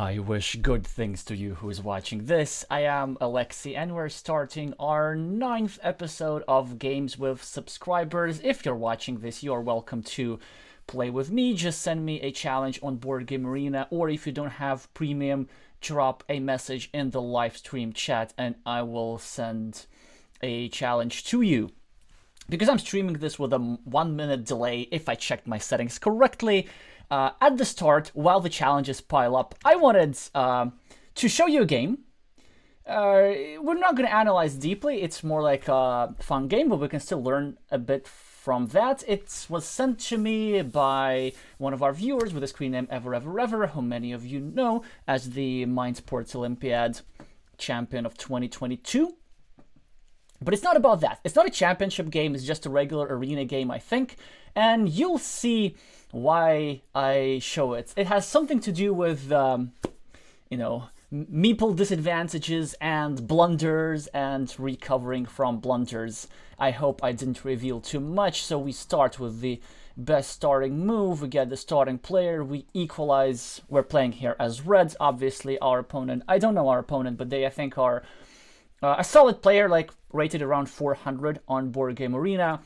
I wish good things to you who is watching this. I am Alexey and we're starting our 9th episode of Games with Subscribers. If you're watching this, you're welcome to play with me. Just send me a challenge on Board Game Arena, or if you don't have premium, drop a message in the live stream chat and I will send a challenge to you. Because I'm streaming this with a 1-minute delay, if I checked my settings correctly, at the start, while the challenges pile up, I wanted to show you a game. We're not going to analyze deeply, it's more like a fun game, but we can still learn a bit from that. It was sent to me by one of our viewers with the screen name Ever, who many of you know as the Mind Sports Olympiad champion of 2022. But it's not about that. It's not a championship game, it's just a regular arena game, I think. And you'll see why I show it. It has something to do with, meeple disadvantages and blunders and recovering from blunders. I hope I didn't reveal too much. So we start with the best starting move. We get the starting player. We equalize. We're playing here as Reds, obviously. Our opponent, I don't know our opponent, but they, I think, are a solid player, like rated around 400 on Board Game Arena.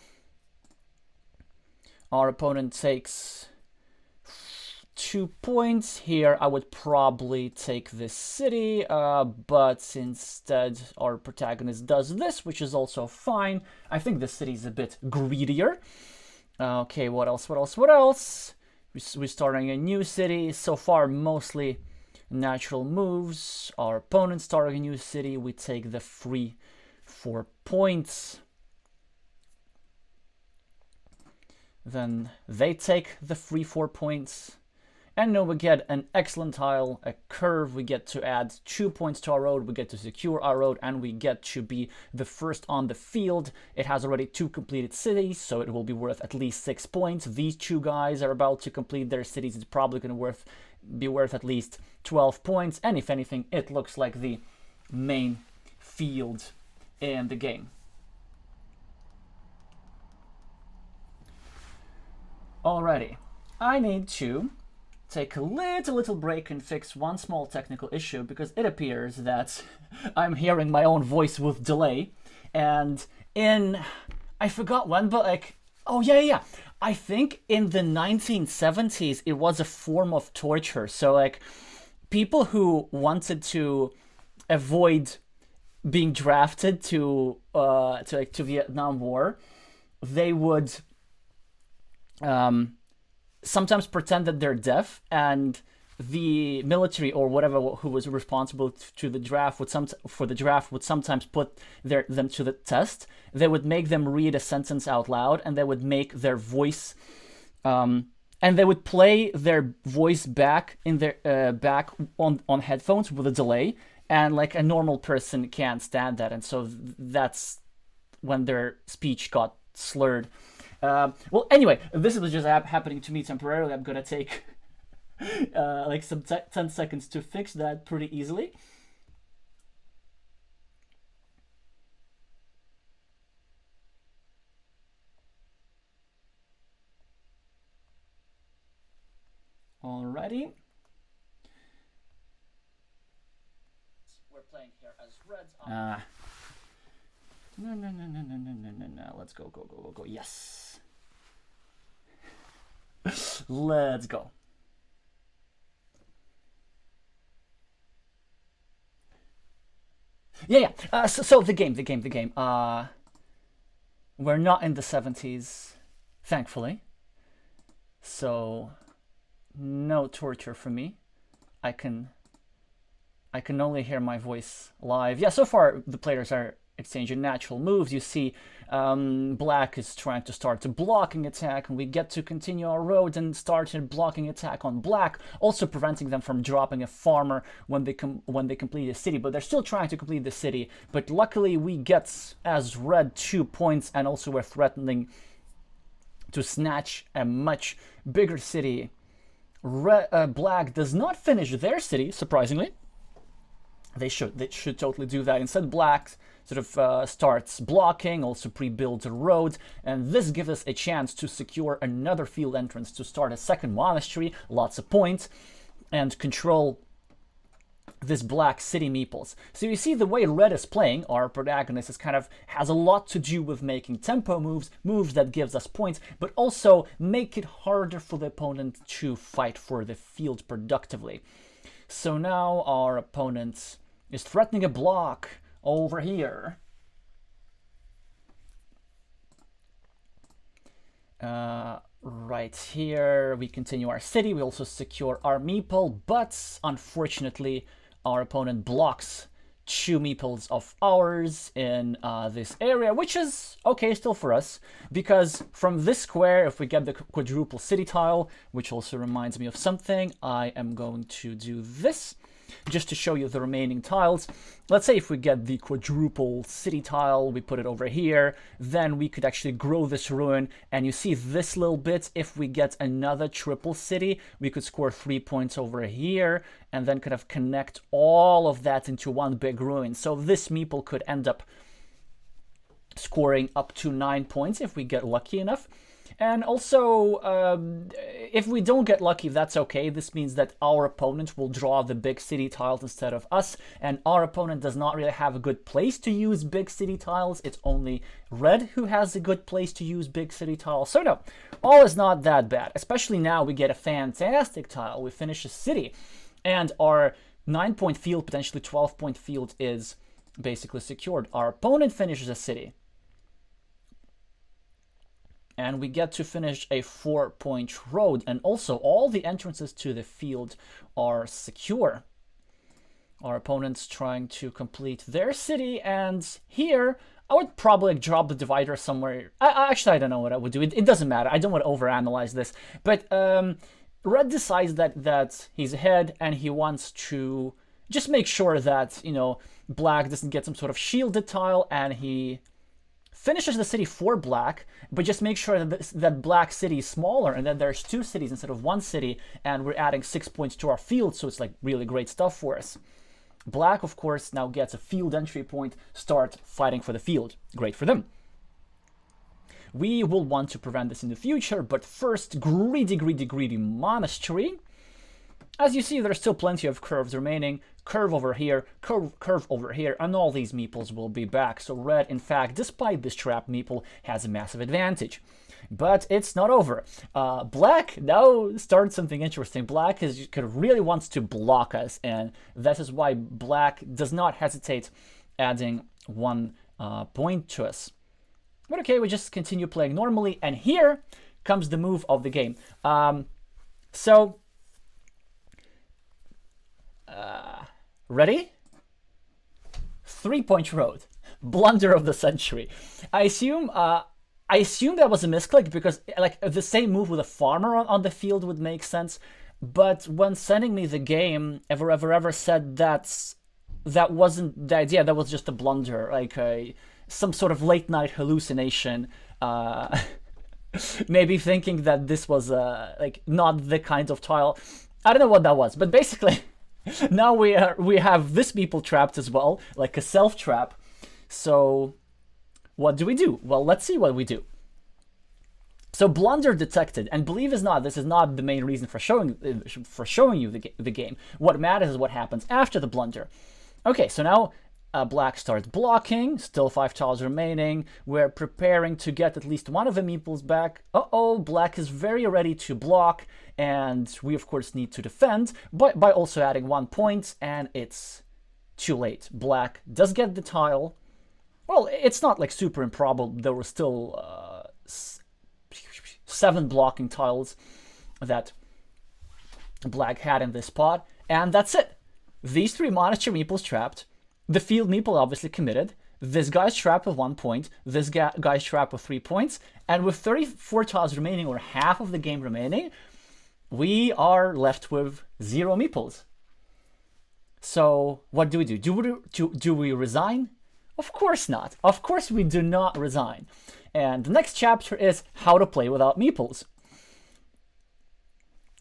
Our opponent takes 2 points. Here I would probably take this city, but instead our protagonist does this, which is also fine. I think this city is a bit greedier. Okay, what else? We're starting a new city. So far, mostly natural moves. Our opponent starting a new city. We take the free 4 points. Then they take the free 4 points. And now we get an excellent tile, a curve. We get to add 2 points to our road. We get to secure our road, and we get to be the first on the field. It has already 2 completed cities, so it will be worth at least 6 points. These 2 guys are about to complete their cities. It's probably going to be worth at least 12 points. And if anything, it looks like the main field in the game. Alrighty, I need to take a little break and fix one small technical issue, because it appears that I'm hearing my own voice with delay. And I forgot when, but like, oh yeah. I think in the 1970s, it was a form of torture. So like, people who wanted to avoid being drafted to Vietnam War, they would sometimes pretend that they're deaf, and the military or whatever who was responsible to the draft would sometimes put them to the test. They would make them read a sentence out loud, and they would make their voice and they would play their voice back in their back on headphones with a delay, and like a normal person can't stand that, and so that's when their speech got slurred. Well, anyway, this was just happening to me temporarily. I'm gonna take like some 10 seconds to fix that pretty easily. Alrighty. We're playing here as Reds. No. Let's go. Yes. Let's go. Yeah. So the game. We're not in the 70s, thankfully. So no torture for me. I can only hear my voice live. Yeah, so far the players are exchanging natural moves. You see black is trying to start a blocking attack, and we get to continue our road and start a blocking attack on black, also preventing them from dropping a farmer when they complete a city. But they're still trying to complete the city. But luckily we get as red 2 points, and also we're threatening to snatch a much bigger city. Black does not finish their city, surprisingly. They should totally do that. Instead, black sort of starts blocking, also pre-builds a road, and this gives us a chance to secure another field entrance to start a second monastery, lots of points, and control this black city meeples. So you see the way red is playing, our protagonist is kind of has a lot to do with making tempo moves that gives us points, but also make it harder for the opponent to fight for the field productively. So now our opponent is threatening a block over here. Right here, we continue our city. We also secure our meeple, but unfortunately, our opponent blocks 2 meeples of ours in this area, which is okay still for us, because from this square, if we get the quadruple city tile, which also reminds me of something, I am going to do this just to show you the remaining tiles. Let's say if we get the quadruple city tile, we put it over here, then we could actually grow this ruin, and you see this little bit, if we get another triple city, we could score 3 points over here, and then kind of connect all of that into one big ruin. So this meeple could end up scoring up to 9 points if we get lucky enough. And also, if we don't get lucky, that's okay. This means that our opponent will draw the big city tiles instead of us, and our opponent does not really have a good place to use big city tiles. It's only red who has a good place to use big city tiles. So no, all is not that bad, especially now we get a fantastic tile. We finish a city, and our 9-point field, potentially 12-point field is basically secured. Our opponent finishes a city, and we get to finish a 4-point road, and also all the entrances to the field are secure. Our opponent's trying to complete their city, and here I would probably drop the divider somewhere. Actually, I don't know what I would do. It doesn't matter. I don't want to overanalyze this, but red decides that he's ahead, and he wants to just make sure that, you know, black doesn't get some sort of shielded tile, and he finishes the city for black, but just make sure that black city is smaller, and then there's 2 cities instead of 1 city, and we're adding 6 points to our field, so it's like really great stuff for us. Black, of course, now gets a field entry point, start fighting for the field. Great for them. We will want to prevent this in the future, but first, greedy monastery. As you see, there's still plenty of curves remaining. Curve over here, curve over here, and all these meeples will be back. So red, in fact, despite this trap meeple, has a massive advantage. But it's not over. Black now starts something interesting. Black really wants to block us, and that is why black does not hesitate adding 1 point to us. But okay, we just continue playing normally, and here comes the move of the game. Ready? 3-point road. Blunder of the century. I assume that was a misclick, because like the same move with a farmer on the field would make sense. But when sending me the game, ever said that wasn't the idea. That was just a blunder, like some sort of late night hallucination. Maybe thinking that this was like not the kind of tile. I don't know what that was, but basically. Now we have this meeple trapped as well, like a self-trap. So what do we do? Well, let's see what we do. So blunder detected, and believe it or not, this is not the main reason for showing you the game. What matters is what happens after the blunder. Okay, so now black starts blocking, still 5 tiles remaining. We're preparing to get at least one of the meeples back. Uh-oh, black is very ready to block, and we of course need to defend by also adding 1 point, and it's too late. Black does get the tile. Well, it's not like super improbable. There were still 7 blocking tiles that black had in this spot, and that's it. These 3 monastery meeples trapped. The field meeple obviously committed. This guy's trapped with 1 point. This guy's trapped with 3 points. And with 34 tiles remaining, or half of the game remaining, we are left with 0 meeples. So what do we do? Do we resign? Of course not. Of course we do not resign. And the next chapter is how to play without meeples.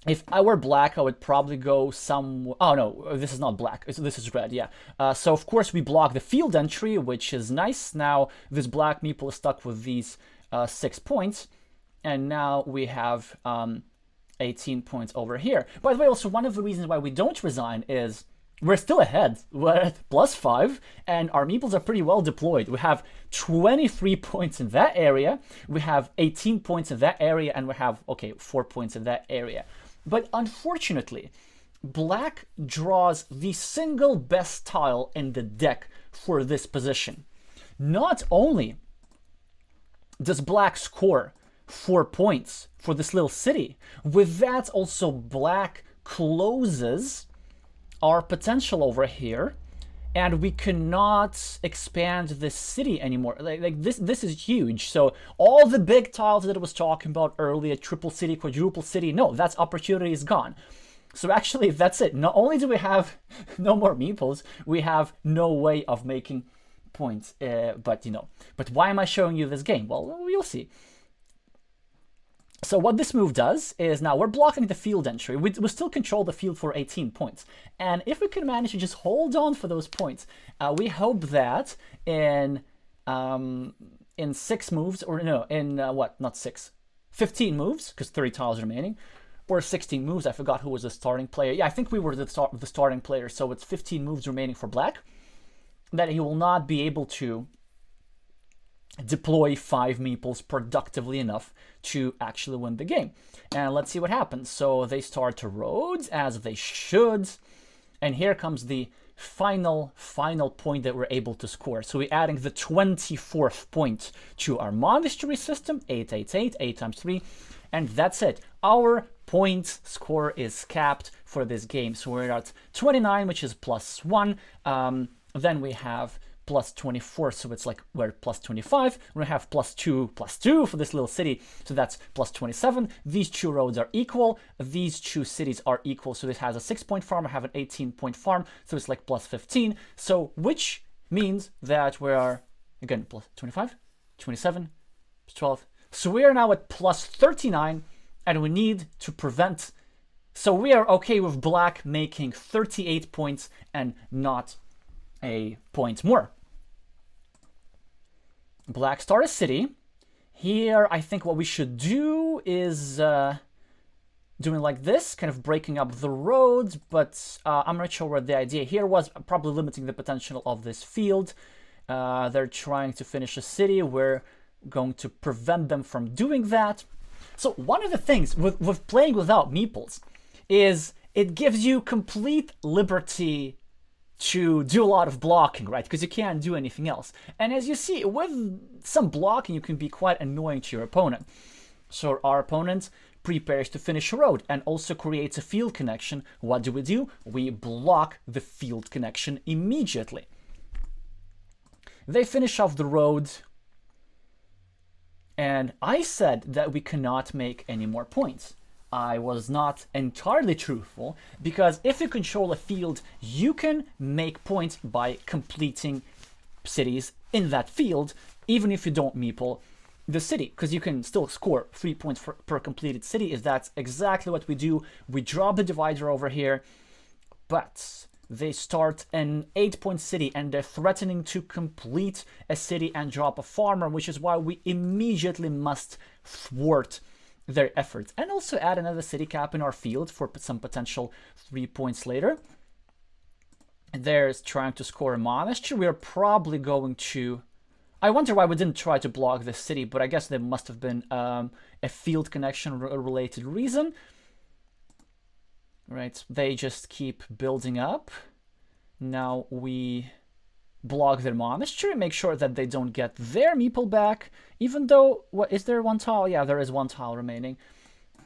If I were black, I would probably go some... Oh, no, this is not black. This is red, yeah. So, of course, we block the field entry, which is nice. Now, this black meeple is stuck with these 6 points. And now we have 18 points over here. By the way, also, one of the reasons why we don't resign is we're still ahead. We're at +5, and our meeples are pretty well deployed. We have 23 points in that area, we have 18 points in that area, and we have, okay, 4 points in that area. But unfortunately, black draws the single best tile in the deck for this position. Not only does black score 4 points for this little city, with that also black closes our potential over here, and we cannot expand this city anymore. Like this is huge. So all the big tiles that I was talking about earlier, triple city, quadruple city, no, that opportunity is gone. So actually, that's it. Not only do we have no more meeples, we have no way of making points. But why am I showing you this game? Well, you'll see. So what this move does is now we're blocking the field entry. We still control the field for 18 points. And if we can manage to just hold on for those points, we hope that in 6 moves, or no, in what? Not 6. 15 moves, because 30 tiles remaining, or 16 moves. I forgot who was the starting player. Yeah, I think we were the starting player, so it's 15 moves remaining for black, that he will not be able to deploy 5 meeples productively enough to actually win the game. And let's see what happens. So they start to roads, as they should, and here comes the final point that we're able to score. So we're adding the 24th point to our monastery system, 888, 8 times 3, and that's it. Our point score is capped for this game. So we're at 29, which is +1. Then we have +24, so it's like we're +25. We have +2 for this little city, so that's +27. These 2 roads are equal. These 2 cities are equal, so it has a 6-point farm. I have an 18-point farm, so it's like +15. So which means that we are, again, +25, 27, +12. So we are now at +39, and we need to prevent. So we are okay with black making 38 points and not a point more. Black start a city. Here, I think what we should do is doing like this, kind of breaking up the roads, but I'm not sure what the idea here was. Probably limiting the potential of this field. They're trying to finish a city. We're going to prevent them from doing that. So one of the things with playing without meeples is it gives you complete liberty to do a lot of blocking, right? Because you can't do anything else. And as you see, with some blocking, you can be quite annoying to your opponent. So our opponent prepares to finish a road and also creates a field connection. What do? We block the field connection immediately. They finish off the road, and I said that we cannot make any more points. I was not entirely truthful, because if you control a field, you can make points by completing cities in that field, even if you don't meeple the city, because you can still score 3 points per completed city. Is that's exactly what we do. We drop the divider over here, but they start an 8-point city and they're threatening to complete a city and drop a farmer, which is why we immediately must thwart their efforts, and also add another city cap in our field for some potential 3 points later. They're trying to score a monastery. We're probably going to, I wonder why we didn't try to block this city, but I guess there must have been a field connection related reason. Right, they just keep building up. Now we block their monastery, make sure that they don't get their meeple back, even though, what, is there 1 tile? Yeah, there is 1 tile remaining.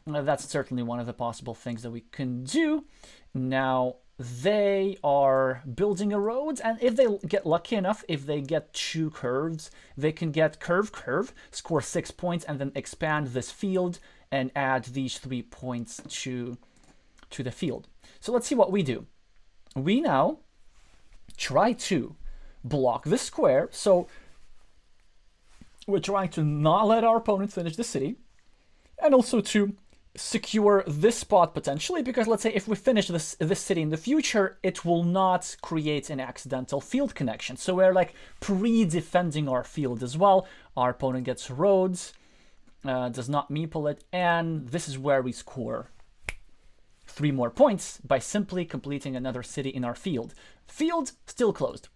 That's certainly one of the possible things that we can do. Now they are building a road, and if they get lucky enough, if they get 2 curves, they can get curve, score 6 points, and then expand this field and add these 3 points to the field. So let's see what we do. We now try to block the square. So we're trying to not let our opponent finish the city, and also to secure this spot potentially, because let's say if we finish this city in the future, it will not create an accidental field connection. So we're like pre-defending our field as well. Our opponent gets roads, does not meeple it, and this is where we score 3 more points by simply completing another city in our field. Field still closed.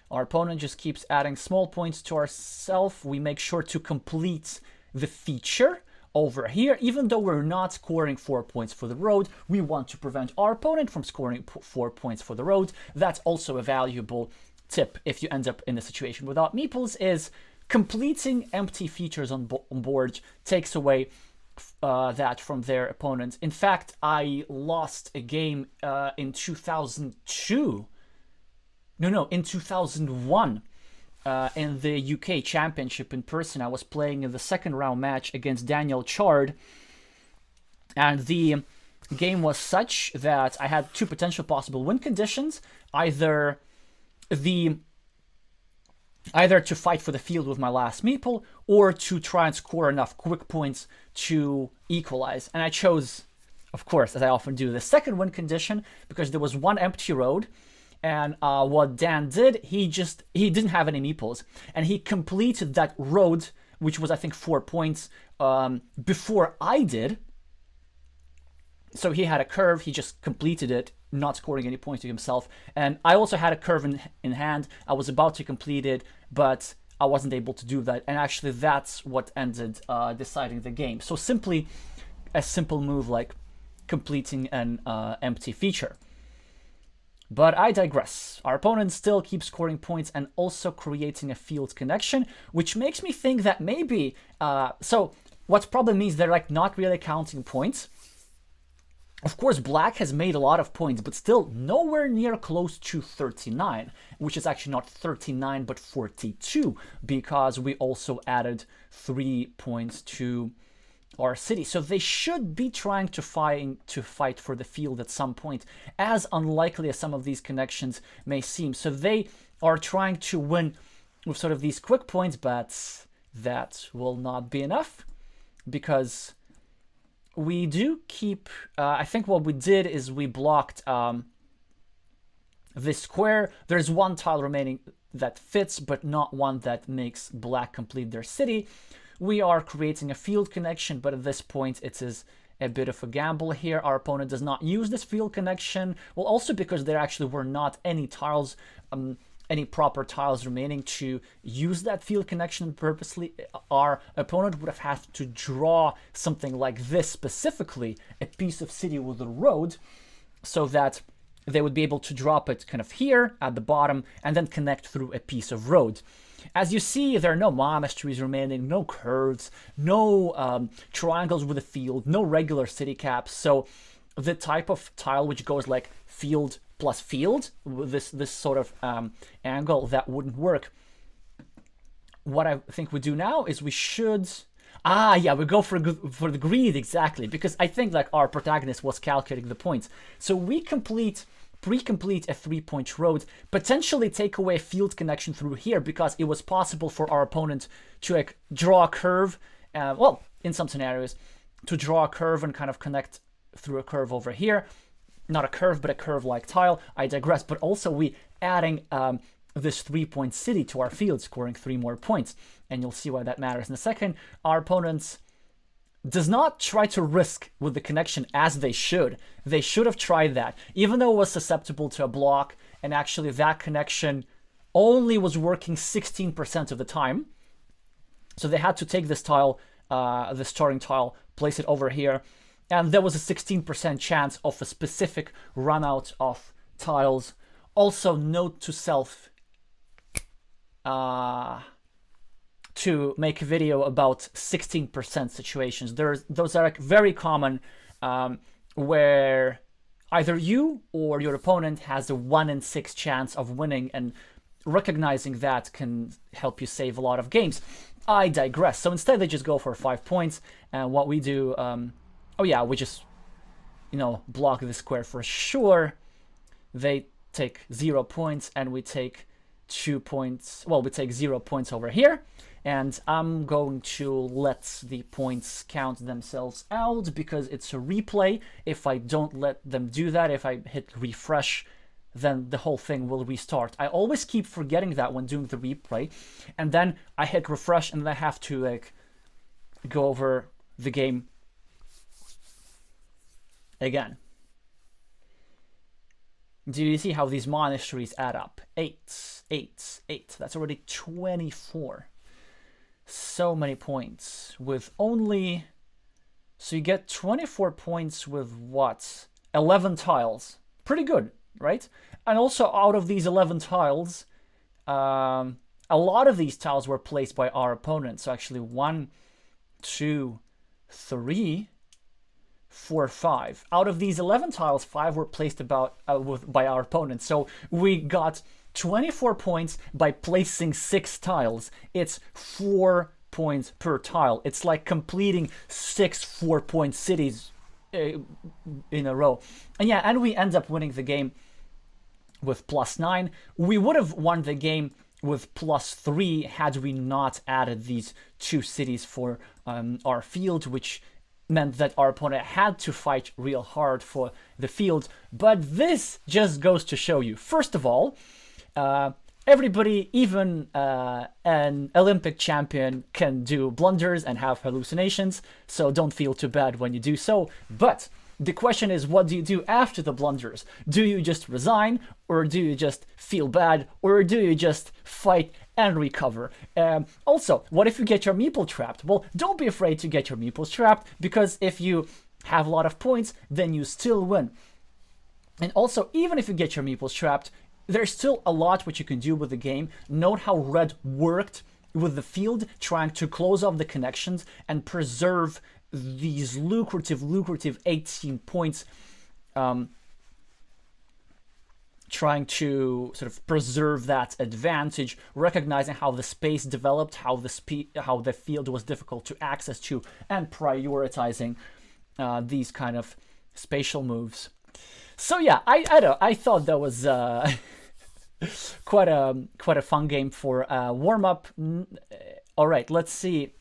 Our opponent just keeps adding small points to ourselves. We make sure to complete the feature over here. Even though we're not scoring 4 points for the road, we want to prevent our opponent from scoring 4 points for the road. That's also a valuable tip if you end up in a situation without meeples, is completing empty features on board takes away that from their opponent. In fact, I lost a game in 2002. No, in 2001. In the UK Championship in person. I was playing in the second round match against Daniel Chard, and the game was such that I had 2 potential possible win conditions: either to fight for the field with my last meeple, or to try and score enough quick points to equalize. And I chose, of course, as I often do, the second win condition, because there was 1 empty road. And what Dan did, he didn't have any meeples, and he completed that road, which was, I think, 4 points before I did. So he had a curve, he just completed it, not scoring any points to himself. And I also had a curve in hand. I was about to complete it, but I wasn't able to do that. And actually, that's what ended deciding the game. So simply a simple move like completing an empty feature. But I digress. Our opponent still keeps scoring points and also creating a field connection, which makes me think that maybe... so what probably means they're like not really counting points. Of course, black has made a lot of points, but still nowhere near close to 39, which is actually not 39, but 42, because we also added 3 points to our city. So they should be trying to fight for the field at some point, as unlikely as some of these connections may seem. So they are trying to win with sort of these quick points, but that will not be enough, because we do keep... I think what we did is we blocked this square. There's 1 tile remaining that fits, but not one that makes black complete their city. We are creating a field connection, but at this point it is a bit of a gamble here. Our opponent does not use this field connection. Well, also because there actually were not any tiles, any proper tiles remaining to use that field connection purposely. Our opponent would have had to draw something like this, specifically a piece of city with a road, so that they would be able to drop it kind of here at the bottom and then connect through a piece of road. As you see, there are no monasteries remaining, no curves, no triangles with a field, no regular city caps. So the type of tile which goes like field plus field, with this sort of angle, that wouldn't work. What I think we do now is we should... yeah, we go for the greed, exactly, because I think like our protagonist was calculating the points. So we pre-complete a 3-point road, potentially take away a field connection through here, because it was possible for our opponent to like draw a curve, well, in some scenarios, to draw a curve and kind of connect through a curve over here. Not a curve, but a curve-like tile. I digress. But also we adding this 3-point city to our field, scoring 3 more points. And you'll see why that matters in a second. Our opponents does not try to risk with the connection as they should. They should have tried that, even though it was susceptible to a block, and actually that connection only was working 16% of the time. So they had to take this tile, the starting tile, place it over here, and there was a 16% chance of a specific run out of tiles. Also, note to self, to make a video about 16% situations. Those are like very common, where either you or your opponent has a 1 in 6 chance of winning, and recognizing that can help you save a lot of games. I digress. So instead they just go for 5 points, and what we do, oh yeah, we just, block the square for sure. They take 0 points, and we take 2 points. Well, we take 0 points over here. And I'm going to let the points count themselves out, because it's a replay. If I don't let them do that, if I hit refresh, then the whole thing will restart. I always keep forgetting that when doing the replay. And then I hit refresh, and then I have to like go over the game again. Do you see how these monasteries add up? 8, 8, 8. That's already 24. So many points with only... So you get 24 points with what? 11 tiles. Pretty good, right? And also out of these 11 tiles, a lot of these tiles were placed by our opponents. So actually 1, 2, 3, 4, 5. Out of these 11 tiles, 5 were placed by our opponents. So we got 24 points by placing 6 tiles. It's 4 points per tile. It's like completing 6 4-point cities in a row. And yeah, and we end up winning the game with +9. We would have won the game with +3 had we not added these 2 cities for our field, which meant that our opponent had to fight real hard for the field. But this just goes to show you, first of all, everybody, even an Olympic champion, can do blunders and have hallucinations, so don't feel too bad when you do so. But the question is, what do you do after the blunders? Do you just resign, or do you just feel bad, or do you just fight and recover? Also, what if you get your meeple trapped? Well, don't be afraid to get your meeples trapped, because if you have a lot of points, then you still win. And also, even if you get your meeples trapped, there's still a lot which you can do with the game. Note how red worked with the field, trying to close off the connections and preserve these lucrative 18 points, trying to sort of preserve that advantage, recognizing how the space developed, how the field was difficult to access to, and prioritizing these kind of spatial moves. So yeah, I thought that was quite a fun game for warm up. All right, let's see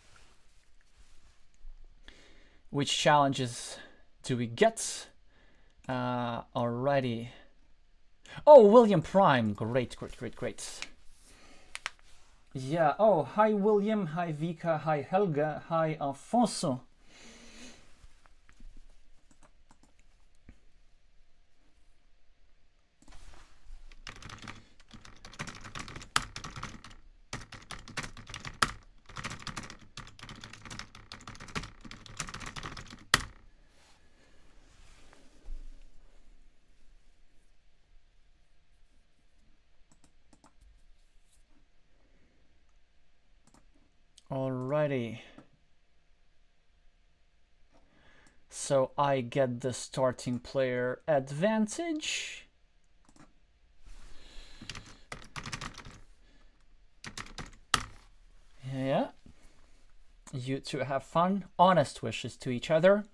which challenges do we get. Alrighty. Oh, William Prime, great. Yeah. Oh, hi William, hi Vika, hi Helga, hi Alfonso. Alrighty. So I get the starting player advantage. Yeah. You two have fun. Honest wishes to each other.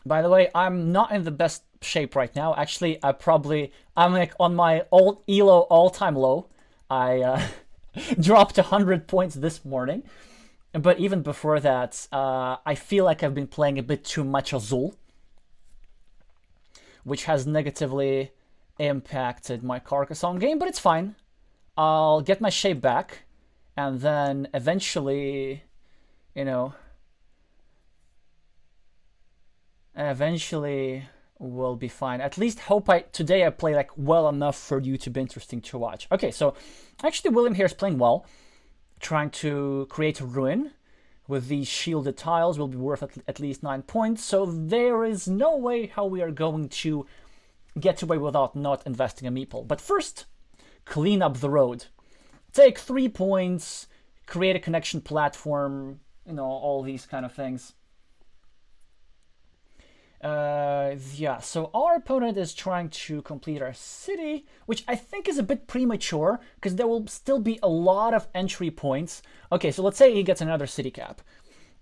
By the way, I'm not in the best shape right now. Actually, I'm like on my old ELO all-time low. I dropped 100 points this morning. But even before that, I feel like I've been playing a bit too much Azul, which has negatively impacted my Carcassonne game, but it's fine. I'll get my shape back, and then eventually, we'll be fine. At least today I play like well enough for you to be interesting to watch. Okay, so actually William here is playing well, trying to create a ruin with these shielded tiles will be worth at least 9 points. So there is no way how we are going to get away without not investing a meeple. But first, clean up the road. Take 3 points, create a connection platform, all these kind of things. Yeah, so our opponent is trying to complete our city, which I think is a bit premature because there will still be a lot of entry points. Okay, so let's say he gets another city cap.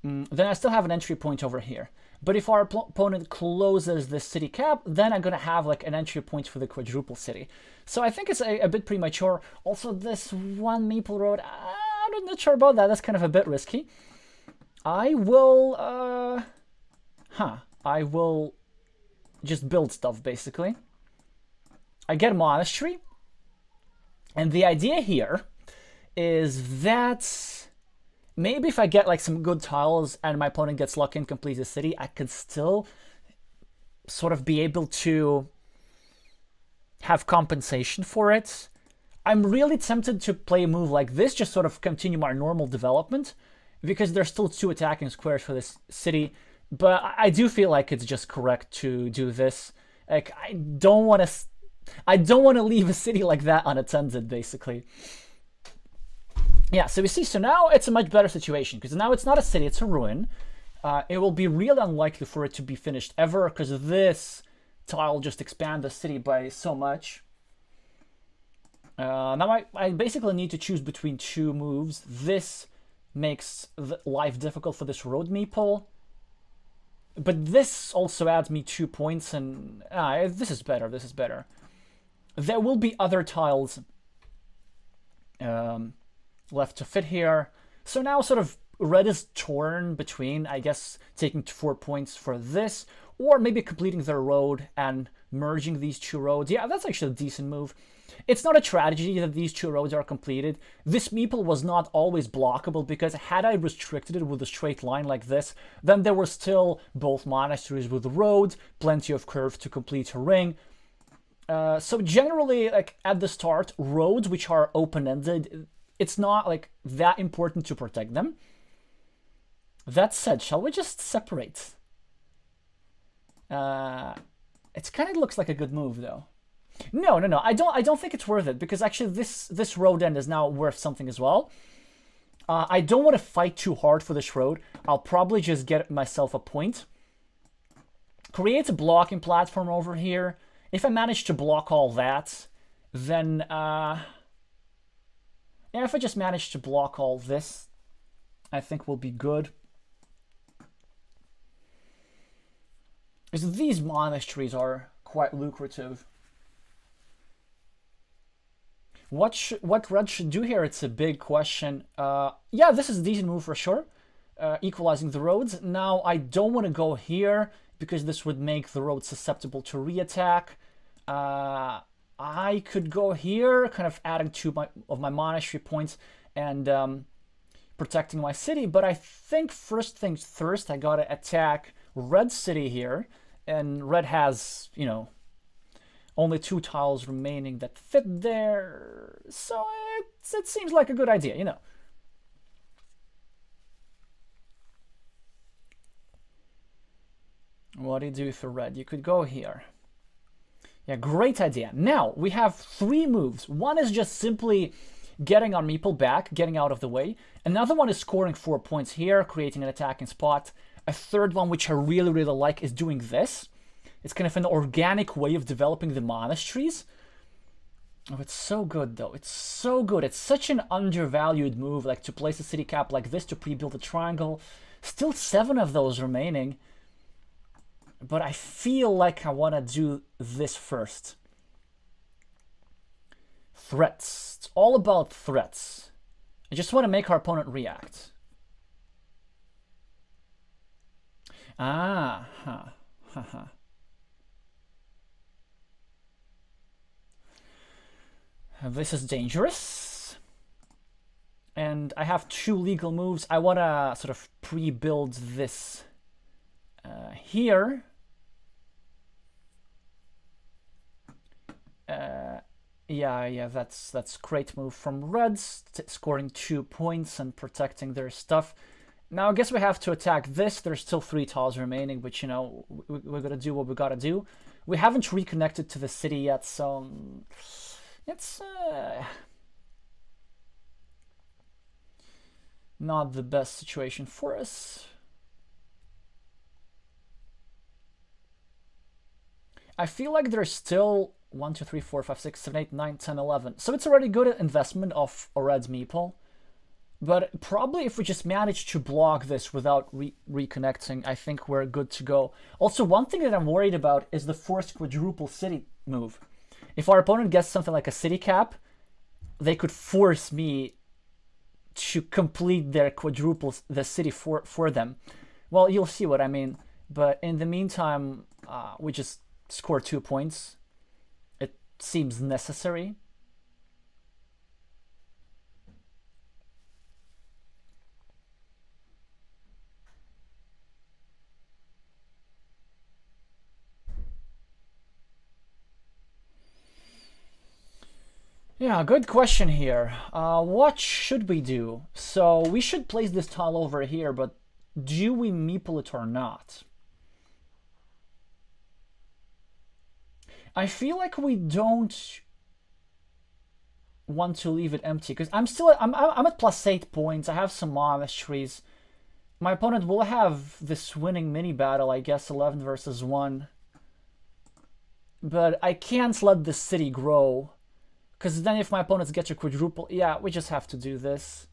Then I still have an entry point over here. But if our opponent closes this city cap, then I'm gonna have like an entry point for the quadruple city. So I think it's a bit premature. Also, this one maple road, I'm not sure about that. That's kind of a bit risky. I will, I will just build stuff, basically. I get a monastery. And the idea here is that maybe if I get like some good tiles and my opponent gets lucky and completes the city, I could still sort of be able to have compensation for it. I'm really tempted to play a move like this, just sort of continue my normal development, because there's still 2 attacking squares for this city, but I do feel like it's just correct to do this. Like, I don't want to leave a city like that unattended, basically. Yeah, so we see, so now it's a much better situation, because now it's not a city, it's a ruin. It will be really unlikely for it to be finished ever, because this tile just expands the city by so much. Now I basically need to choose between 2 moves. This makes life difficult for this road meeple, but this also adds me 2 points, and this is better, this is better. There will be other tiles left to fit here. So now sort of red is torn between, I guess, taking 4 points for this, or maybe completing their road and merging these 2 roads. Yeah, that's actually a decent move. It's not a tragedy that these 2 roads are completed. This meeple was not always blockable, because had I restricted it with a straight line like this, then there were still both monasteries with the road, plenty of curve to complete a ring. So generally, like at the start, roads which are open-ended, it's not like that important to protect them. That said, shall we just separate? It kind of looks like a good move, though. No. I don't think it's worth it, because actually this road end is now worth something as well. I don't want to fight too hard for this road. I'll probably just get myself a point. Create a blocking platform over here. If I manage to block all that, then yeah, if I just manage to block all this, I think we'll be good. Because these monasteries are quite lucrative. What red should do here? It's a big question. Yeah, this is a decent move for sure. Equalizing the roads. Now, I don't want to go here, because this would make the road susceptible to re-attack. I could go here, kind of adding 2 of my monastery points and protecting my city. But I think first things first, I gotta attack red city here. And red has, you know, only 2 tiles remaining that fit there. So it seems like a good idea, you know. What do you do for red? You could go here. Yeah, great idea. Now, we have 3 moves. One is just simply getting our meeple back, getting out of the way. Another one is scoring 4 points here, creating an attacking spot. A third one, which I really, really like, is doing this. It's kind of an organic way of developing the monasteries. Oh, it's so good, though. It's so good. It's such an undervalued move, like to place a city cap like this to pre-build a triangle. Still 7 of those remaining. But I feel like I want to do this first. Threats. It's all about threats. I just want to make our opponent react. This is dangerous. And I have 2 legal moves. I want to sort of pre-build this here. Yeah, that's great move from Reds, scoring 2 points and protecting their stuff. Now I guess we have to attack this. There's still 3 tiles remaining, which, you know, we're gonna do what we gotta do. We haven't reconnected to the city yet, so it's not the best situation for us. I feel like there's still 1, 2, 3, 4, 5, 6, 7, 8, 9, 10, 11. So it's already good investment of a red's meeple. But probably if we just manage to block this without reconnecting, I think we're good to go. Also, one thing that I'm worried about is the forced quadruple city move. If our opponent gets something like a city cap, they could force me to complete their quadruples, the city for them. Well, you'll see what I mean. But in the meantime, we just score 2 points. It seems necessary. Yeah, good question here. What should we do? So we should place this tile over here, but do we meeple it or not? I feel like we don't want to leave it empty because I'm at +8 points. I have some monasteries. My opponent will have this winning mini battle, I guess, 11 versus 1. But I can't let the city grow. Because then if my opponents get to quadruple, yeah, we just have to do this.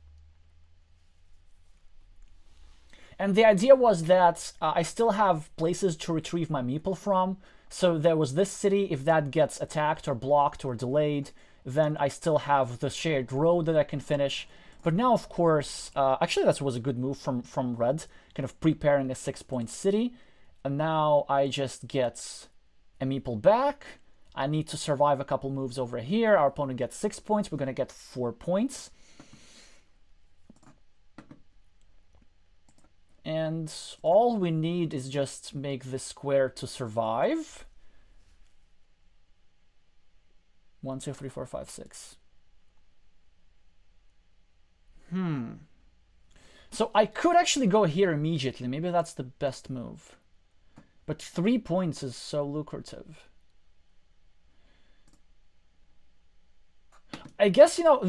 And the idea was that I still have places to retrieve my meeple from. So there was this city. If that gets attacked or blocked or delayed, then I still have the shared road that I can finish. But now, of course, actually that was a good move from Red, kind of preparing a 6-point city. And now I just get a meeple back. I need to survive a couple moves over here. Our opponent gets 6 points. We're going to get 4 points. And all we need is just make this square to survive. 1, 2, 3, 4, 5, 6. So I could actually go here immediately. Maybe that's the best move. But 3 points is so lucrative. I guess, you know,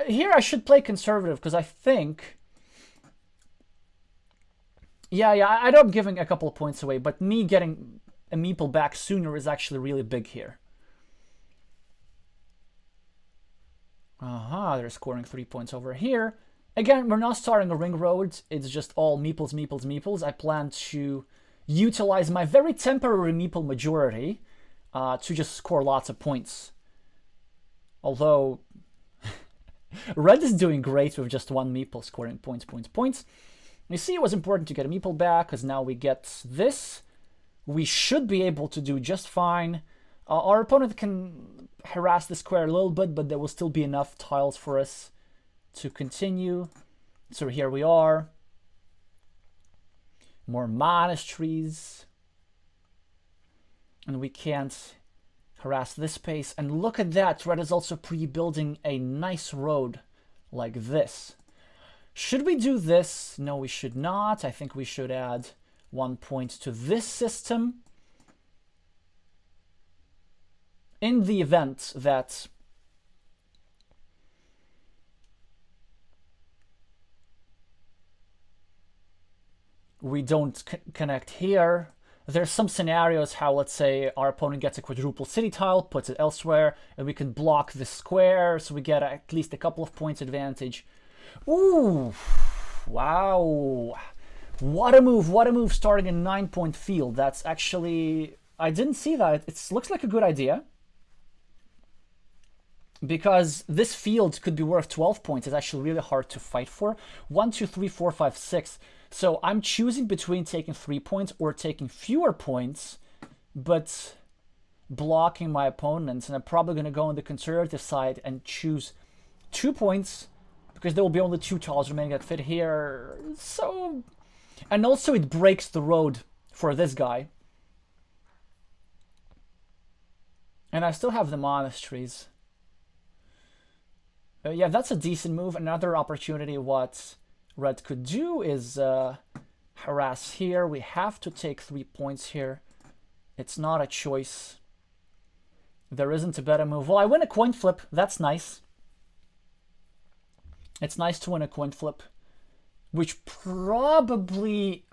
here I should play conservative because I think... Yeah, I end up giving a couple of points away, but me getting a meeple back sooner is actually really big here. They're scoring 3 points over here. Again, we're not starting a ring road. It's just all meeples, meeples, meeples. I plan to utilize my very temporary meeple majority to just score lots of points. Although, Red is doing great with just one meeple, scoring points, points, points. You see, it was important to get a meeple back, because now we get this. We should be able to do just fine. Our opponent can harass the square a little bit, but there will still be enough tiles for us to continue. So here we are. More monasteries. And we can't harass this space. And look at that, Red is also pre-building a nice road like this. Should we do this? No, we should not. I think we should add 1 point to this system. In the event that we don't connect here, there's some scenarios how, let's say, our opponent gets a quadruple city tile, puts it elsewhere, and we can block the square, so we get at least a couple of points advantage. Ooh, wow. What a move, starting a 9-point field. That's actually, I didn't see that. It looks like a good idea. Because this field could be worth 12 points. It's actually really hard to fight for. 1, 2, 3, 4, 5, 6. So I'm choosing between taking 3 points or taking fewer points, but blocking my opponents. And I'm probably going to go on the conservative side and choose 2 points, because there will be only 2 tiles remaining that fit here. So, and also it breaks the road for this guy. And I still have the monasteries. Yeah, that's a decent move. Another opportunity what Red could do is harass here. We have to take 3 points here. It's not a choice. There isn't a better move. Well, I win a coin flip. That's nice. It's nice to win a coin flip, which probably,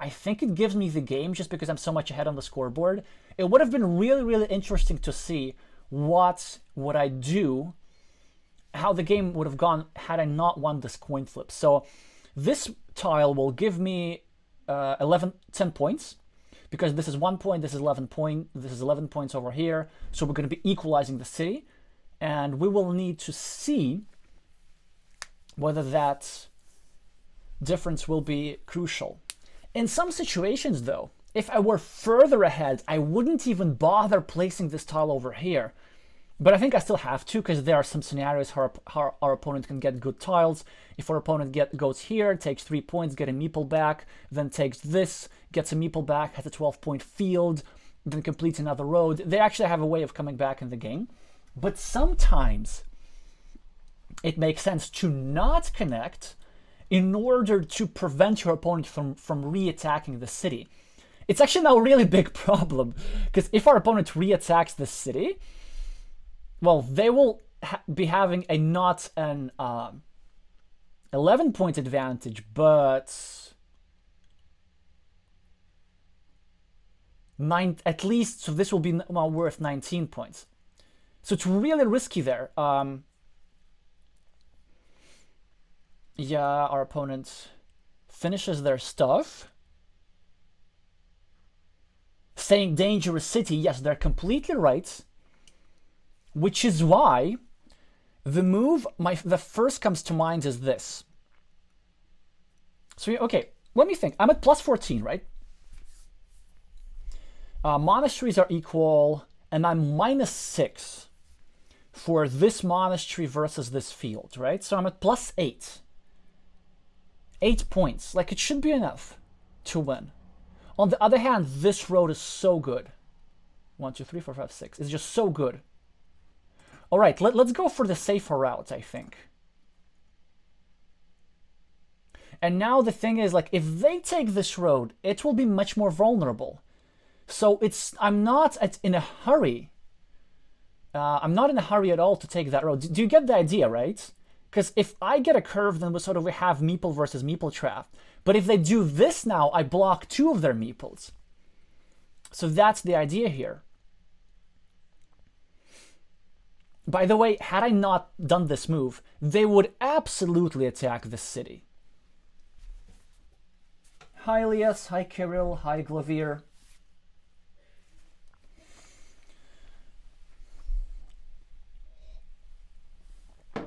I think it gives me the game just because I'm so much ahead on the scoreboard. It would have been really, really interesting to see what would I do, how the game would have gone had I not won this coin flip. So this tile will give me 10 points, because this is 1 point, this is 11 points over here. So we're going to be equalizing the city, and we will need to see whether that difference will be crucial. In some situations, though, if I were further ahead, I wouldn't even bother placing this tile over here. But I think I still have to, because there are some scenarios how our opponent can get good tiles. If our opponent goes here, takes 3 points, get a meeple back, then takes this, gets a meeple back, has a 12-point field, then completes another road. They actually have a way of coming back in the game. But sometimes it makes sense to not connect in order to prevent your opponent from re-attacking the city. It's actually now a really big problem, because if our opponent re-attacks the city, well, they will be having a not an 11-point advantage, but at least, so this will be worth 19 points. So it's really risky there. Yeah, our opponent finishes their stuff. Saying dangerous city, yes, they're completely right. Which is why the move that first comes to mind is this. So, okay, let me think. I'm at plus 14, right? Monasteries are equal, and I'm minus 6 for this monastery versus this field, right? So I'm at plus 8. 8 points. Like, it should be enough to win. On the other hand, this road is so good. 1, 2, 3, 4, 5, 6. It's just so good. All right, let's go for the safer route, I think. And now the thing is, like, if they take this road, it will be much more vulnerable. So I'm not in a hurry. I'm not in a hurry at all to take that road. Do you get the idea, right? Because if I get a curve, then we have meeple versus meeple trap. But if they do this now, I block 2 of their meeples. So that's the idea here. By the way, had I not done this move, they would absolutely attack this city. Hi Elias, hi Kirill, hi Glavir.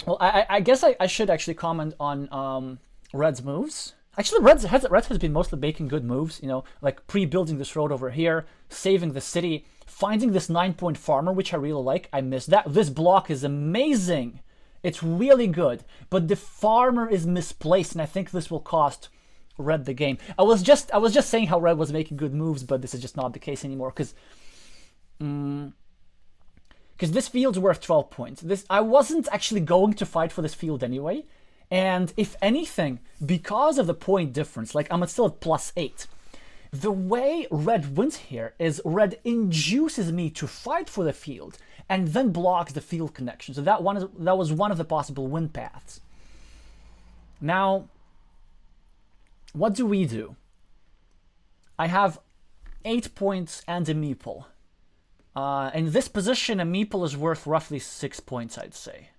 Well, I guess I should actually comment on Red's moves. Actually, Red has been mostly making good moves, you know, like pre-building this road over here, saving the city, finding this 9-point farmer, which I really like. I missed that. This block is amazing. It's really good. But the farmer is misplaced, and I think this will cost Red the game. I was just saying how Red was making good moves, but this is just not the case anymore, because this field's worth 12 points. I wasn't actually going to fight for this field anyway. And if anything, because of the point difference, like I'm still at plus 8, the way Red wins here is Red induces me to fight for the field and then blocks the field connection. So that was one of the possible win paths. Now, what do we do? I have 8 points and a meeple. In this position, a meeple is worth roughly 6 points, I'd say.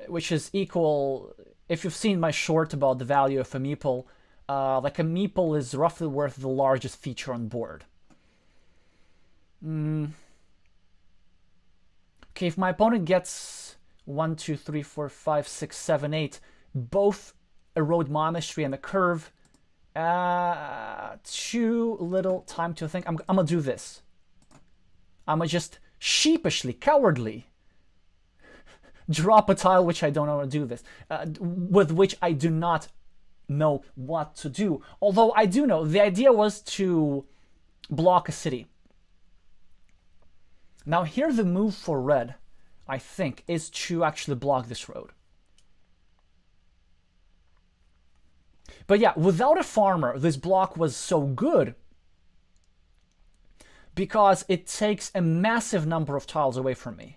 Which is equal, if you've seen my short about the value of a meeple, like a meeple is roughly worth the largest feature on board. Okay, if my opponent gets 1, 2, 3, 4, 5, 6, 7, 8, both a road monastery and a curve, too little time to think. I'm gonna do this. I'm gonna just sheepishly, cowardly drop a tile which I don't know how to do this, with which I do not know what to do. Although I do know the idea was to block a city. Now here the move for Red, I think, is to actually block this road. But yeah, without a farmer, this block was so good because it takes a massive number of tiles away from me.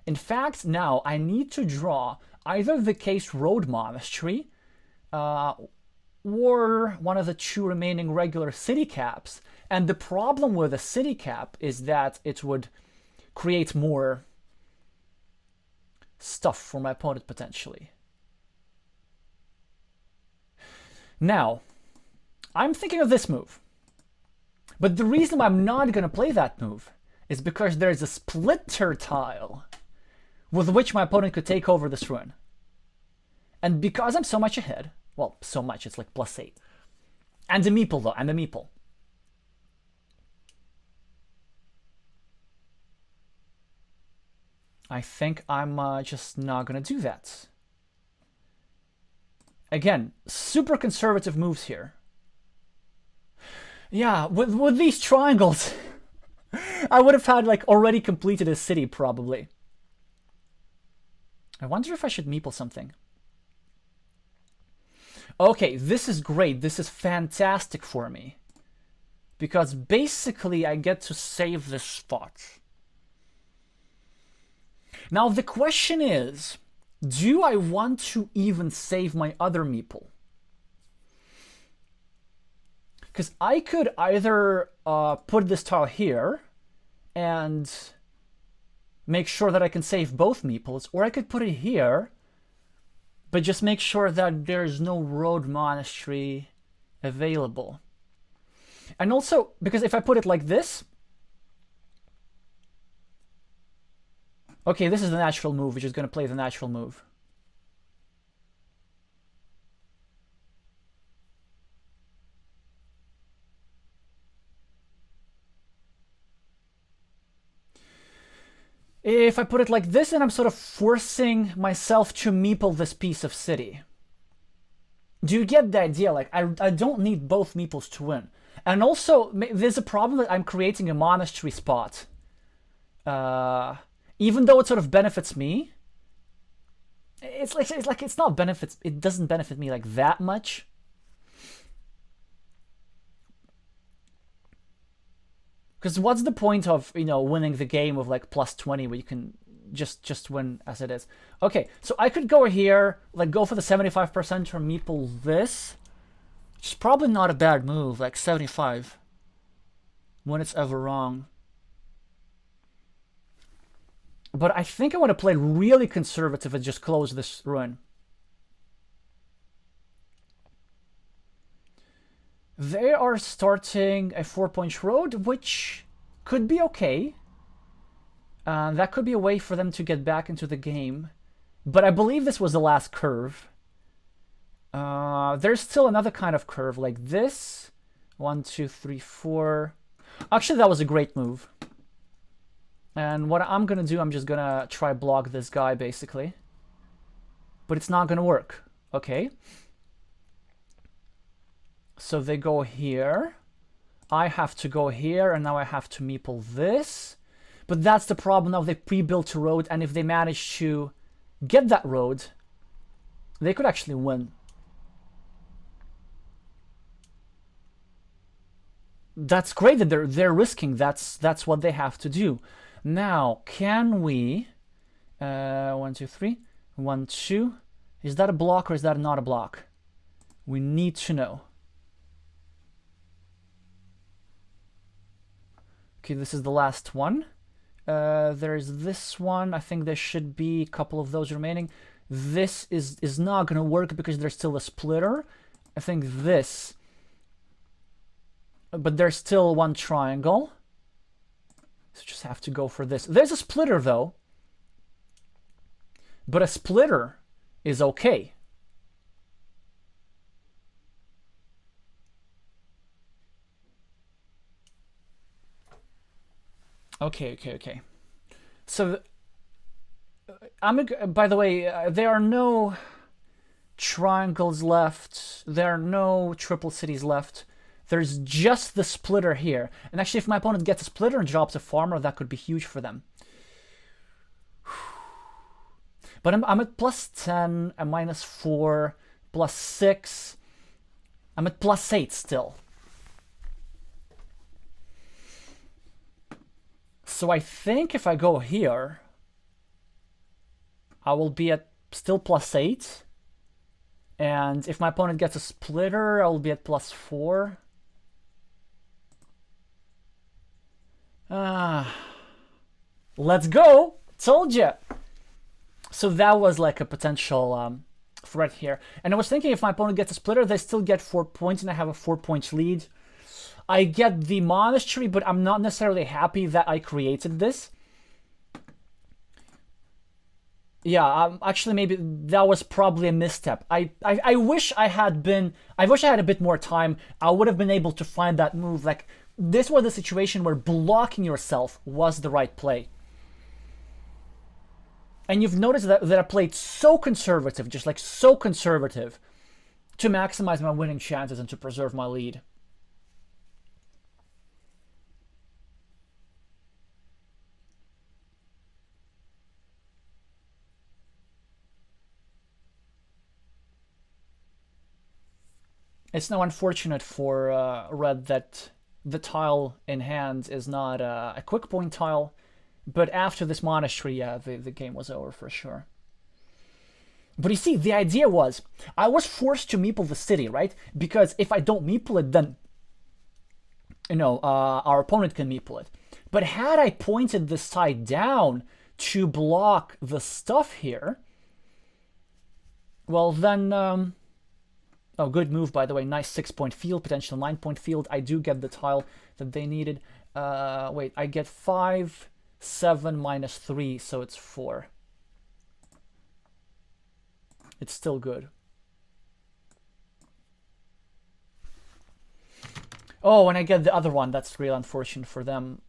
In fact, now I need to draw either the case road monastery or one of the 2 remaining regular city caps. And the problem with a city cap is that it would create more stuff for my opponent potentially. Now, I'm thinking of this move. But the reason why I'm not going to play that move is because there's a splitter tile with which my opponent could take over this ruin. And because I'm so much ahead, well, so much, it's like plus 8. And the meeple, though, and the meeple. I think I'm just not going to do that. Again, super conservative moves here. Yeah, with these triangles, I would have had, like, already completed a city, probably. I wonder if I should meeple something. Okay, this is great. This is fantastic for me. Because basically I get to save this spot. Now the question is, do I want to even save my other meeple? Because I could either put this tile here and make sure that I can save both meeples, or I could put it here, but just make sure that there's no road monastery available. And also, because if I put it like this, okay, this is the natural move, which is going to play the natural move. If I put it like this, then I'm sort of forcing myself to meeple this piece of city. Do you get the idea? Like, I don't need both meeples to win. And also, there's a problem that I'm creating a monastery spot. Even though it sort of benefits me, it's not benefits. It doesn't benefit me like that much. Because what's the point of, you know, winning the game of like plus 20 where you can just win as it is? Okay, so I could go here, like go for the 75% or meeple this. Which is probably not a bad move, like 75. When it's ever wrong. But I think I want to play really conservative and just close this ruin. They are starting a 4-point road, which could be okay. That could be a way for them to get back into the game. But I believe this was the last curve. There's still another kind of curve like this. 1, 2, 3, 4. Actually, that was a great move. And what I'm going to do, I'm just going to try block this guy, basically. But it's not going to work. Okay. So they go here. I have to go here, and now I have to meeple this. But that's the problem. Now they pre-built a road, and if they manage to get that road, they could actually win. That's great that they're risking. That's what they have to do. Now, can we 1, 2, 3, 1, 2. Is that a block or is that not a block? We need to know. Okay, this is the last one. There's this one. I think there should be a couple of those remaining. This is not going to work because there's still a splitter. I think this. But there's still one triangle. So just have to go for this. There's a splitter though. But a splitter is okay. Okay. So, by the way, there are no triangles left. There are no triple cities left. There's just the splitter here. And actually, if my opponent gets a splitter and drops a farmer, that could be huge for them. But I'm at plus 10, a minus 4, plus 6. I'm at plus 8 still. So I think if I go here, I will be at still plus 8. And if my opponent gets a splitter, I will be at plus 4. Let's go! Told you! So that was like a potential threat here. And I was thinking if my opponent gets a splitter, they still get 4 points and I have a 4-point lead. I get the monastery, but I'm not necessarily happy that I created this. Yeah, actually maybe that was probably a misstep. I wish I had a bit more time. I would have been able to find that move. Like, this was the situation where blocking yourself was the right play. And you've noticed that I played so conservative, just like so conservative, to maximize my winning chances and to preserve my lead. It's now unfortunate for red that the tile in hand is not a quick point tile, but after this monastery, yeah, the game was over for sure. But you see, the idea was, I was forced to meeple the city, right? Because if I don't meeple it, then, you know, our opponent can meeple it. But had I pointed this side down to block the stuff here, well then, oh, good move, by the way. Nice 6-point field, potential 9-point field. I do get the tile that they needed. Wait, I get 5, 7 minus 3, so it's 4. It's still good. Oh, and I get the other one. That's real unfortunate for them.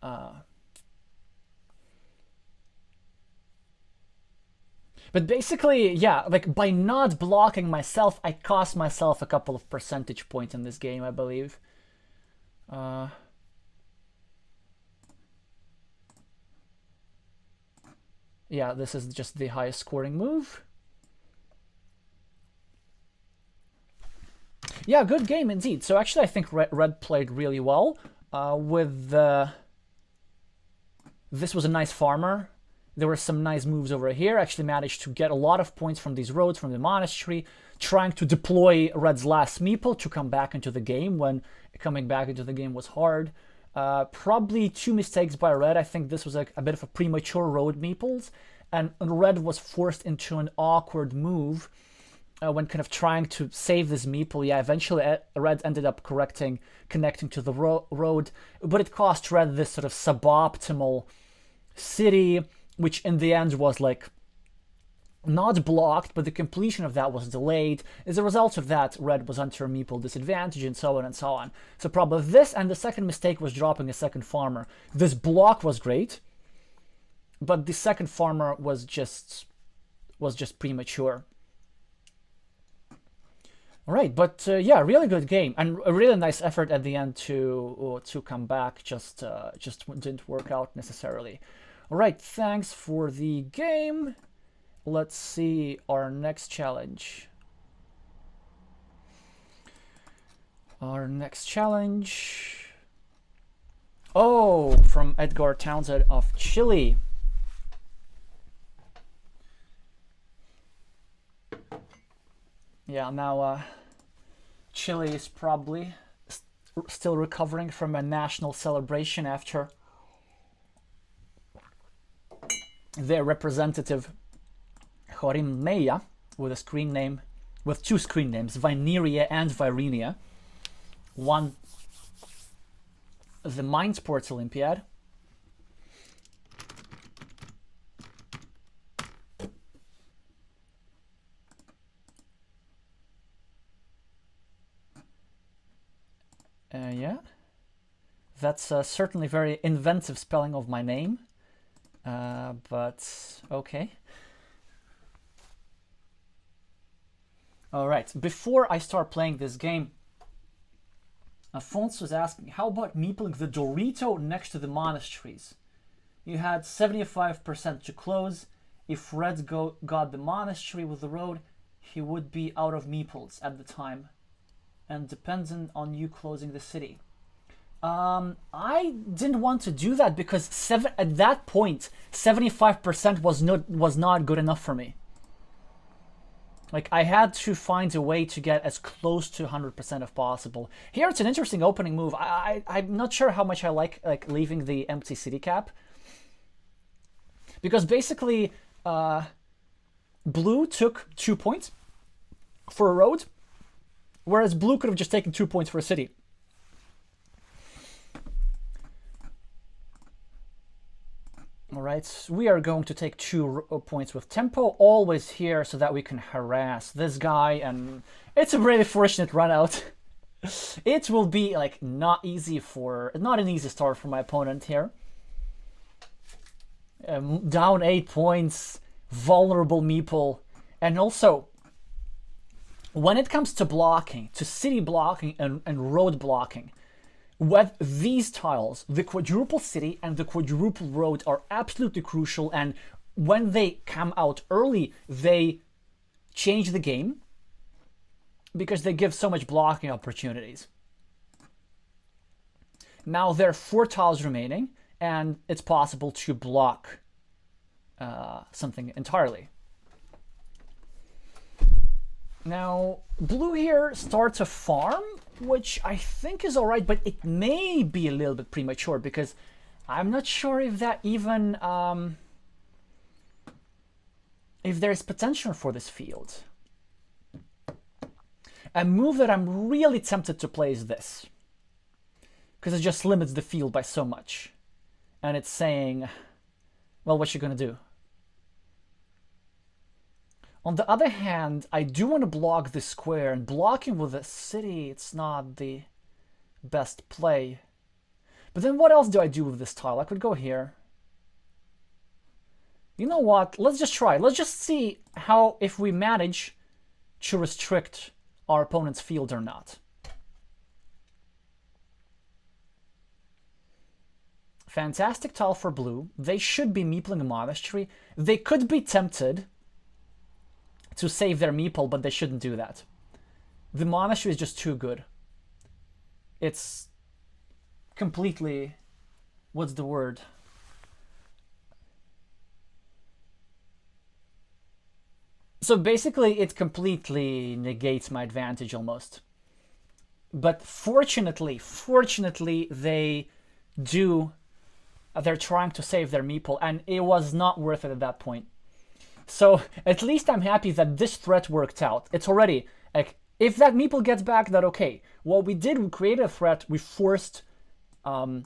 But basically, yeah, like by not blocking myself, I cost myself a couple of percentage points in this game, I believe. Yeah, this is just the highest scoring move. Yeah, good game indeed. So actually, I think Red played really well. This was a nice farmer. There were some nice moves over here. Actually managed to get a lot of points from these roads, from the monastery, trying to deploy Red's last meeple to come back into the game when coming back into the game was hard. Probably 2 mistakes by Red. I think this was a bit of a premature road meeples, and Red was forced into an awkward move when kind of trying to save this meeple. Yeah, eventually Red ended up connecting to the road, but it cost Red this sort of suboptimal city, which in the end was like not blocked, but the completion of that was delayed. As a result of that, Red was under a meeple disadvantage, and so on and so on. So probably this, and the second mistake was dropping a second farmer. This block was great, but the second farmer was just premature. All right, but yeah, really good game, and a really nice effort at the end to come back. Just didn't work out necessarily. All right, thanks for the game. Let's see our next challenge. Our next challenge. Oh, from Edgar Townsend of Chile. Yeah, now Chile is probably still recovering from a national celebration after their representative Jorim Meya, with two screen names, Vineria and Virenia, won the Mind Sports Olympiad. Yeah, that's certainly very inventive spelling of my name, but okay. All right, before I start playing this game, Alphonse was asking, how about meepling the Dorito next to the monasteries? You had 75% to close. If Red got the monastery with the road, he would be out of meeples at the time, and dependent on you closing the city. I didn't want to do that because at that point 75% was not good enough for me. Like, I had to find a way to get as close to 100% as possible. Here it's an interesting opening move. I'm not sure how much I like leaving the empty city cap, because basically blue took 2 points for a road, whereas blue could have just taken 2 points for a city. All right, we are going to take 2 points with tempo, always here so that we can harass this guy, and it's a really fortunate run out. It will be like not an easy start for my opponent here. Down 8 points, vulnerable meeple, and also when it comes to blocking, to city blocking and road blocking, with these tiles, the quadruple city and the quadruple road are absolutely crucial, and when they come out early, they change the game. because they give so much blocking opportunities. Now there are 4 tiles remaining, and it's possible to block something entirely. Now, blue here starts a farm, which I think is alright, but it may be a little bit premature, because I'm not sure if that even... if there's potential for this field. A move that I'm really tempted to play is this, because it just limits the field by so much. And it's saying, well, what you gonna do? On the other hand, I do want to block this square, and blocking with a city, it's not the best play. But then what else do I do with this tile? I could go here. You know what? Let's just try. Let's just see how, if we manage to restrict our opponent's field or not. Fantastic tile for blue. They should be meepling a monastery. They could be tempted to save their meeple, but they shouldn't do that. The monastery is just too good. It's completely... what's the word? So basically, it completely negates my advantage almost. But fortunately, they're trying to save their meeple, and it was not worth it at that point. So at least I'm happy that this threat worked out. It's already, like, if that meeple gets back, that okay. What we did, we created a threat, we forced blue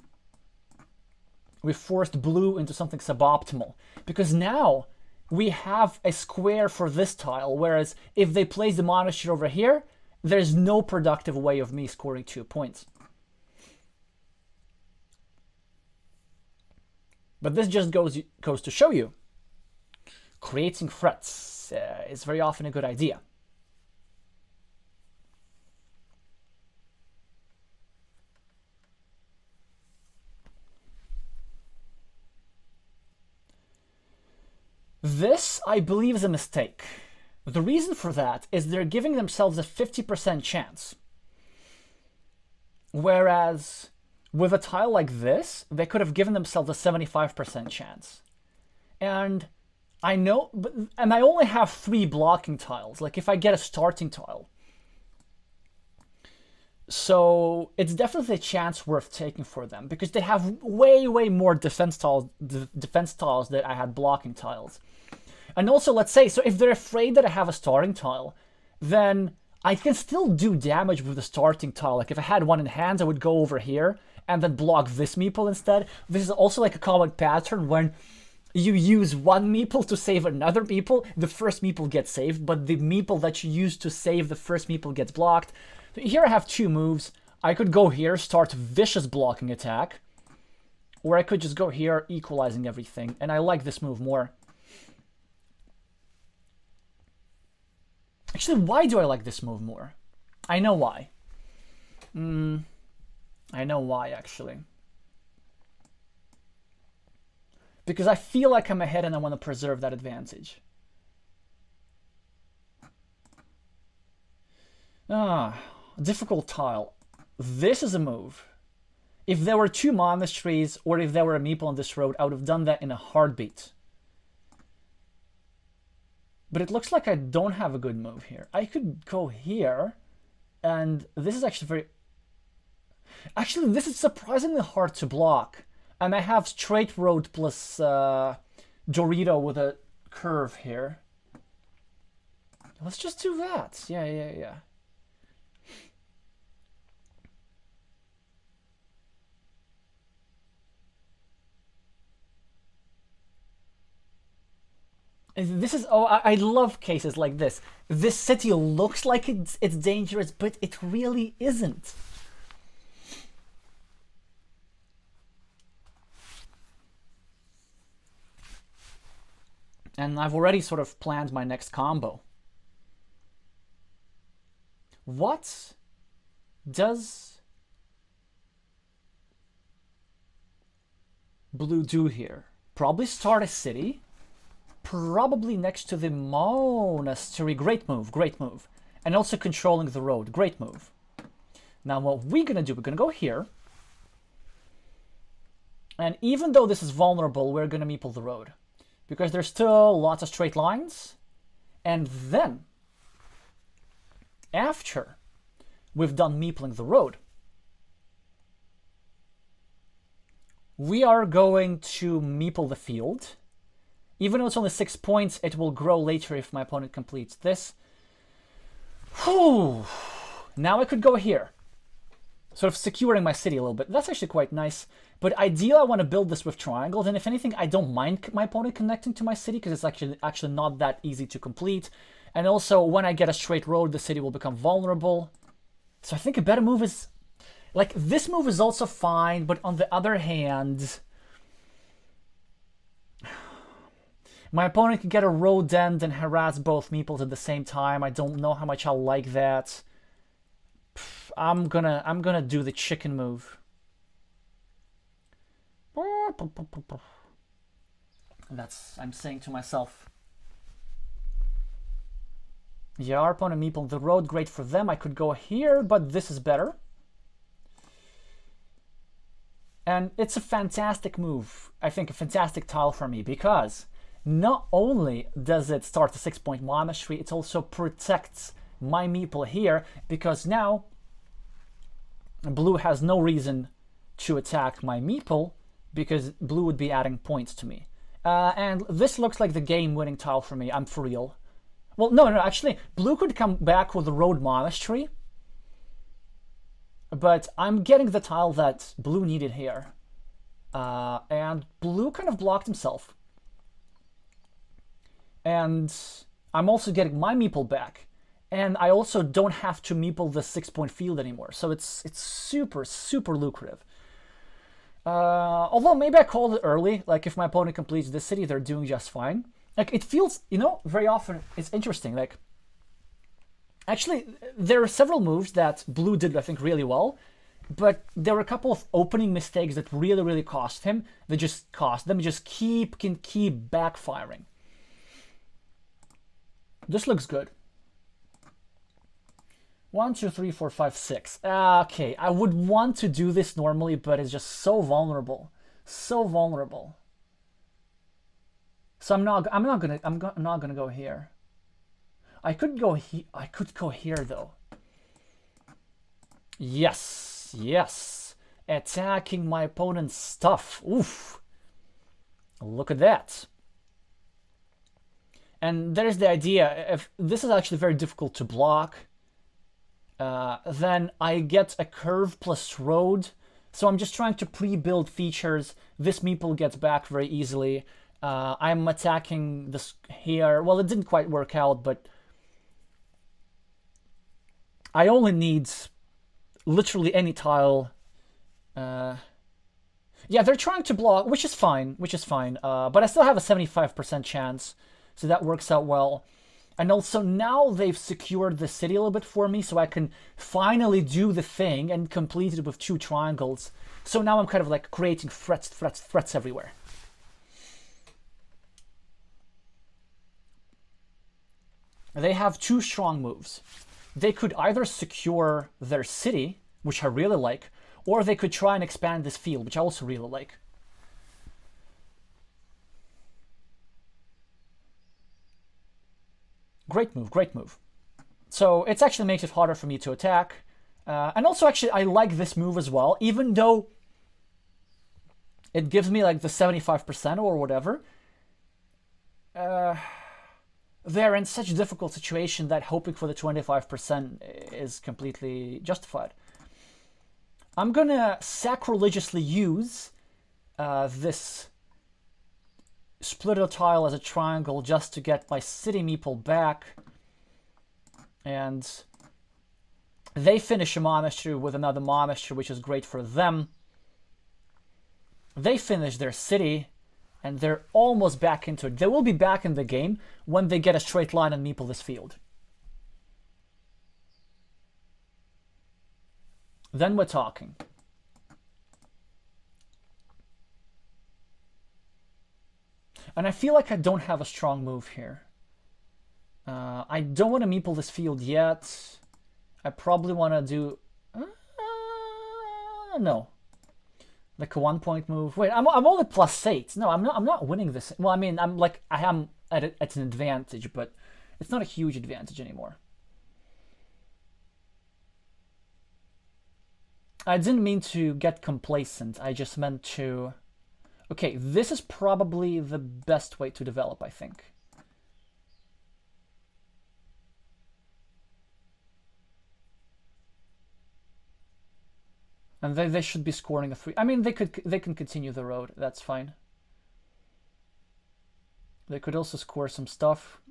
into something suboptimal. Because now we have a square for this tile, whereas if they place the monastery over here, there's no productive way of me scoring 2 points. But this just goes to show you, creating threats is very often a good idea. This, I believe, is a mistake. The reason for that is they're giving themselves a 50% chance. Whereas with a tile like this, they could have given themselves a 75% chance. And I know, and I only have 3 blocking tiles, like if I get a starting tile. So it's definitely a chance worth taking for them, because they have way more defense tiles than I had blocking tiles. And also, let's say, so if they're afraid that I have a starting tile, then I can still do damage with the starting tile. Like if I had one in hand, I would go over here and then block this meeple instead. This is also like a common pattern when you use one meeple to save another meeple. The first meeple gets saved, but the meeple that you use to save the first meeple gets blocked. So here I have 2 moves. I could go here, start vicious blocking attack, or I could just go here, equalizing everything. And I like this move more. Actually, why do I like this move more? I know why. I know why, actually. Because I feel like I'm ahead and I want to preserve that advantage. Difficult tile. This is a move. If there were 2 monasteries, or if there were a meeple on this road, I would have done that in a heartbeat. But it looks like I don't have a good move here. I could go here, and this is actually very... Actually, this is surprisingly hard to block. And I have straight road plus Dorito with a curve here. Let's just do that. Yeah. This is, oh, I love cases like this. This city looks like it's dangerous, but it really isn't. And I've already sort of planned my next combo. What does blue do here? Probably start a city. Probably next to the monastery. Great move. and also controlling the road. Great move. Now what we're gonna do, we're gonna go here. And even though this is vulnerable, we're gonna meeple the road. Because there's still lots of straight lines. And then, after we've done meepling the road, we are going to meeple the field. Even though it's only 6 points, it will grow later if my opponent completes this. Whew. Now I could go here, sort of securing my city a little bit. That's actually quite nice. But ideally, I want to build this with triangles. And if anything, I don't mind my opponent connecting to my city because it's actually not that easy to complete. And also, when I get a straight road, the city will become vulnerable. So I think a better move is... Like, this move is also fine, but on the other hand... My opponent can get a road end and harass both meeples at the same time. I don't know how much I'll like that. I'm gonna do the chicken move. I'm saying to myself. Yeah, our opponent meeple the road, great for them. I could go here, but this is better. And it's a fantastic move. I think a fantastic tile for me because not only does it start a 6-point monastery, it also protects my meeple here because now blue has no reason to attack my meeple because blue would be adding points to me. And this looks like the game-winning tile for me. I'm for real. Well, no, actually, blue could come back with the road monastery, but I'm getting the tile that blue needed here. And blue kind of blocked himself. And I'm also getting my meeple back. And I also don't have to meeple the 6-point field anymore. So it's super, super lucrative. Although maybe I called it early. Like if my opponent completes this city, they're doing just fine. Like it feels, you know, very often it's interesting. Like actually, there are several moves that blue did, I think, really well. But there were a couple of opening mistakes that really, really cost him. They just cost them. Just keep backfiring. This looks good. 1, 2, 3, 4, 5, 6. Okay, I would want to do this normally, but it's just so vulnerable, so vulnerable. So I'm not gonna go here. I could go here though. Yes, yes, attacking my opponent's stuff. Oof, look at that. And there's the idea. If this is actually very difficult to block. Then I get a curve plus road. So I'm just trying to pre-build features. This meeple gets back very easily. I'm attacking this here. Well, it didn't quite work out, but I only need literally any tile. Yeah, they're trying to block, which is fine, but I still have a 75% chance, so that works out well. And also now they've secured the city a little bit for me, so I can finally do the thing and complete it with 2 triangles. So now I'm kind of like creating threats everywhere. They have 2 strong moves. They could either secure their city, which I really like, or they could try and expand this field, which I also really like. Great move, great move. So it actually makes it harder for me to attack. And also, actually, I like this move as well, even though it gives me like the 75% or whatever. They're in such a difficult situation that hoping for the 25% is completely justified. I'm gonna sacrilegiously use this splitter tile as a triangle just to get my city meeple back. And they finish a monastery with another monastery, which is great for them. They finish their city, and they're almost back into it. They will be back in the game when they get a straight line and meeple this field. Then we're talking. And I feel like I don't have a strong move here. I don't want to meeple this field yet. I probably want to do... no. Like a 1 point move. Wait, I'm only +8. No, I'm not winning this. Well, I mean, I am at an advantage, but it's not a huge advantage anymore. I didn't mean to get complacent. I just meant to... Okay, this is probably the best way to develop, I think. And they should be scoring a 3. I mean, they can continue the road. That's fine. They could also score some stuff.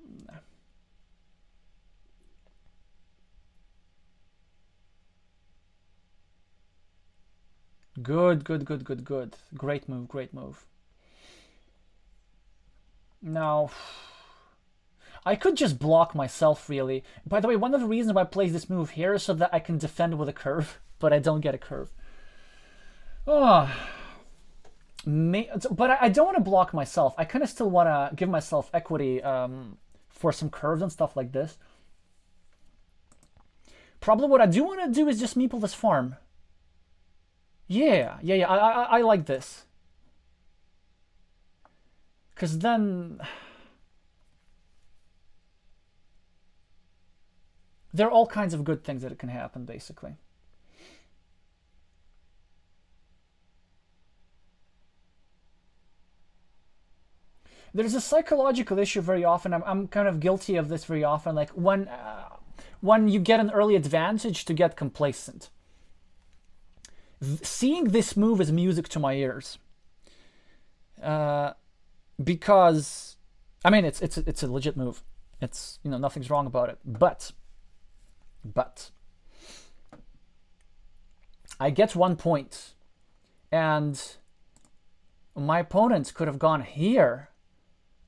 Good. Great move. Now, I could just block myself, really. By the way, one of the reasons why I play this move here is so that I can defend with a curve, but I don't get a curve. Oh. But I don't want to block myself. I kind of still want to give myself equity for some curves and stuff like this. Probably what I do want to do is just meeple this farm. Yeah. I like this. Because then... there are all kinds of good things that can happen, basically. There's a psychological issue very often. I'm kind of guilty of this very often. Like when you get an early advantage to get complacent. Seeing this move is music to my ears. Because, I mean, it's a legit move. It's, you know, nothing's wrong about it. But I get 1 point, and my opponents could have gone here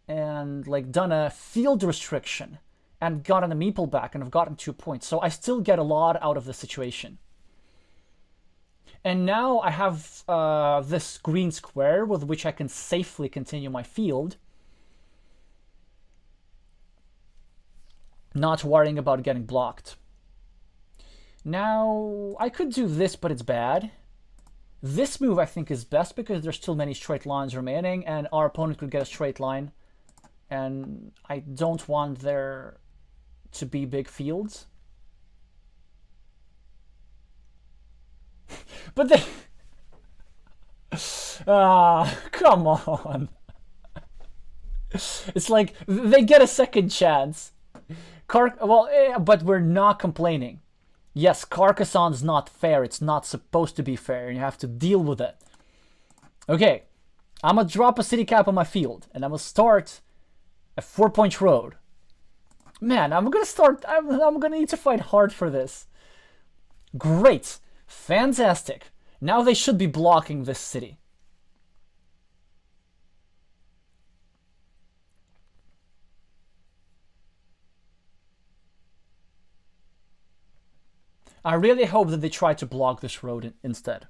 and like done a field restriction and gotten a meeple back and have gotten 2 points. So I still get a lot out of the situation. And now I have this green square with which I can safely continue my field, not worrying about getting blocked. Now, I could do this, but it's bad. This move, I think, is best because there's still many straight lines remaining, and our opponent could get a straight line. And I don't want there to be big fields. But they... come on. It's like, they get a second chance. But we're not complaining. Yes, Carcassonne's not fair. It's not supposed to be fair, and you have to deal with it. Okay, I'm gonna drop a city cap on my field, and I'm gonna start a 4-point road. Man, I'm gonna need to fight hard for this. Great. Fantastic. Now they should be blocking this city. I really hope that they try to block this road instead.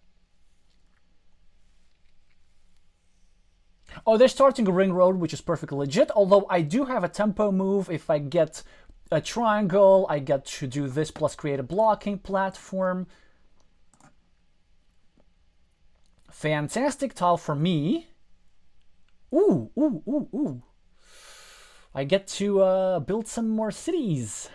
Oh, they're starting a ring road, which is perfectly legit, although I do have a tempo move. If I get a triangle, I get to do this plus create a blocking platform. Fantastic tile for me. Ooh. I get to build some more cities.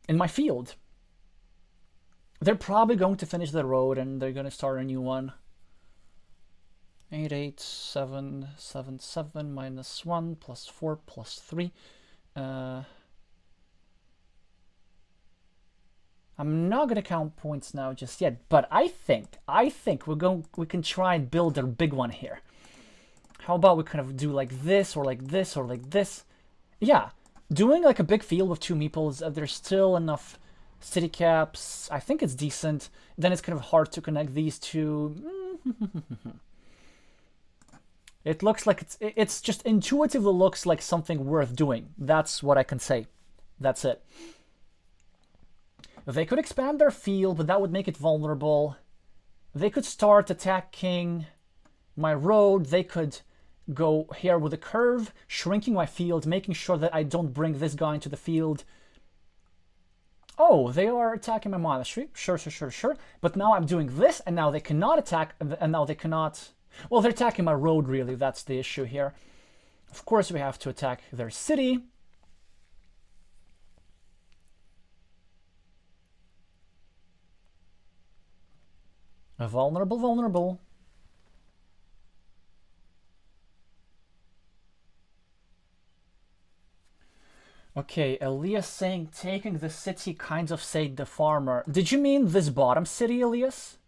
In my field. They're probably going to finish the road and they're going to start a new one. 8, 8, 7, 7, 7, -1, +4, +3. I'm not going to count points now just yet, but I think we can try and build a big one here. How about we kind of do like this or like this or like this? Yeah, doing like a big field with 2 meeples, there's still enough city caps. I think it's decent. Then it's kind of hard to connect these two. It looks like it's just intuitively looks like something worth doing. That's what I can say. That's it. They could expand their field, but that would make it vulnerable. They could start attacking my road. They could go here with a curve, shrinking my field, making sure that I don't bring this guy into the field. Oh, they are attacking my monastery. Sure. But now I'm doing this, and now they cannot attack, and now they cannot... Well, they're attacking my road, really. That's the issue here. Of course, we have to attack their city. Vulnerable. Okay, Elias saying taking the city kind of saved the farmer. Did you mean this bottom city, Elias?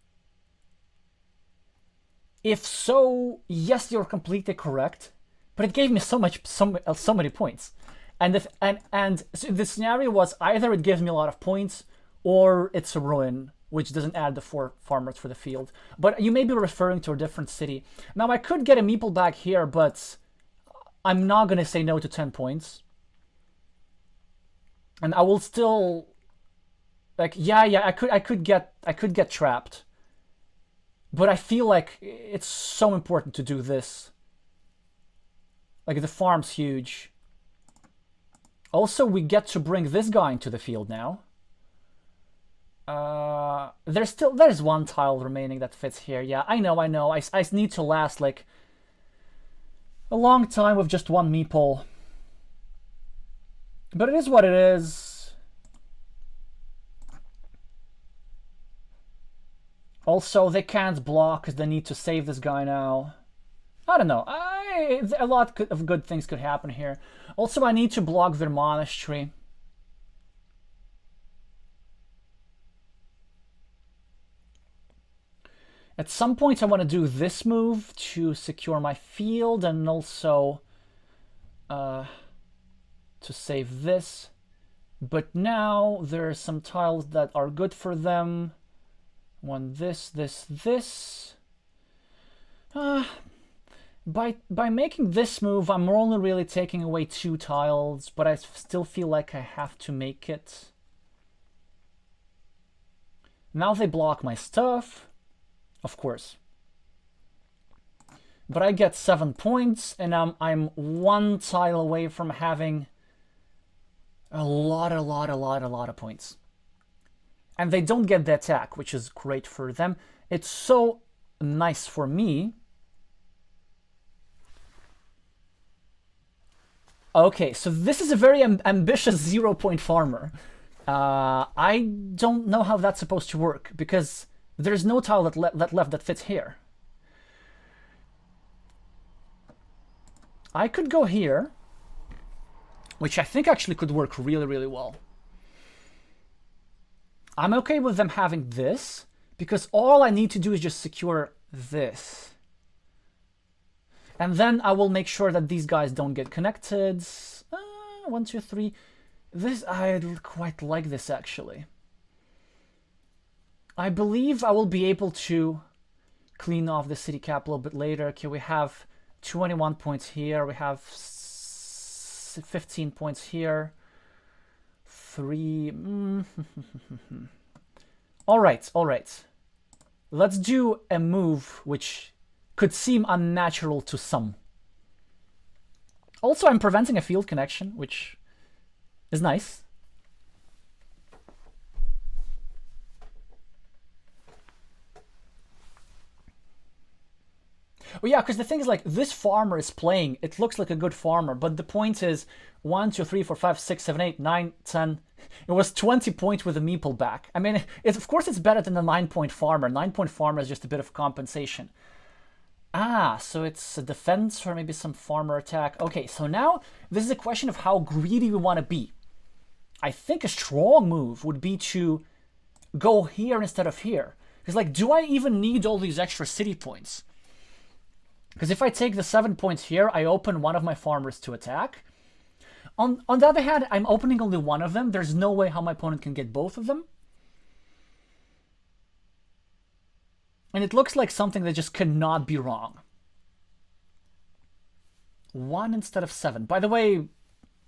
If so, yes, you're completely correct. But it gave me so many points. And so the scenario was either it gives me a lot of points or it's a ruin, which doesn't add the 4 farmers for the field. But you may be referring to a different city. Now, I could get a meeple back here, but I'm not going to say no to 10 points. And I will still... Like, yeah, I could get trapped. But I feel like it's so important to do this. Like, the farm's huge. Also, we get to bring this guy into the field now. There's one tile remaining that fits here. Yeah, I know. I need to last, like, a long time with just one meeple. But it is what it is. Also, they can't block because they need to save this guy now. I don't know. A lot of good things could happen here. Also, I need to block their monastery. At some point, I want to do this move to secure my field and also to save this. But now there are some tiles that are good for them. One, this. By making this move, I'm only really taking away 2 tiles, but I still feel like I have to make it. Now they block my stuff, of course. But I get 7 points, and I'm 1 tile away from having a lot of points. And they don't get the attack, which is great for them. It's so nice for me. Okay, so this is a very ambitious 0-point farmer. I don't know how that's supposed to work, because there's no tile that left that fits here. I could go here, which I think actually could work really well. I'm okay with them having this, because all I need to do is just secure this. And then I will make sure that these guys don't get connected. 1, 2, 3. This, I quite like this, actually. I believe I will be able to clean off the city cap a little bit later. Okay, we have 21 points here. We have 15 points here. 3. All right. Let's do a move which could seem unnatural to some. Also, I'm preventing a field connection, which is nice. Well, yeah, because the thing is, like, this farmer is playing. It looks like a good farmer, but the point is 1, 2, 3, 4, 5, 6, 7, 8, 9, 10. It was 20 points with a meeple back. I mean, of course it's better than a 9-point farmer. 9-point farmer is just a bit of compensation. Ah, so it's a defense or maybe some farmer attack. Okay, so now this is a question of how greedy we want to be. I think a strong move would be to go here instead of here. Because, like, do I even need all these extra city points? Because if I take the 7 points here, I open one of my farmers to attack. On the other hand, I'm opening only one of them. There's no way how my opponent can get both of them. And it looks like something that just cannot be wrong. 1 instead of 7. By the way,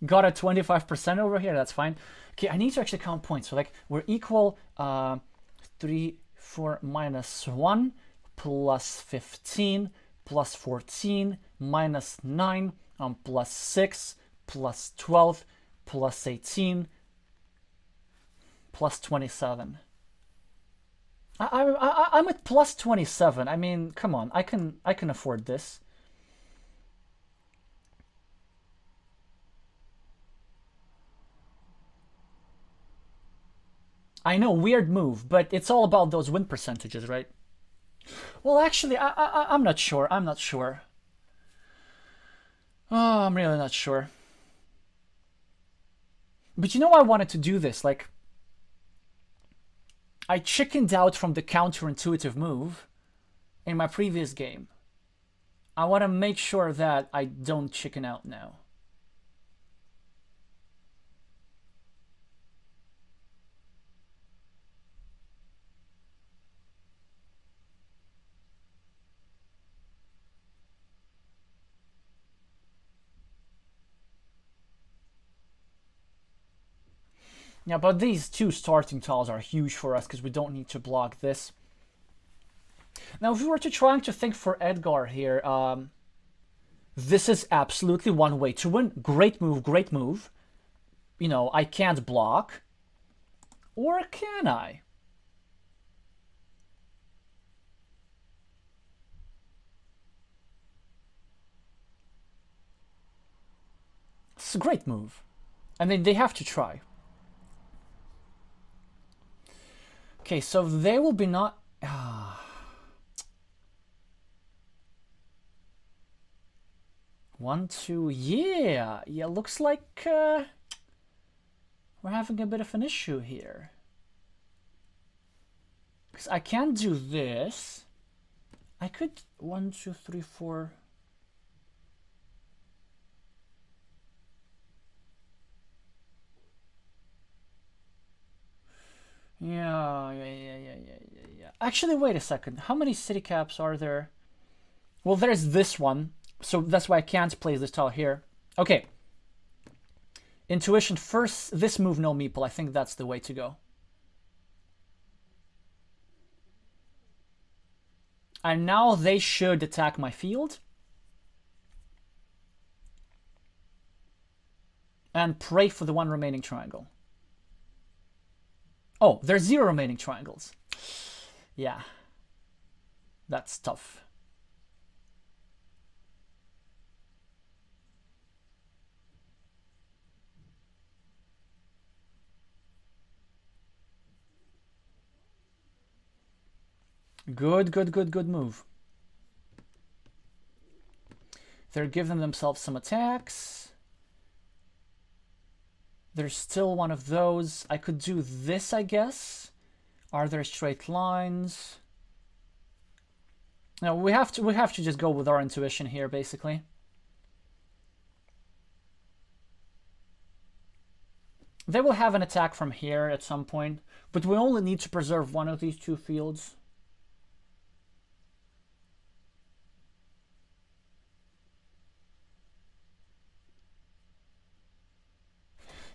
got a 25% over here. That's fine. Okay, I need to actually count points. So, like, we're equal 3, 4, minus 1 plus 15 plus 14, minus 9, plus 6, plus 12, plus 18, plus 27. I'm at plus 27. I mean, come on, I can afford this. I know, weird move, but it's all about those win percentages, right? Well, actually, I'm not sure. I'm not sure. Oh, I'm really not sure. But you know, I wanted to do this. Like, I chickened out from the counterintuitive move in my previous game. I want to make sure that I don't chicken out now. Yeah, but these two starting tiles are huge for us because we don't need to block this. Now, if we were to try to think for Edgar here, this is absolutely one way to win. Great move, great move. You know, I can't block. Or can I? It's a great move. I mean, they have to try. Okay, so they will be not... 1, 2, yeah. Yeah, looks like we're having a bit of an issue here. Because I can't do this. I could 1, 2, 3, 4... Yeah. Actually, wait a second. How many city caps are there? Well, there's this one. So that's why I can't place this tile here. Okay. Intuition first. This move, no meeple. I think that's the way to go. And now they should attack my field. And pray for the one remaining triangle. Oh, there's 0 remaining triangles. Yeah. That's tough. Good move. They're giving themselves some attacks. There's still one of those. I could do this, I guess. Are there straight lines? No, we have to just go with our intuition here, basically. They will have an attack from here at some point, but we only need to preserve one of these two fields.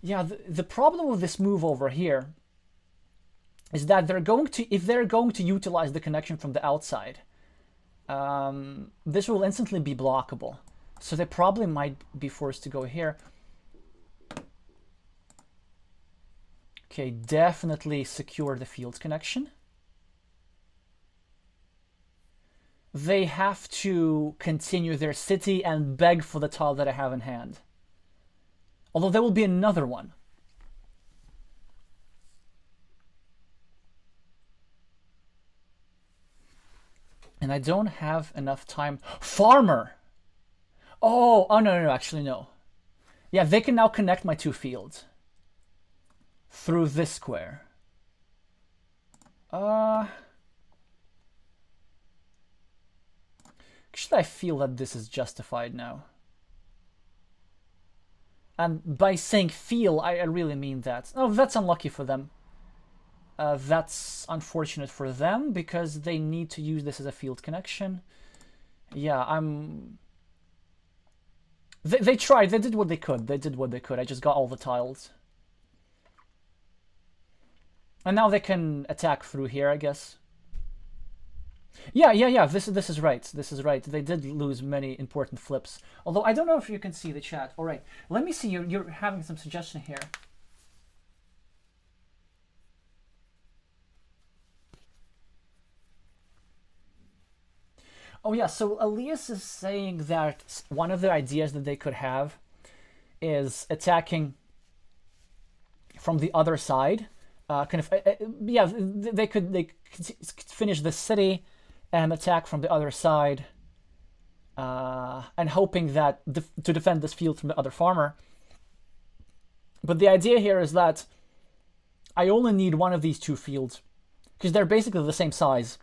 Yeah, the problem with this move over here is that if they're going to utilize the connection from the outside, this will instantly be blockable. So they probably might be forced to go here. Okay, definitely secure the field connection. They have to continue their city and beg for the tile that I have in hand. Although there will be another one. And I don't have enough time. Farmer! Oh, no, actually no. Yeah, they can now connect my two fields. Through this square. Actually, I feel that this is justified now. And by saying feel, I really mean that. Oh, that's unlucky for them. That's unfortunate for them because they need to use this as a field connection. Yeah, They tried. They did what they could. I just got all the tiles. And now they can attack through here, I guess. Yeah. This is right. This is right. They did lose many important flips. Although I don't know if you can see the chat. All right, let me see. You're having some suggestion here. Oh yeah. So Elias is saying that one of the ideas that they could have is attacking from the other side. Yeah, they could finish the city and attack from the other side, and hoping that to defend this field from the other farmer. But the idea here is that I only need one of these two fields because they're basically the same size.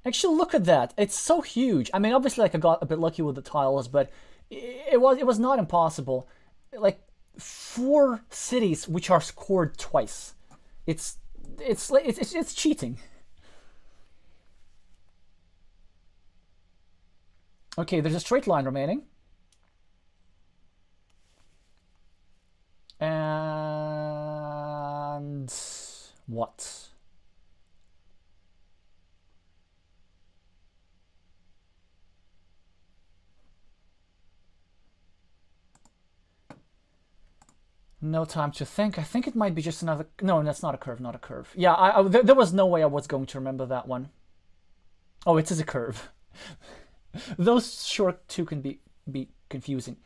Actually, look at that. It's so huge. I mean, obviously, like I got a bit lucky with the tiles, but it was not impossible. Like 4 cities which are scored twice. It's cheating. Okay, there's a straight line remaining. And what? No time to think. I think it might be just another... No, that's not a curve, not a curve. Yeah, there was no way I was going to remember that one. Oh, it is a curve. Those short two can be confusing.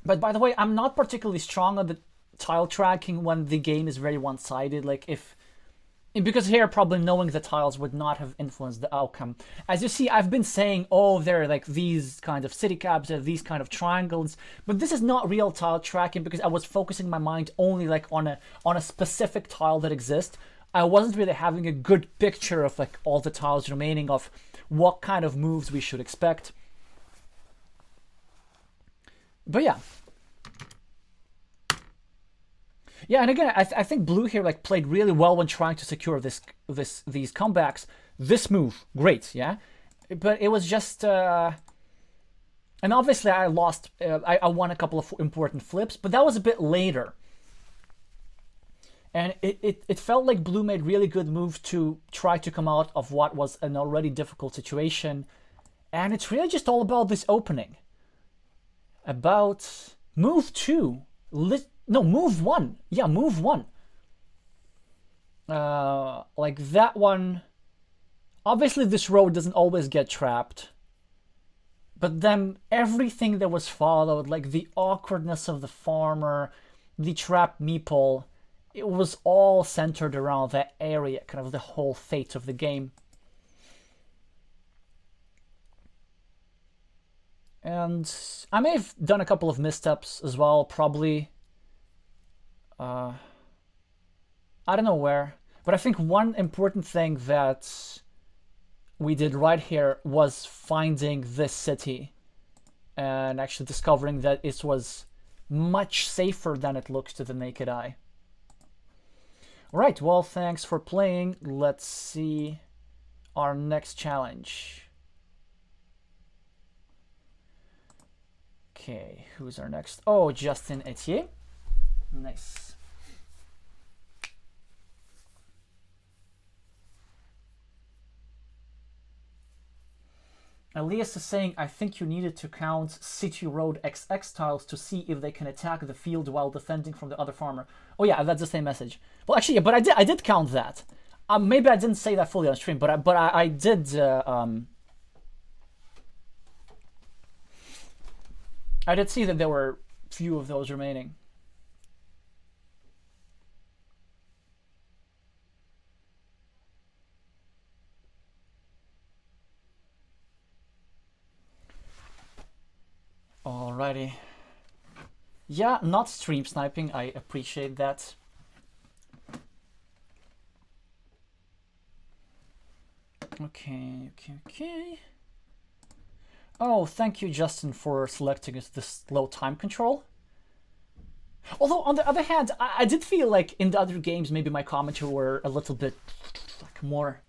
But by the way, I'm not particularly strong on the tile tracking when the game is very one-sided. Like because here probably knowing the tiles would not have influenced the outcome. As you see, I've been saying, oh, there are like these kind of city caps, there are these kind of triangles, but this is not real tile tracking because I was focusing my mind only like on a specific tile that exists. I wasn't really having a good picture of like all the tiles remaining, of what kind of moves we should expect. But yeah. Yeah, and again, I think blue here like played really well when trying to secure these comebacks. This move, great, yeah, but it was just, and obviously I lost. I won a couple of important flips, but that was a bit later, and it felt like blue made really good moves to try to come out of what was an already difficult situation, and it's really just all about this opening. About move 2. No, move 1. Yeah, move 1. Like that one. Obviously, this road doesn't always get trapped. But then everything that was followed, like the awkwardness of the farmer, the trap meeple, it was all centered around that area, kind of the whole fate of the game. And I may have done a couple of missteps as well, probably. I don't know where, but I think one important thing that we did right here was finding this city and actually discovering that it was much safer than it looks to the naked eye. Right, well, thanks for playing. Let's see our next challenge. Okay, who's our next? Oh, Justin Etier. Nice. Elias is saying, I think you needed to count City Road XX tiles to see if they can attack the field while defending from the other farmer. Oh yeah, that's the same message. Well, actually, yeah, but I did count that. Maybe I didn't say that fully on stream, but I did. I did see that there were few of those remaining. Alrighty. Yeah, not stream sniping. I appreciate that. Okay. Oh, thank you, Justin, for selecting this low time control. Although, on the other hand, I did feel like in the other games, maybe my commentary were a little bit like more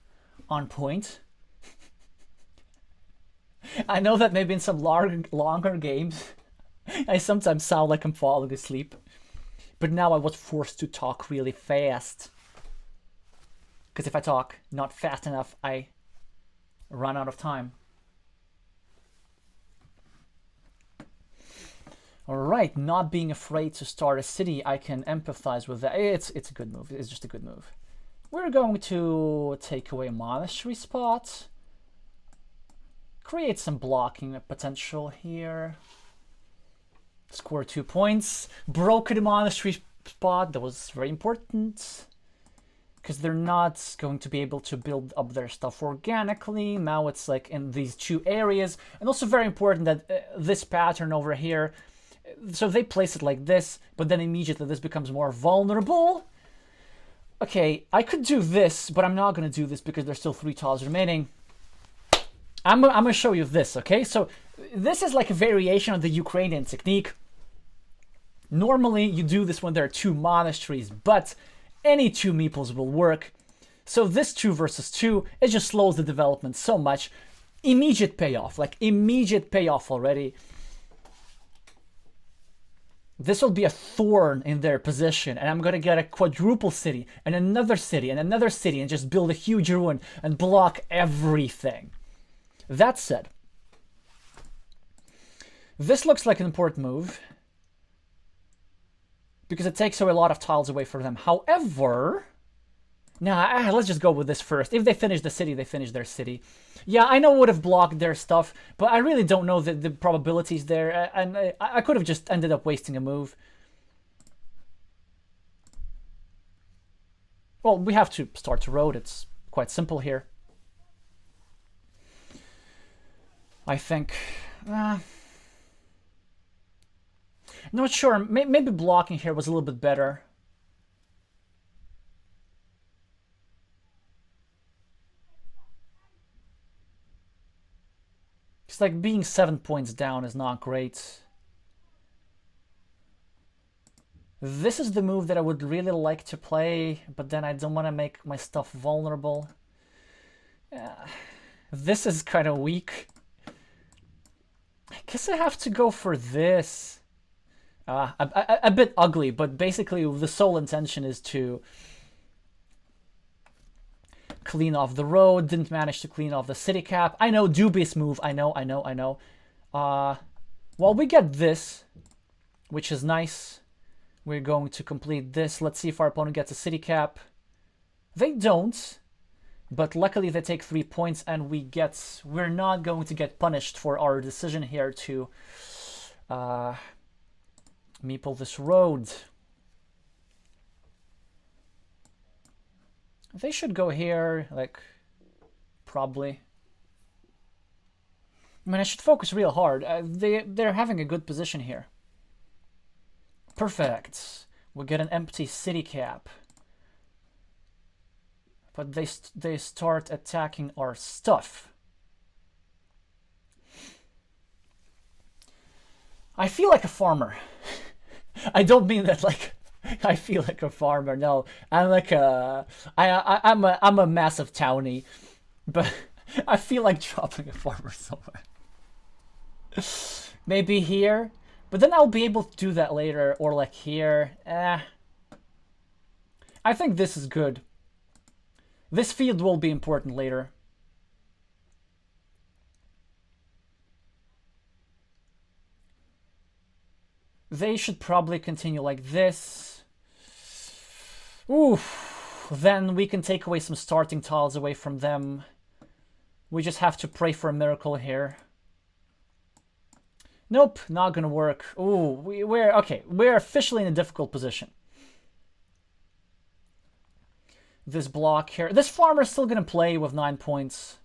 on point. I know that maybe in some longer games, I sometimes sound like I'm falling asleep. But now I was forced to talk really fast. Because if I talk not fast enough, I run out of time. All right, not being afraid to start a city, I can empathize with that. It's a good move. It's just a good move. We're going to take away a monastery spot. Create some blocking potential here. Score 2 points. Broke the monastery spot. That was very important. Because they're not going to be able to build up their stuff organically. Now it's like in these 2 areas. And also very important that this pattern over here, so they place it like this, but then immediately this becomes more vulnerable. Okay, I could do this, but I'm not going to do this because there's still 3 tiles remaining. I'm going to show you this, okay? So this is like a variation of the Ukrainian technique. Normally, you do this when there are 2 monasteries, but any 2 meeples will work. So this 2 versus 2, it just slows the development so much. Immediate payoff, like immediate payoff already. This will be a thorn in their position, and I'm going to get a quadruple city, and another city, and another city, and just build a huge ruin and block everything. That said, this looks like an important move, because it takes away a lot of tiles away from them. However, nah, let's just go with this first. If they finish the city, they finish their city. Yeah, I know it would have blocked their stuff, but I really don't know the probabilities there, and I could have just ended up wasting a move. Well, we have to start the road. It's quite simple here. I think... not sure. Maybe blocking here was a little bit better. It's like being 7 points down is not great. This is the move that I would really like to play, but then I don't want to make my stuff vulnerable. This is kind of weak. I guess I have to go for this. A bit ugly, but basically the sole intention is to clean off the road. Didn't manage to clean off the city cap. I know, dubious move. I know. Well, we get this, which is nice. We're going to complete this. Let's see if our opponent gets a city cap. They don't, but luckily they take 3 points, and we're not going to get punished for our decision here to meeple this road. They should go here, like, probably. I mean, I should focus real hard. They're having a good position here. Perfect. We get an empty city cap. But they start attacking our stuff. I feel like a farmer. I don't mean that like I feel like a farmer. No, I'm like I'm a massive townie, but I feel like dropping a farmer somewhere. Maybe here, but then I'll be able to do that later, or like here. I think this is good. This field will be important later. They should probably continue like this. Oof. Then we can take away some starting tiles away from them. We just have to pray for a miracle here. Nope, not gonna work. Ooh, we're officially in a difficult position. This block here. This farmer's still gonna play with 9 points.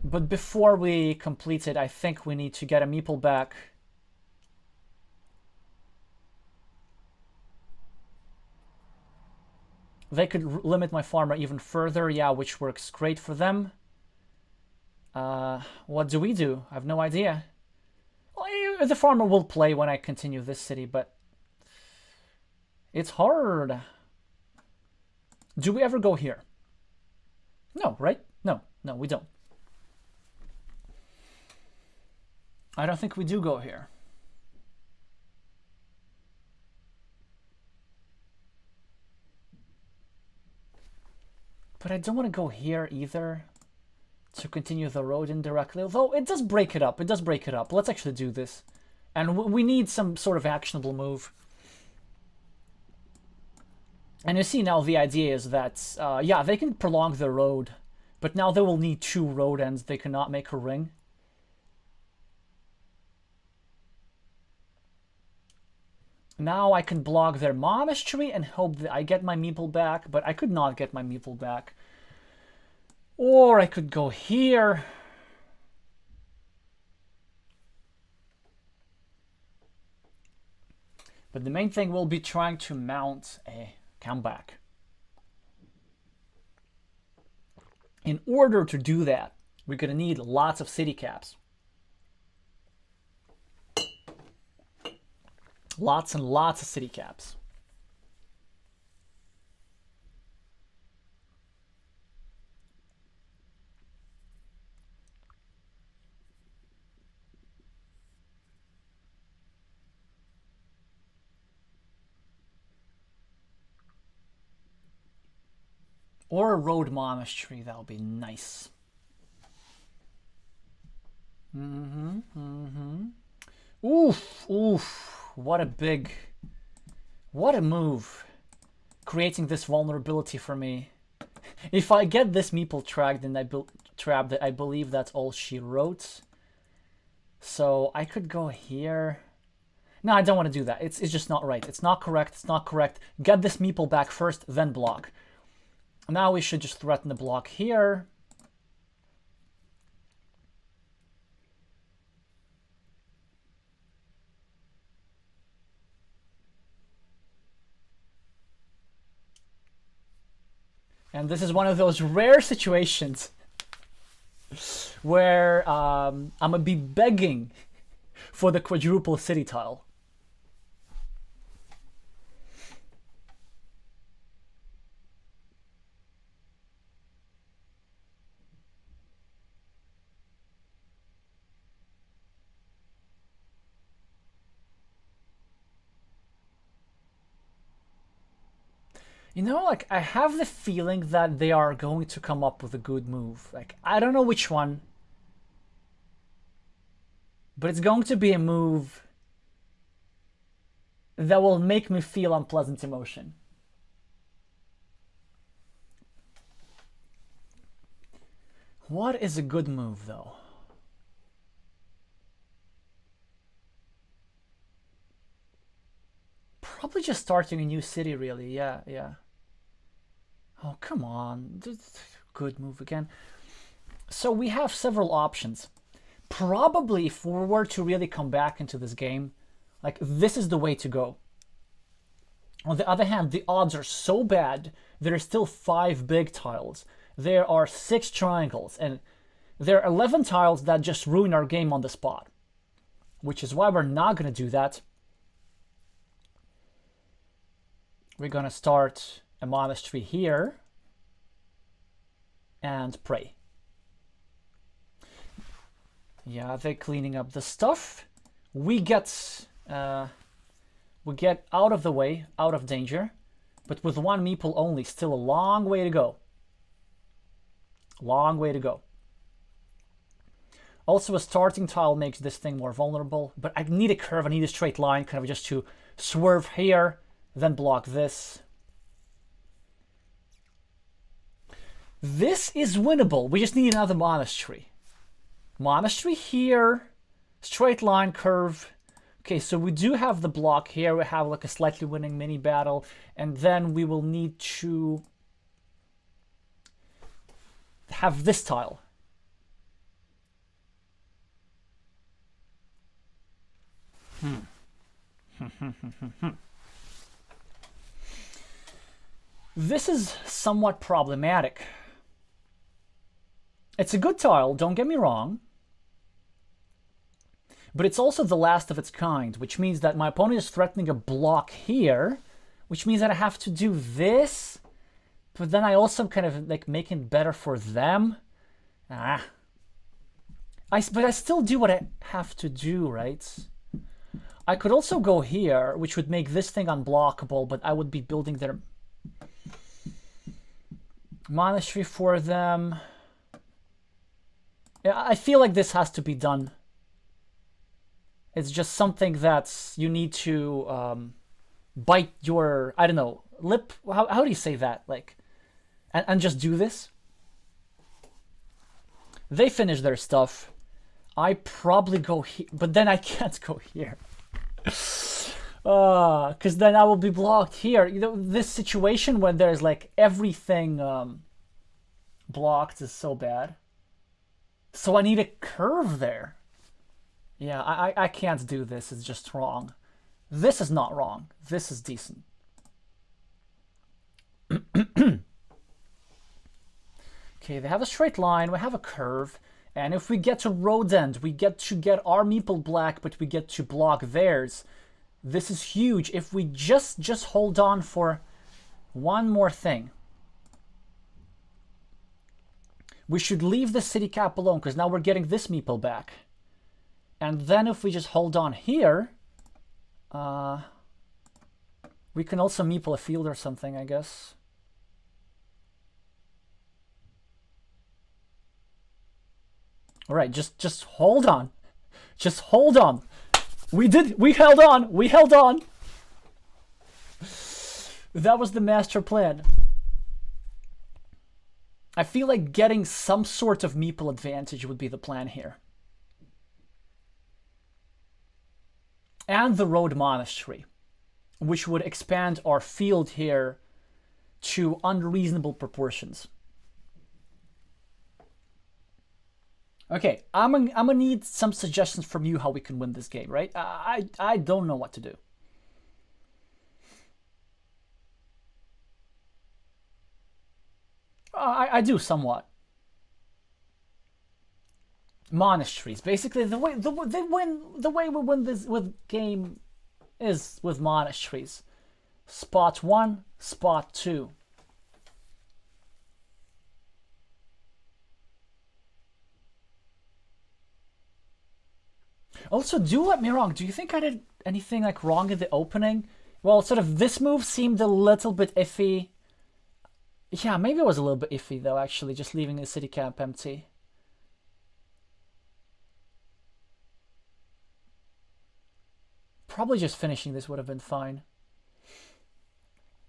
But before we complete it, I think we need to get a meeple back. They could limit my farmer even further, yeah, which works great for them. What do we do? I have no idea. Well, the farmer will play when I continue this city, but it's hard. Do we ever go here? No, right? No, we don't. I don't think we do go here. But I don't want to go here either to continue the road indirectly. Although it does break it up. It does break it up. Let's actually do this. And we need some sort of actionable move. And you see now the idea is that, yeah, they can prolong the road. But now they will need 2 road ends. They cannot make a ring. Now I can block their monastery and hope that I get my meeple back. But I could not get my meeple back. Or I could go here. But the main thing will be trying to mount a comeback. In order to do that, we're going to need lots of city caps. Lots and lots of city caps. Or a road monastery, that would be nice. Oof, oof. What a move. Creating this vulnerability for me. If I get this meeple trapped, then I believe that's all she wrote. So I could go here. No, I don't want to do that. It's just not right. It's not correct. It's not correct. Get this meeple back first, then block. Now we should just threaten the block here. And this is one of those rare situations where I'm going to be begging for the quadruple city tile. You know, like, I have the feeling that they are going to come up with a good move. Like, I don't know which one. But it's going to be a move that will make me feel unpleasant emotion. What is a good move, though? Probably just starting a new city, really. Yeah, yeah. Oh, come on. Good move again. So we have several options. Probably if we were to really come back into this game, like, this is the way to go. On the other hand, the odds are so bad. There are still 5 big tiles. There are 6 triangles. And there are 11 tiles that just ruin our game on the spot. Which is why we're not going to do that. We're going to start a monastery here and pray. Yeah, they're cleaning up the stuff. We get out of the way, out of danger, but with 1 meeple only, still a long way to go. Long way to go. Also, a starting tile makes this thing more vulnerable, but I need a curve, I need a straight line, kind of just to swerve here, then block this. This is winnable. We just need another monastery. Monastery here. Straight line curve. Okay, so we do have the block here. We have like a slightly winning mini battle. And then we will need to have this tile. This is somewhat problematic. It's a good tile, don't get me wrong. But it's also the last of its kind, which means that my opponent is threatening a block here, which means that I have to do this, but then I also kind of like make it better for them. But I still do what I have to do, right? I could also go here, which would make this thing unblockable, but I would be building their... Monastery for them. Yeah, I feel like this has to be done. It's just something that you need to bite your, I don't know, lip. How do you say that? Like, and just do this. They finish their stuff. I probably go here, but then I can't go here. Because then I will be blocked here. You know, this situation when there's like everything blocked is so bad. So I need a curve there. Yeah, I can't do this. It's just wrong. This is not wrong. This is decent. Okay, they have a straight line. We have a curve. And if we get to road end, we get to get our meeple black, but we get to block theirs. This is huge. If we just hold on for one more thing. We should leave the city cap alone, because now we're getting this meeple back. And then if we just hold on here, we can also meeple a field or something, I guess. All right, just hold on. Just hold on. We held on. We held on. That was the master plan. I feel like getting some sort of meeple advantage would be the plan here. And the road monastery, which would expand our field here to unreasonable proportions. Okay, I'm gonna need some suggestions from you how we can win this game, right? I don't know what to do. I do somewhat. Monasteries, basically the way we win this with game is with monasteries. Spot 1, spot 2. Also, do let me wrong. Do you think I did anything like wrong in the opening? Well, sort of this move seemed a little bit iffy. Yeah, maybe it was a little bit iffy though, actually, just leaving the city camp empty. Probably just finishing this would have been fine.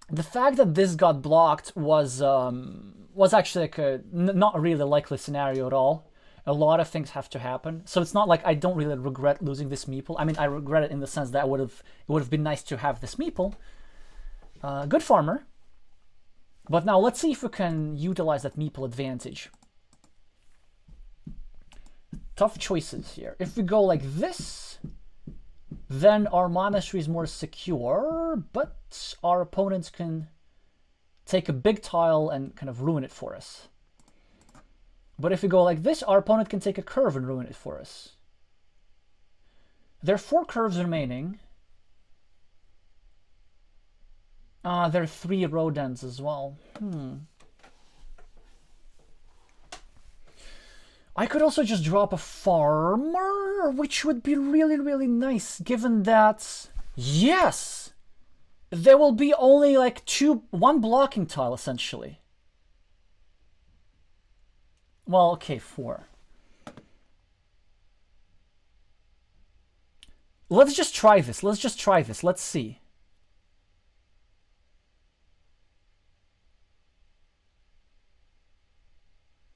The fact that this got blocked was actually like a not really a likely scenario at all. A lot of things have to happen, so it's not like I don't really regret losing this meeple. I mean, I regret it in the sense that it would have been nice to have this meeple. Good farmer. But now let's see if we can utilize that meeple advantage. Tough choices here. If we go like this, then our monastery is more secure, but our opponents can take a big tile and kind of ruin it for us. But if we go like this, our opponent can take a curve and ruin it for us. There are 4 curves remaining. There are 3 road ends as well. I could also just drop a farmer, which would be really, really nice, given that, yes, there will be only like 1 blocking tile, essentially. Well, okay, 4. Let's just try this. Let's see.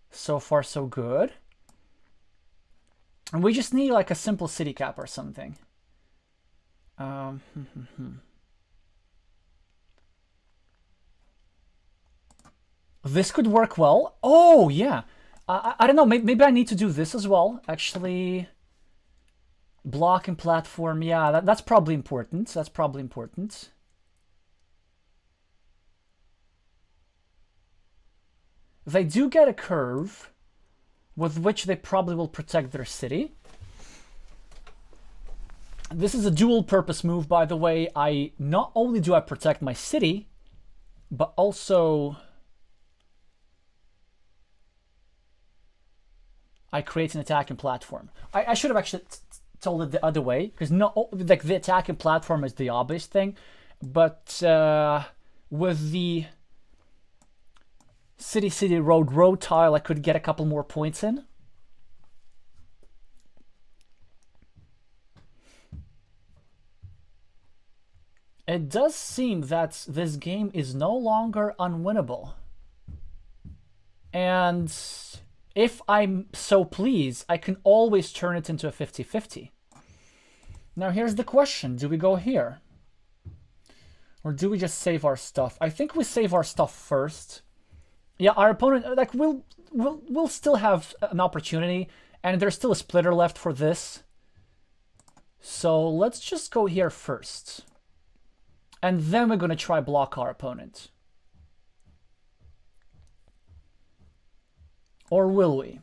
So far, so good. And we just need like a simple city cap or something. This could work well. Oh, yeah. I don't know, maybe I need to do this as well, actually. Block and platform, yeah, that's probably important. That's probably important. They do get a curve, with which they probably will protect their city. This is a dual purpose move, by the way. Not only do I protect my city, but also I create an attacking platform. I should have actually told it the other way, because like the attacking platform is the obvious thing, but with the City, city, road, road tile I could get a couple more points in. It does seem that this game is no longer unwinnable. And if I'm so pleased, I can always turn it into a 50-50. Now here's the question. Do we go here? Or do we just save our stuff? I think we save our stuff first. Yeah, our opponent, like, we'll still have an opportunity, and there's still a splitter left for this. So let's just go here first. And then we're going to try block our opponent. Or will we?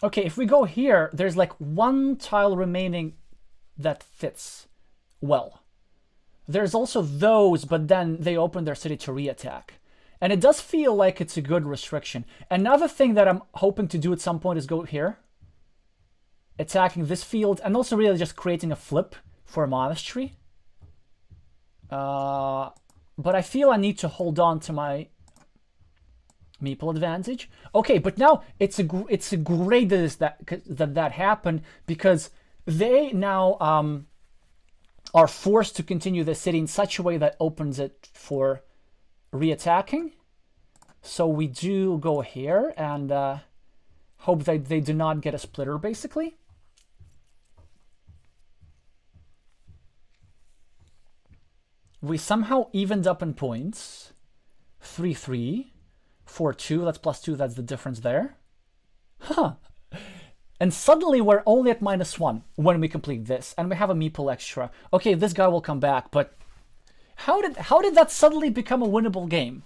Okay, if we go here, there's like one tile remaining that fits well. There's also those, but then they open their city to re-attack. And it does feel like it's a good restriction. Another thing that I'm hoping to do at some point is go here. Attacking this field, and also really just creating a flip for a monastery. But I feel I need to hold on to my meeple advantage. Okay, but now it's a great that happened, because they now are forced to continue the city in such a way that opens it for re-attacking. So we do go here and hope that they do not get a splitter, basically. We somehow evened up in points. 3-3. 4-2, that's +2, that's the difference there. Huh. And suddenly we're only at -1 when we complete this, and we have a meeple extra. Okay, this guy will come back, but how did that suddenly become a winnable game?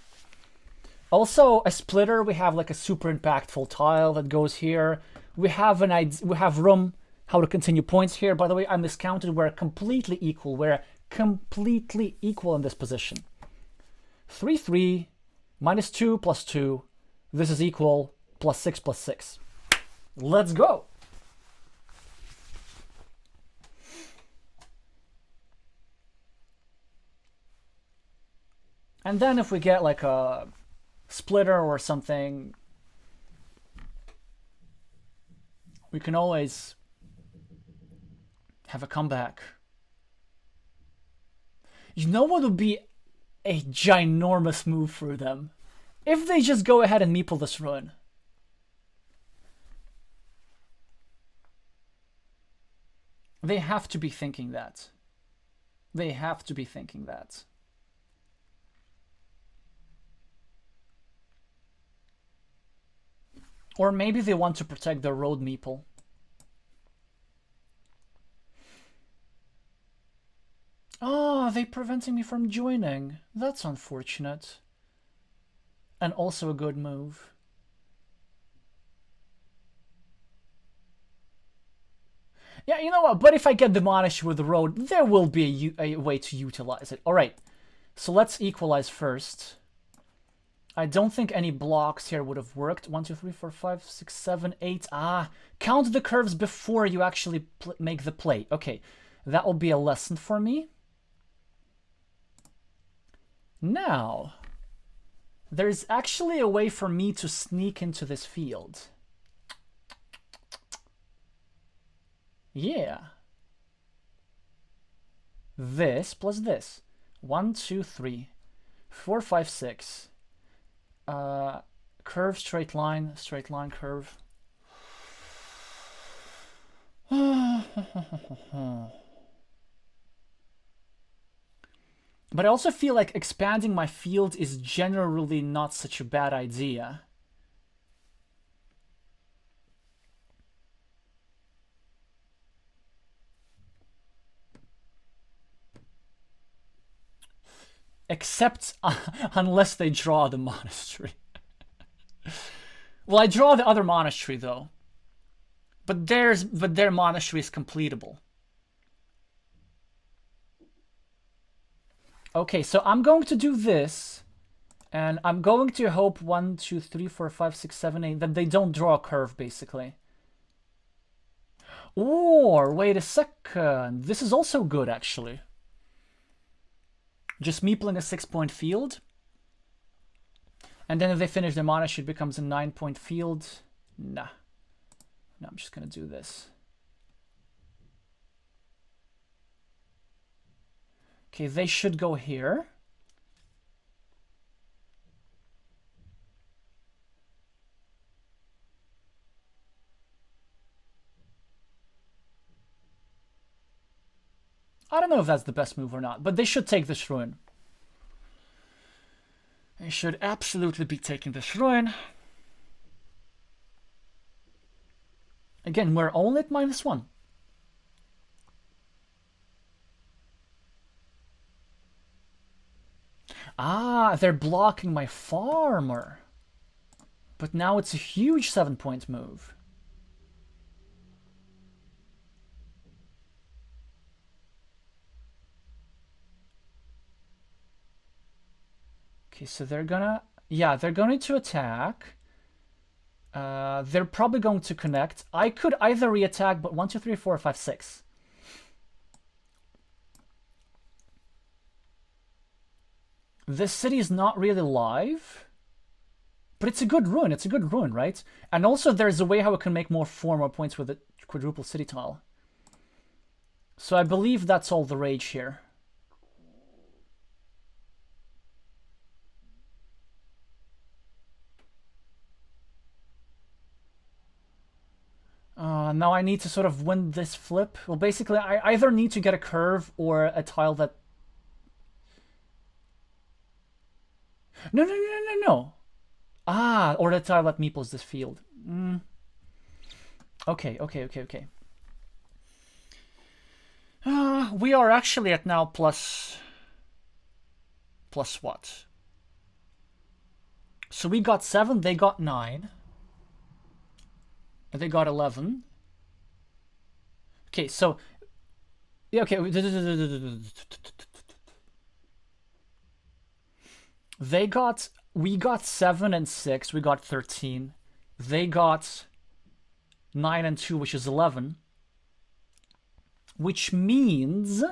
Also, a splitter, we have like a super impactful tile that goes here. We have room how to continue points here. By the way, I miscounted. We're completely equal. We're completely equal in this position. 3-3. -2 + 2. This is equal +6 + 6. Let's go. And then if we get like a splitter or something, we can always have a comeback. You know what would be a ginormous move for them? If they just go ahead and meeple this ruin. They have to be thinking that. They have to be thinking that. Or maybe they want to protect their road meeple. Oh, they're preventing me from joining. That's unfortunate. And also a good move. Yeah, you know what? But if I get the monastery with the road, there will be a way to utilize it. All right. So let's equalize first. I don't think any blocks here would have worked. 1, 2, 3, 4, 5, 6, 7, 8. Ah, count the curves before you actually make the play. Okay, that will be a lesson for me. Now, there's actually a way for me to sneak into this field. Yeah. This plus this. 1, 2, 3, 4, 5, 6. Curve, straight line, curve. But I also feel like expanding my field is generally not such a bad idea. Except unless they draw the monastery. Well, I draw the other monastery though. But their monastery is completable. Okay, so I'm going to do this, and I'm going to hope 1, 2, 3, 4, 5, 6, 7, 8 that they don't draw a curve, basically. Or wait a second, this is also good actually. Just meepling a 6-point field. And then if they finish the mana, it becomes a 9-point field. Nah. No, I'm just gonna do this. Okay, they should go here. I don't know if that's the best move or not, but they should take this ruin. They should absolutely be taking this ruin. Again, we're only at -1. Ah, they're blocking my farmer. But now it's a huge 7-point move. Okay, so they're gonna... Yeah, they're going to attack. They're probably going to connect. I could either re-attack, but 1, 2, 3, 4, 5, 6. This city is not really live. But it's a good ruin. It's a good ruin, right? And also there's a way how it can make more 4 more points with a quadruple city tile. So I believe that's all the rage here. Now I need to sort of win this flip. Well, basically, I either need to get a curve or a tile that... No, no, no, no, no, no. Ah, or the tile that meeples this field. Okay, okay, okay, okay. We are actually at now plus what? So we got 7, they got 9. They got 11. Okay, so... Yeah, okay. They got... We got 7 and 6. We got 13. They got 9 and 2, which is 11. Which means...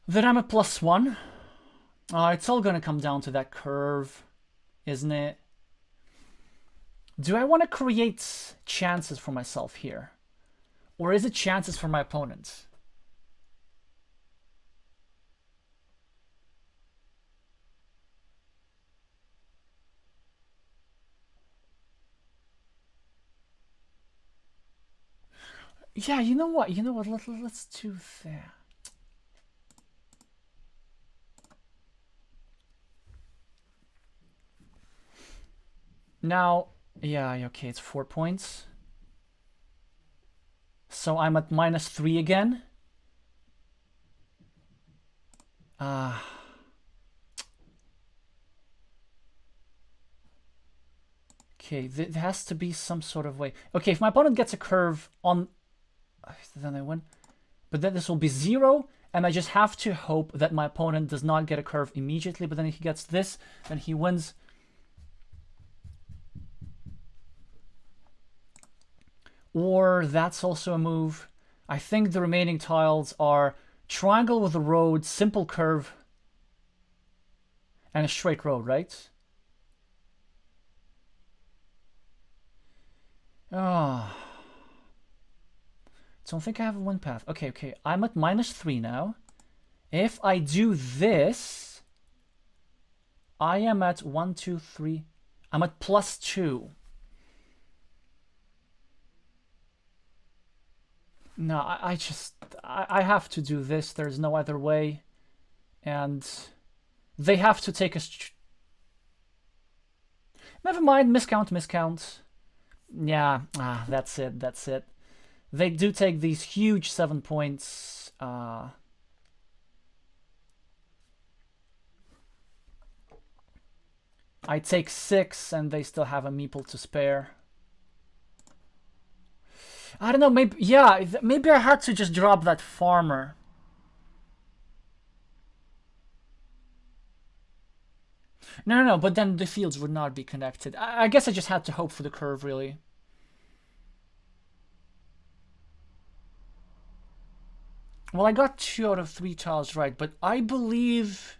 that I'm at +1. It's all gonna come down to that curve, isn't it? Do I want to create chances for myself here? Or is it chances for my opponent? Yeah, you know what? You know what? Let's do that. Now, yeah, okay, it's 4 points. So I'm at -3 again. Okay, there has to be some sort of way. Okay, if my opponent gets a curve on... Then I win. But then this will be 0, and I just have to hope that my opponent does not get a curve immediately, but then if he gets this, then he wins. Or that's also a move. I think the remaining tiles are triangle with a road, simple curve, and a straight road, right? Oh. Don't think I have a win path. Okay, okay. I'm at -3 now. If I do this, I am at 1, 2, 3. I'm at +2. No, I have to do this. There's no other way. And they have to take a... Never mind, miscount. Yeah, that's it, that's it. They do take these huge 7 points. I take 6 and they still have a meeple to spare. I don't know, maybe, yeah, maybe I had to just drop that farmer. No, but then the fields would not be connected. I guess I just had to hope for the curve, really. Well, I got 2 out of 3 tiles right, but I believe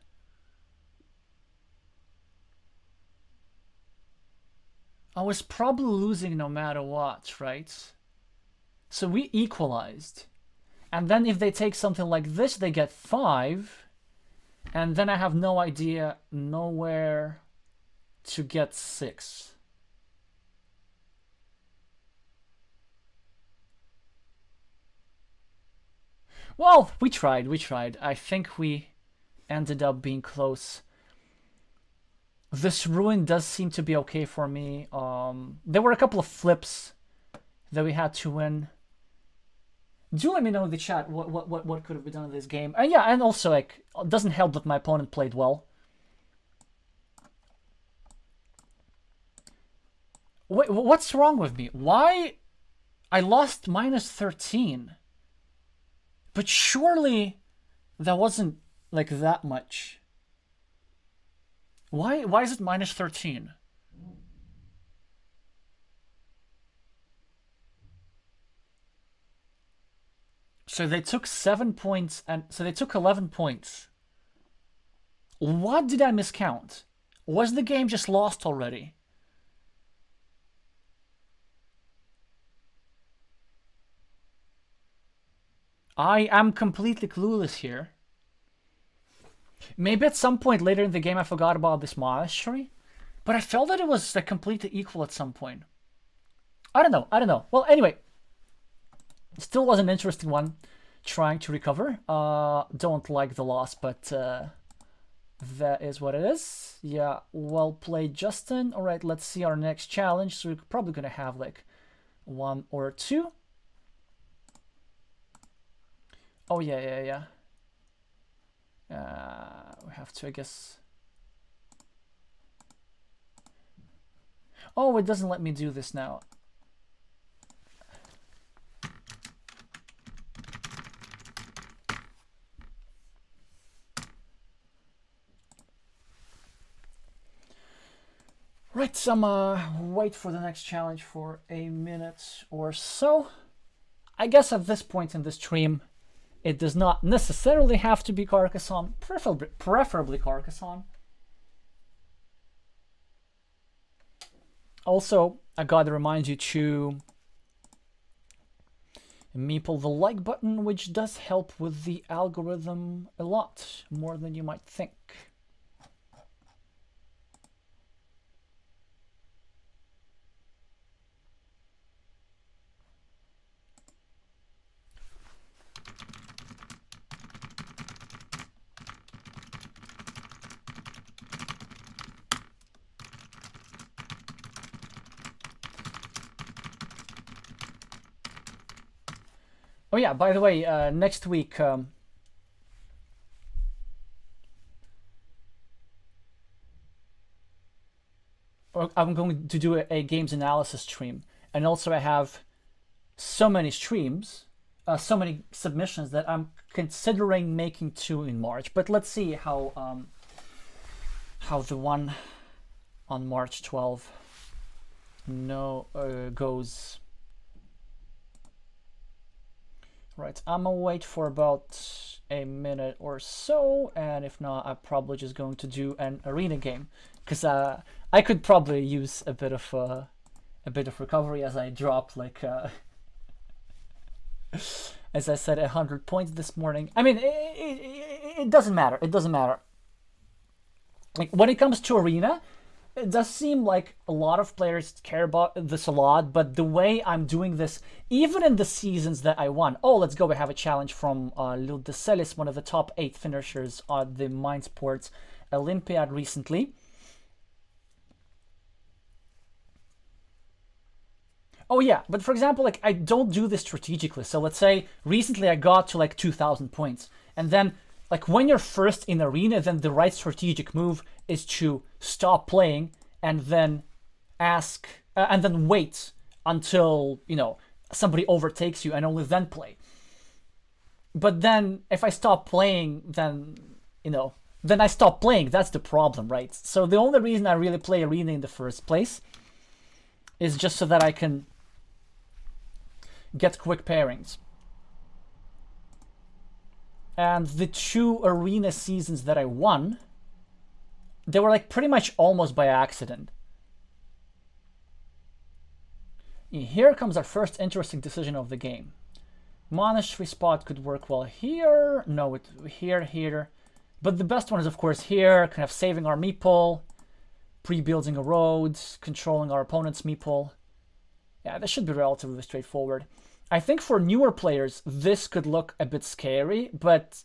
I was probably losing no matter what, right? So we equalized. And then if they take something like this, they get 5. And then I have no idea, nowhere to get 6. Well, we tried. I think we ended up being close. This ruin does seem to be okay for me. There were a couple of flips that we had to win. Do let me know in the chat what could have been done in this game. And yeah, and also like it doesn't help that my opponent played well. Wait, what's wrong with me? Why I lost -13? But surely that wasn't like that much. Why is it -13? So they took 7 points, and so they took 11 points. What did I miscount? Was the game just lost already? I am completely clueless here. Maybe at some point later in the game I forgot about this monastery, but I felt that it was like completely equal at some point. I don't know. Well, anyway, still was an interesting one, trying to recover. Don't like the loss, but that is what it is. Yeah, well played, Justin. All right, let's see our next challenge. So we're probably gonna have like 1 or 2. Oh yeah. We have to, I guess. Oh, it doesn't let me do this now. Right, some wait for the next challenge for a minute or so. I guess at this point in the stream, it does not necessarily have to be Carcassonne, preferably Carcassonne. Also, I gotta remind you to meeple the like button, which does help with the algorithm a lot, more than you might think. Oh yeah, by the way, next week I'm going to do a games analysis stream, and also I have so many streams, so many submissions that I'm considering making 2 in March. But let's see how the one on March 12 goes. Right, I'm gonna wait for about a minute or so, and if not, I'm probably just going to do an arena game, because I could probably use a bit of recovery, as I dropped like as I said 100 points this morning. I mean, it doesn't matter. It doesn't matter. Like when it comes to arena, it does seem like a lot of players care about this a lot, but the way I'm doing this, even in the seasons that I won. Oh, let's go. We have a challenge from Lil DeCelis, one of the top 8 finishers on the Mind Sports Olympiad recently. Oh yeah, but for example, like I don't do this strategically. So let's say recently I got to like 2,000 points, and then like when you're first in arena, then the right strategic move is to stop playing and then ask and then wait until, you know, somebody overtakes you and only then play. But then if I stop playing, then, you know, then I stop playing. That's the problem, right? So the only reason I really play arena in the first place is just so that I can get quick pairings. And the 2 arena seasons that I won, they were like pretty much almost by accident. Here comes our first interesting decision of the game. Monastery spot could work well here. No, here. But the best one is, of course, here. Kind of saving our meeple, pre-building a road, controlling our opponent's meeple. Yeah, this should be relatively straightforward. I think for newer players, this could look a bit scary, but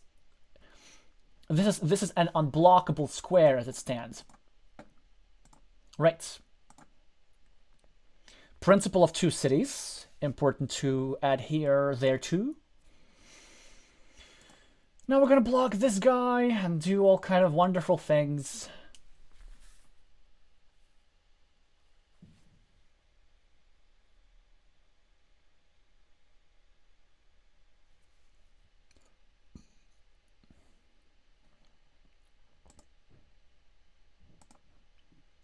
this is an unblockable square as it stands. Right. Principle of 2 cities. Important to adhere thereto. Now we're gonna block this guy and do all kind of wonderful things.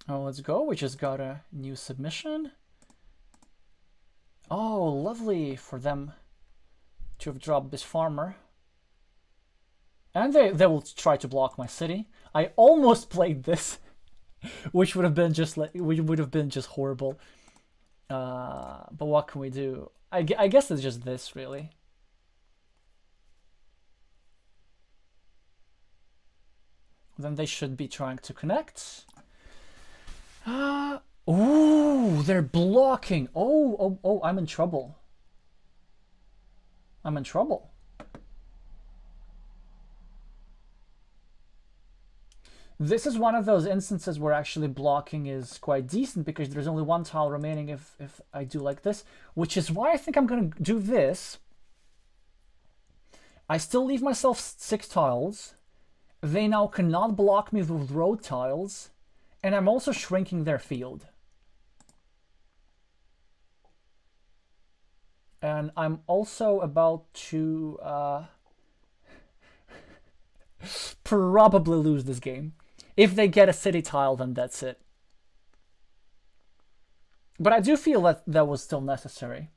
Oh, let's go. We just got a new submission. Oh, lovely for them to have dropped this farmer. And they will try to block my city. I almost played this, which would have been just horrible. But what can we do? I guess it's just this, really. Then they should be trying to connect. Ooh, they're blocking. Oh, I'm in trouble. I'm in trouble. This is one of those instances where actually blocking is quite decent because there's only 1 tile remaining if I do like this, which is why I think I'm going to do this. I still leave myself 6 tiles. They now cannot block me with road tiles, and I'm also shrinking their field. And I'm also about to probably lose this game. If they get a city tile, then that's it. But I do feel that that was still necessary.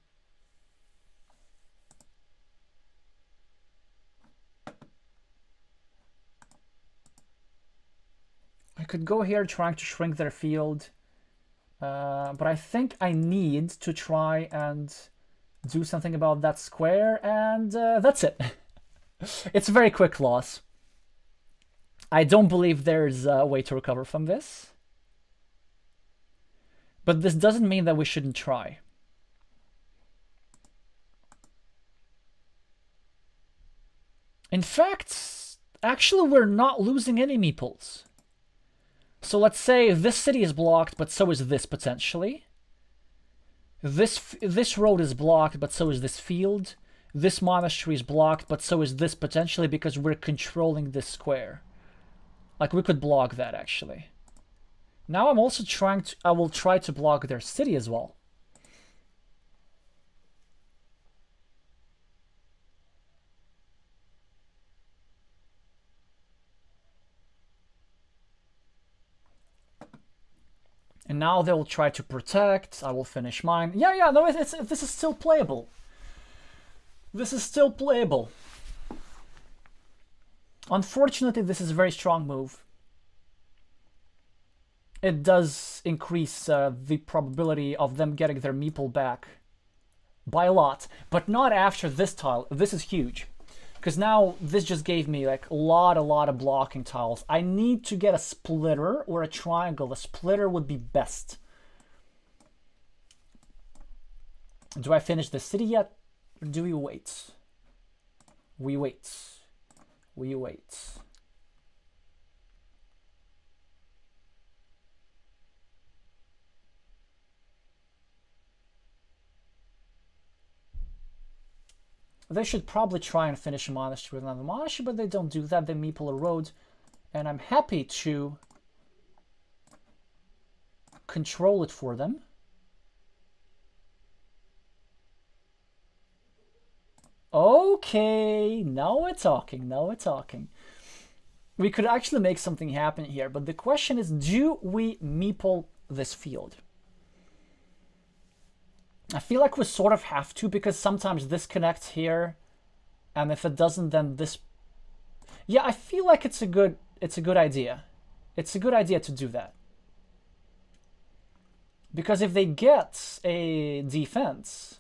I could go here trying to shrink their field. But I think I need to try and do something about that square, and that's it. It's a very quick loss. I don't believe there's a way to recover from this. But this doesn't mean that we shouldn't try. In fact, actually we're not losing any meeples. So let's say this city is blocked, but so is this potentially. This road is blocked, but so is this field. This monastery is blocked, but so is this potentially because we're controlling this square. Like, we could block that, actually. Now I'm also trying to... I will try to block their city as well. And now they will try to protect. I will finish mine. Yeah, no, this is still playable. This is still playable. Unfortunately, this is a very strong move. It does increase the probability of them getting their meeple back by a lot, but not after this tile. This is huge, because now this just gave me like a lot of blocking tiles. I need to get a splitter or a triangle. A splitter would be best. Do I finish the city yet? Or do we wait? We wait. We wait. They should probably try and finish a monastery with another monastery, but they don't do that. They meeple a road, and I'm happy to control it for them. Okay, now we're talking, now we're talking. We could actually make something happen here, but the question is, do we meeple this field? I feel like we sort of have to, because sometimes this connects here, and if it doesn't, then this Yeah, I feel like it's a good idea. It's a good idea to do that. Because if they get a defense,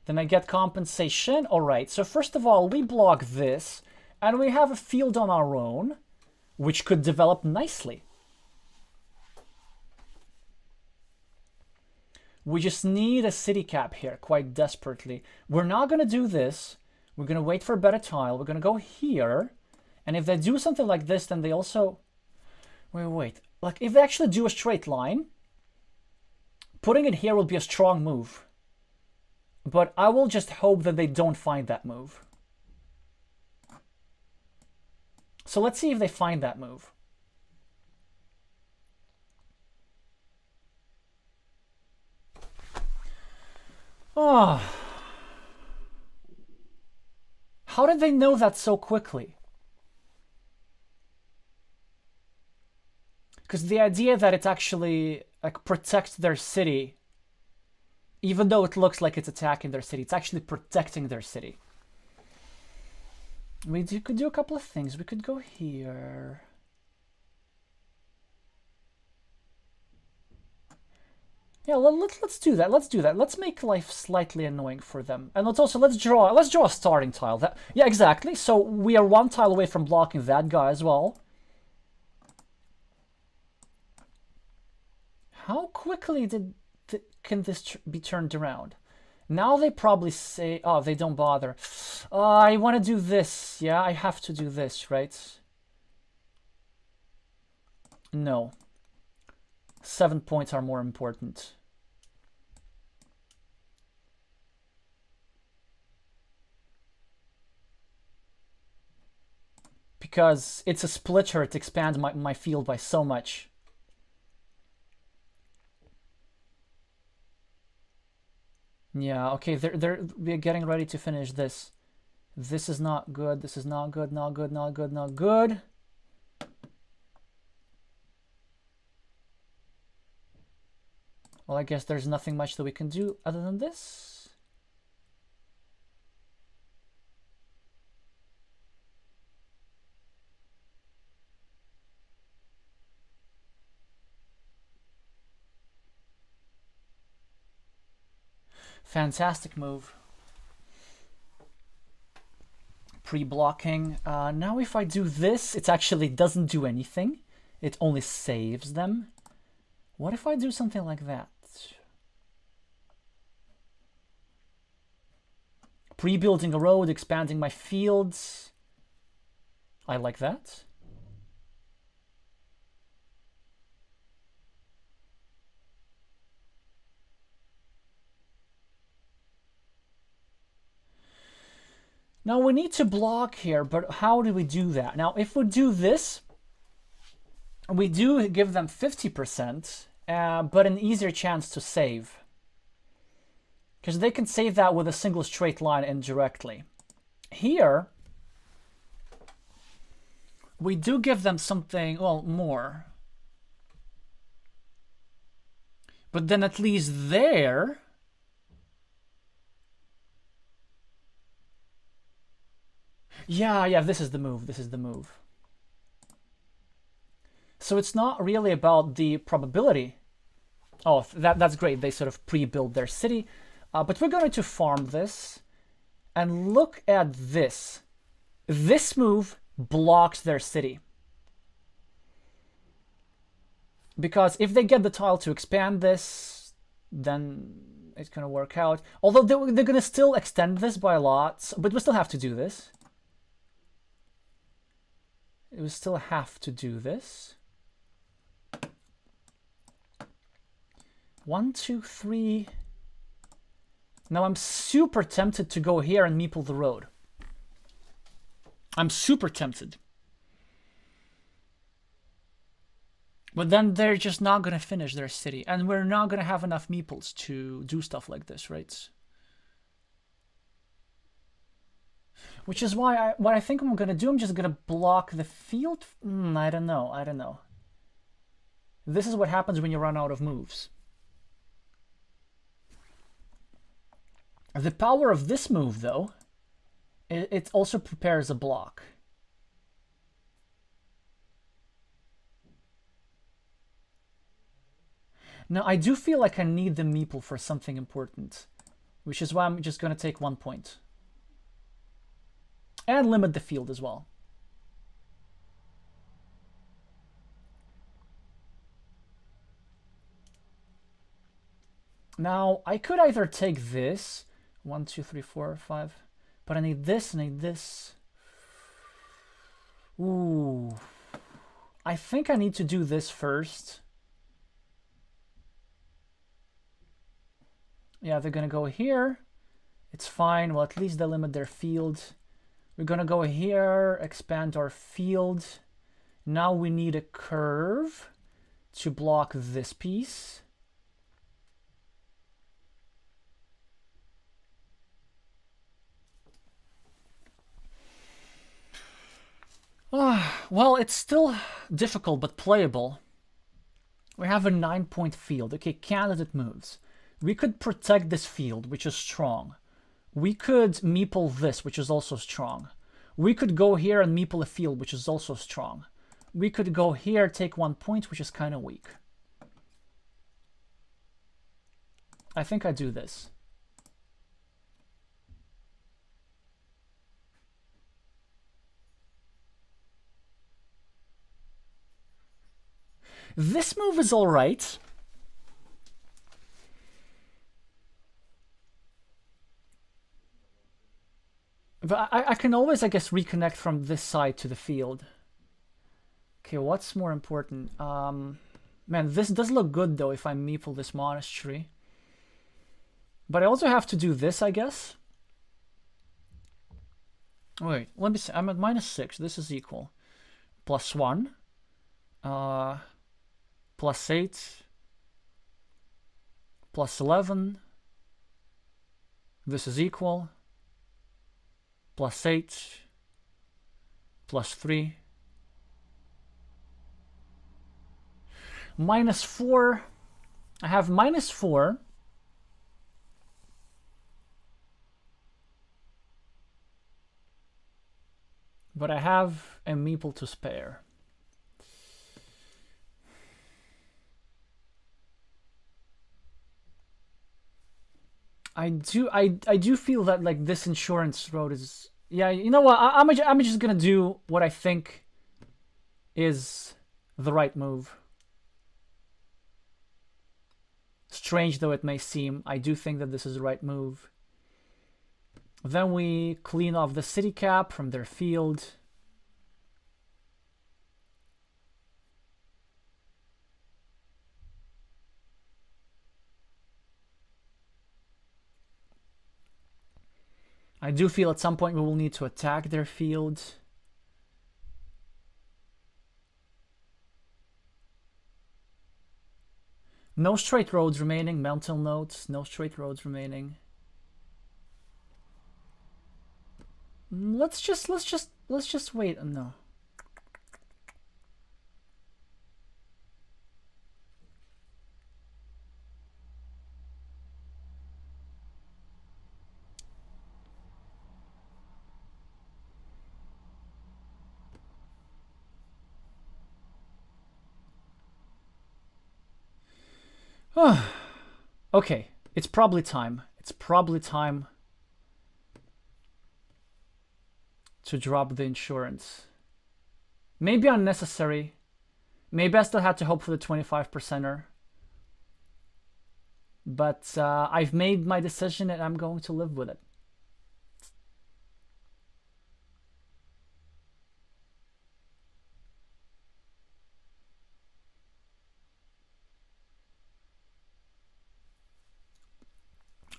then I get compensation. All right, so first of all, we block this, and we have a field on our own, which could develop nicely. We just need a city cap here quite desperately. We're not going to do this. We're going to wait for a better tile. We're going to go here. And if they do something like this, then they also... Wait. Like, if they actually do a straight line, putting it here will be a strong move. But I will just hope that they don't find that move. So let's see if they find that move. Oh. How did they know that so quickly? Because the idea that it actually like protects their city, even though it looks like it's attacking their city, it's actually protecting their city. Could do a couple of things. We could go here. Yeah, let's do that. Let's do that. Let's make life slightly annoying for them. And let's draw a starting tile. Yeah, exactly. So we are one tile away from blocking that guy as well. How quickly can this be turned around? Now they probably say, oh, they don't bother. I want to do this. Yeah, I have to do this, right? No. 7 points are more important. Because it's a splitter, it expands my field by so much. Yeah, okay, we're getting ready to finish this. This is not good, this is not good, not good, not good, not good. Well, I guess there's nothing much that we can do other than this. Fantastic move. Pre-blocking. Now if I do this, it actually doesn't do anything. It only saves them. What if I do something like that? Pre-building a road, expanding my fields. I like that. Now we need to block here, but how do we do that? Now if we do this, we do give them 50%, but an easier chance to save. Because they can save that with a single straight line indirectly. Here, we do give them something, well, more. But then at least there, yeah, this is the move, this is the move. So it's not really about the probability. Oh, that's great, they sort of pre-build their city. But we're going to farm this. And look at this. This move blocks their city. Because if they get the tile to expand this, then it's going to work out. Although they're going to still extend this by a lot, but we still have to do this. We still have to do this. 1, 2, 3. Now I'm super tempted to go here and meeple the road. I'm super tempted. But then they're just not going to finish their city. And we're not going to have enough meeples to do stuff like this, right? Which is why what I think I'm going to do, I'm just going to block the field. I don't know. This is what happens when you run out of moves. The power of this move, though, It also prepares a block. Now, I do feel like I need the meeple for something important, which is why I'm just going to take 1 point. And limit the field as well. Now, I could either take this, 1, 2, 3, 4, 5, but I need this and I need this. Ooh. I think I need to do this first. Yeah, they're gonna go here. It's fine. Well, at least they limit their field. We're gonna go here, expand our field. Now we need a curve to block this piece. Well, it's still difficult but playable. We have a 9-point field. Okay, candidate moves. We could protect this field, which is strong. We could meeple this, which is also strong. We could go here and meeple a field, which is also strong. We could go here, take 1 point, which is kind of weak. I think I do this. This move is all right. But I can always, I guess, reconnect from this side to the field. Okay, what's more important? Man, this does look good, though, if I meeple this monastery. But I also have to do this, I guess. Wait, let me see. I'm at -6. This is equal. +1. +8. +11. This is equal. +8. +3. -4. I have -4. But I have a meeple to spare. I do feel that like this insurance road is, yeah, you know what, I'm just gonna do what I think is the right move. Strange though it may seem, I do think that this is the right move. Then we clean off the city cap from their field. I do feel at some point we will need to attack their field. No straight roads remaining, mental notes, no straight roads remaining. Let's just wait. No. Okay, it's probably time. It's probably time to drop the insurance. Maybe unnecessary. Maybe I still had to hope for the 25%er. But I've made my decision and I'm going to live with it.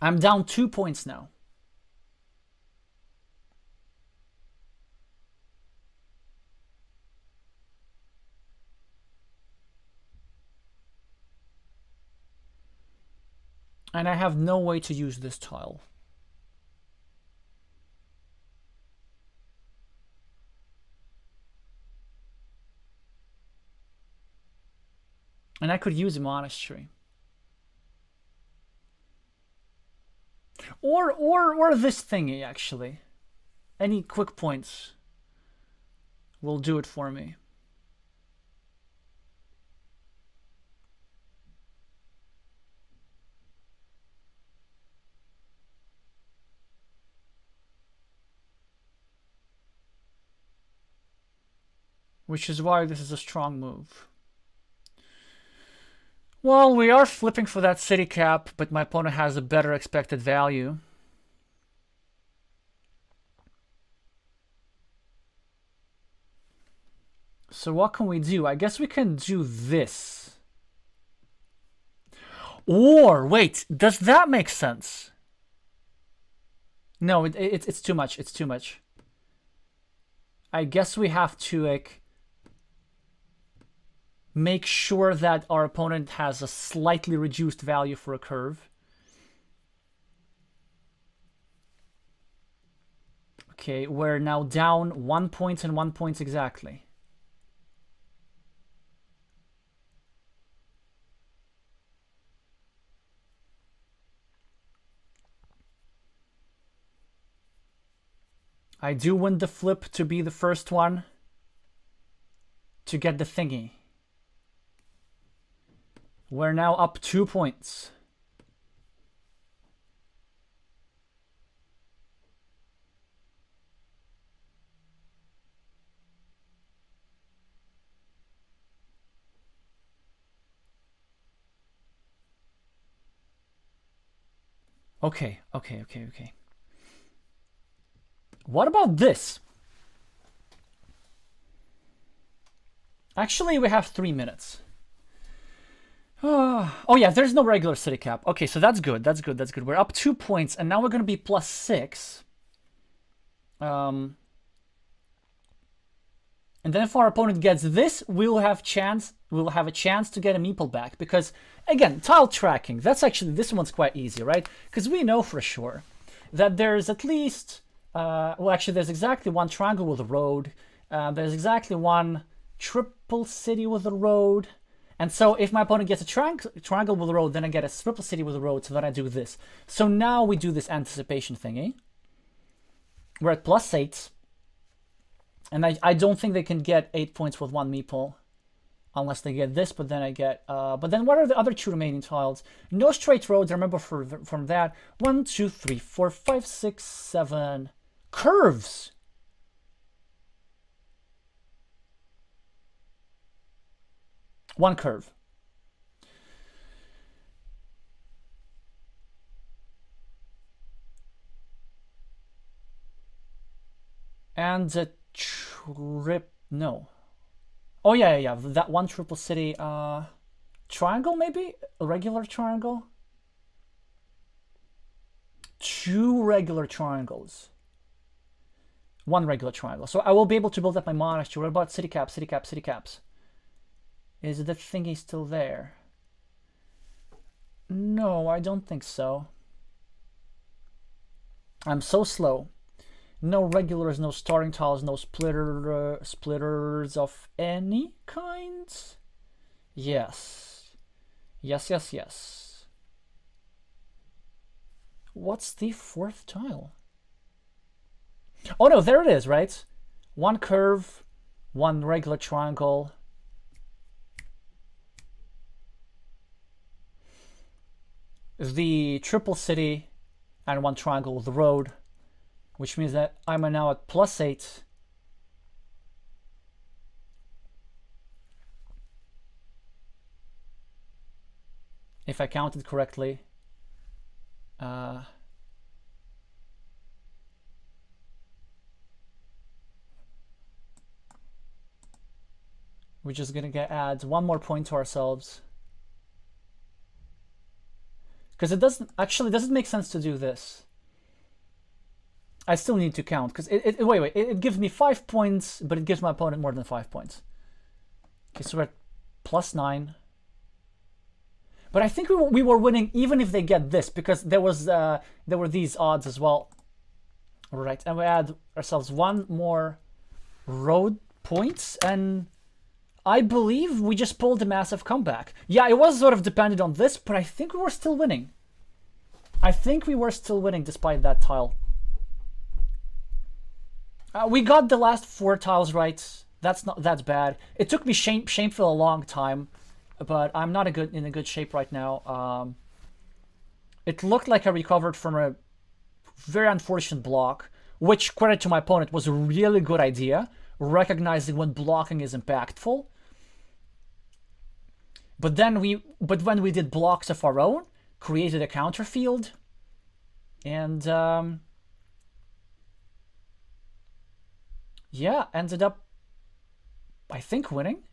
I'm down 2 points now. And I have no way to use this tile. And I could use a monastery. Or this thingy, actually. Any quick points will do it for me. Which is why this is a strong move. Well, we are flipping for that city cap, but my opponent has a better expected value. So what can we do? I guess we can do this. Or, wait, does that make sense? No, it's too much. It's too much. I guess we have to, like, make sure that our opponent has a slightly reduced value for a curve. Okay, we're now down 1 point and 1 point exactly. I do win the flip to be the first one to get the thingy. We're now up 2 points. Okay. What about this? Actually, we have 3 minutes. Oh yeah, there's no regular city cap. Okay, so that's good. That's good. We're up 2 points, and now we're gonna be +6. And then if our opponent gets this, we'll have a chance to get a meeple back. Because again, tile tracking. That's actually, this one's quite easy, right? Because we know for sure that there's at least well, actually, there's exactly one triangle with a road. There's exactly one triple city with a road. And so if my opponent gets a triangle with a road, then I get a triple city with a road, so then I do this. So now we do this anticipation thingy. We're at +8. And I don't think they can get 8 points with one meeple. Unless they get this, but then I get... but then what are the other 2 remaining tiles? No straight roads, I remember from that. 1, 2, 3, 4, 5, 6, 7... curves. One curve. And a trip, no. Oh yeah, that one triple city, triangle maybe? A regular triangle? 2 regular triangles. 1 regular triangle. So I will be able to build up my monastery. What about city caps? Is the thingy still there? No, I don't think so. I'm so slow. No regulars, no starting tiles, no splitters of any kind? Yes. Yes. What's the 4th tile? Oh no, there it is, right? 1 curve, 1 regular triangle. The triple city and 1 triangle with the road, which means that I'm now at +8. If I counted correctly. We're just gonna add 1 more point to ourselves. Because it doesn't make sense to do this. I still need to count, because it gives me 5 points, but it gives my opponent more than 5 points. Okay, so we're at +9. But I think we were winning even if they get this, because there were these odds as well. All right, and we add ourselves 1 more road points, and I believe we just pulled a massive comeback. Yeah, it was sort of dependent on this, but I think we were still winning. I think we were still winning despite that tile. We got the last 4 tiles right. That's bad. It took me shameful a long time, but I'm not in a good shape right now. It looked like I recovered from a very unfortunate block, which, credit to my opponent, was a really good idea, recognizing when blocking is impactful. But when we did blocks of our own, created a counter field, and yeah, ended up, I think, winning.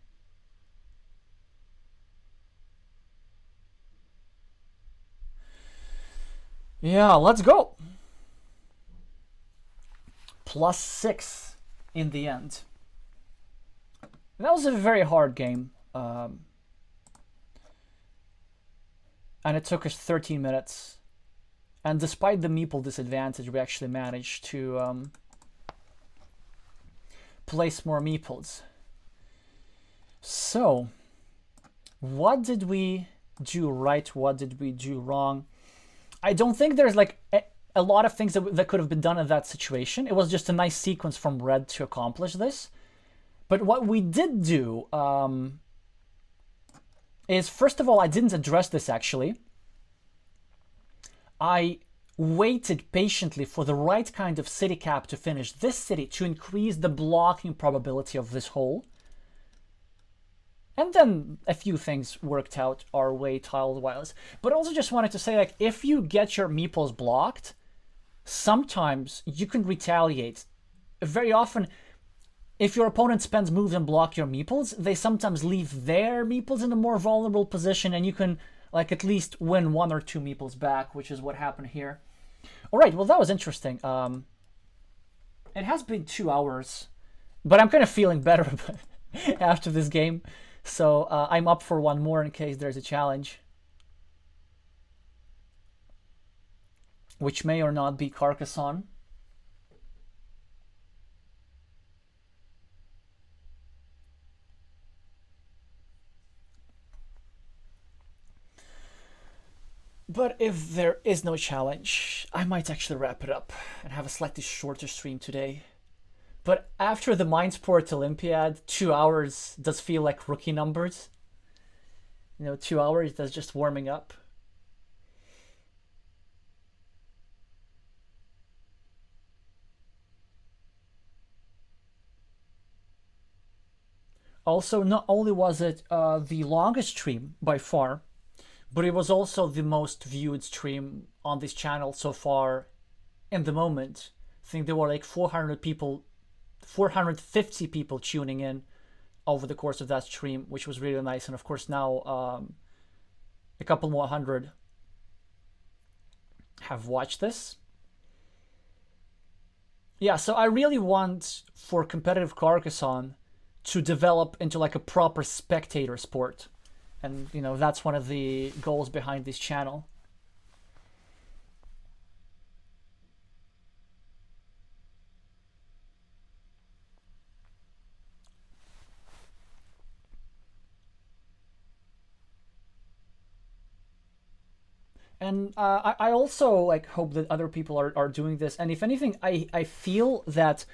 Yeah, let's go. +6 in the end. That was a very hard game. And it took us 13 minutes. And despite the meeple disadvantage, we actually managed to place more meeples. So, what did we do right? What did we do wrong? I don't think there's like a lot of things that could have been done in that situation. It was just a nice sequence from Red to accomplish this. But what we did do is, first of all, I didn't address this actually. I waited patiently for the right kind of city cap to finish this city to increase the blocking probability of this hole. And then a few things worked out our way tile-wise. But also just wanted to say, like, if you get your meeples blocked, sometimes you can retaliate. Very often, if your opponent spends moves and block your meeples, they sometimes leave their meeples in a more vulnerable position, and you can, like, at least win 1 or 2 meeples back, which is what happened here. All right, well, that was interesting. It has been 2 hours, but I'm kind of feeling better after this game. So I'm up for one more in case there's a challenge, which may or not be Carcassonne. But if there is no challenge, I might actually wrap it up and have a slightly shorter stream today. But after the Mindsport Olympiad, 2 hours does feel like rookie numbers. 2 hours, that's just warming up. Also, not only was it the longest stream by far, but it was also the most viewed stream on this channel so far in the moment. I think there were like 450 people tuning in over the course of that stream, which was really nice. And of course now a couple more hundred have watched this. Yeah, so I really want for competitive Carcassonne to develop into like a proper spectator sport. And, that's one of the goals behind this channel. And I also like hope that other people are doing this. And if anything, I feel that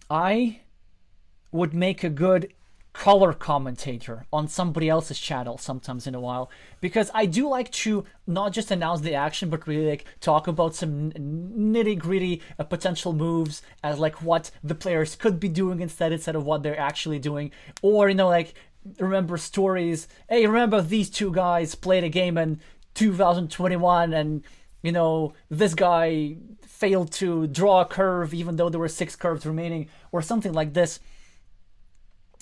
I would make a good color commentator on somebody else's channel sometimes in a while, because I do like to not just announce the action, but really like talk about some nitty-gritty potential moves as like what the players could be doing instead of what they're actually doing, or like remember stories. Hey, remember these two guys played a game in 2021 and this guy failed to draw a curve even though there were 6 curves remaining, or something like this.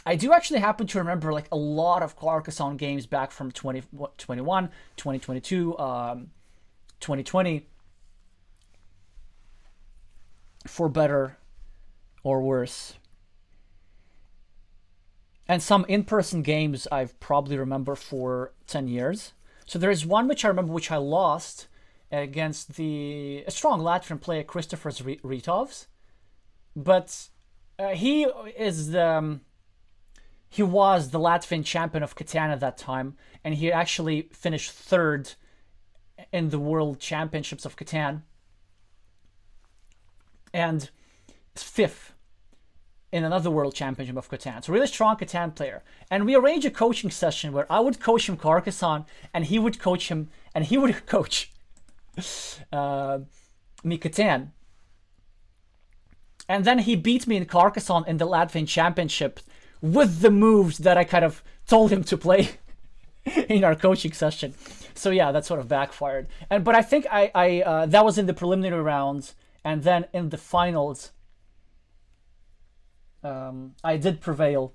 I do actually happen to remember like a lot of Carcassonne games back from 2021, 2022, 2020, for better or worse. And some in-person games I've probably remember for 10 years. So there is one which I remember which I lost against a strong Latvian player, Christopher Ritovs. But he was the Latvian champion of Catan at that time, and he actually finished 3rd in the World Championships of Catan, and 5th in another World Championship of Catan. So really strong Catan player. And we arranged a coaching session where I would coach him Carcassonne, and he would coach him, and he would coach me Catan. And then he beat me in Carcassonne in the Latvian Championship with the moves that I kind of told him to play in our coaching session. So yeah, that sort of backfired. But I think I that was in the preliminary rounds, and then in the finals, I did prevail,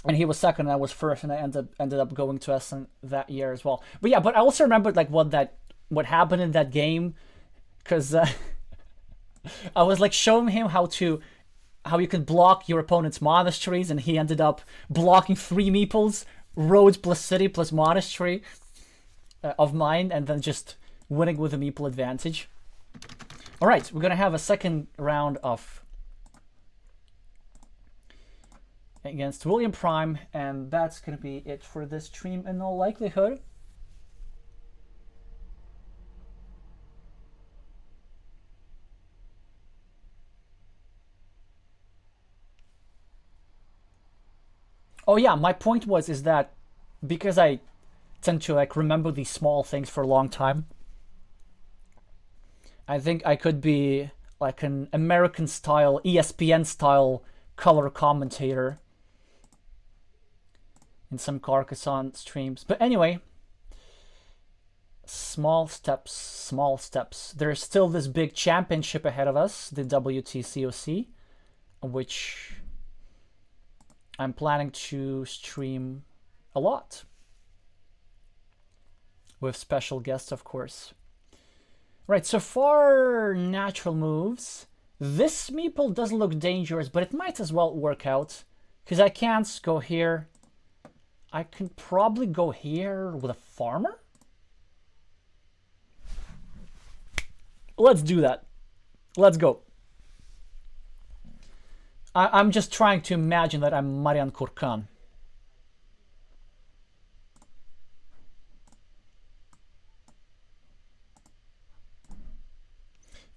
and he was second, and I was first, and I ended up going to Essen that year as well. But yeah, but I also remembered like what happened in that game, because I was like showing him how you can block your opponent's monasteries, and he ended up blocking 3 meeples, roads plus city plus monastery of mine, and then just winning with a meeple advantage. All right, we're gonna have a second round of against William Prime, and that's gonna be it for this stream in all likelihood. Oh yeah, my point is that because I tend to like remember these small things for a long time, I think I could be like an American style, ESPN style color commentator in some Carcassonne streams. But anyway, small steps, small steps. There's still this big championship ahead of us, the WTCOC, which I'm planning to stream a lot. With special guests, of course. Right, so for natural moves, this meeple doesn't look dangerous, but it might as well work out. Because I can't go here. I can probably go here with a farmer? Let's do that. Let's go. I'm just trying to imagine that I'm Marian Kurkan.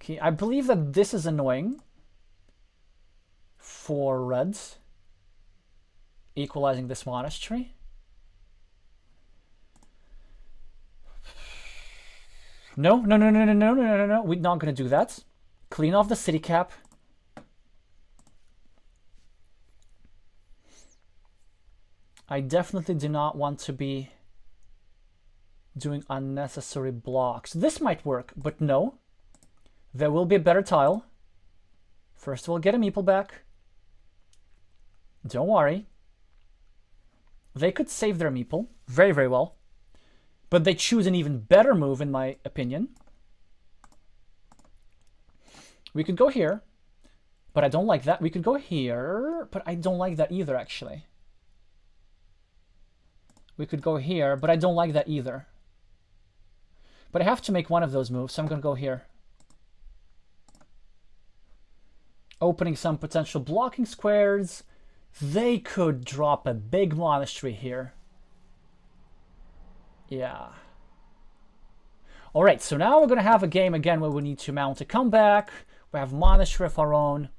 Okay, I believe that this is annoying for reds, equalizing this monastery. No, we're not gonna do that. Clean off the city cap. I definitely do not want to be doing unnecessary blocks. This might work, but no. There will be a better tile. First we'll get a meeple back. Don't worry. They could save their meeple very, very well. But they choose an even better move, in my opinion. We could go here, but I don't like that. We could go here, but I don't like that either, actually. We could go here, but I don't like that either. But I have to make one of those moves, so I'm going to go here. Opening some potential blocking squares. They could drop a big monastery here. Yeah. All right, so now we're going to have a game again where we need to mount a comeback. We have monastery of our own.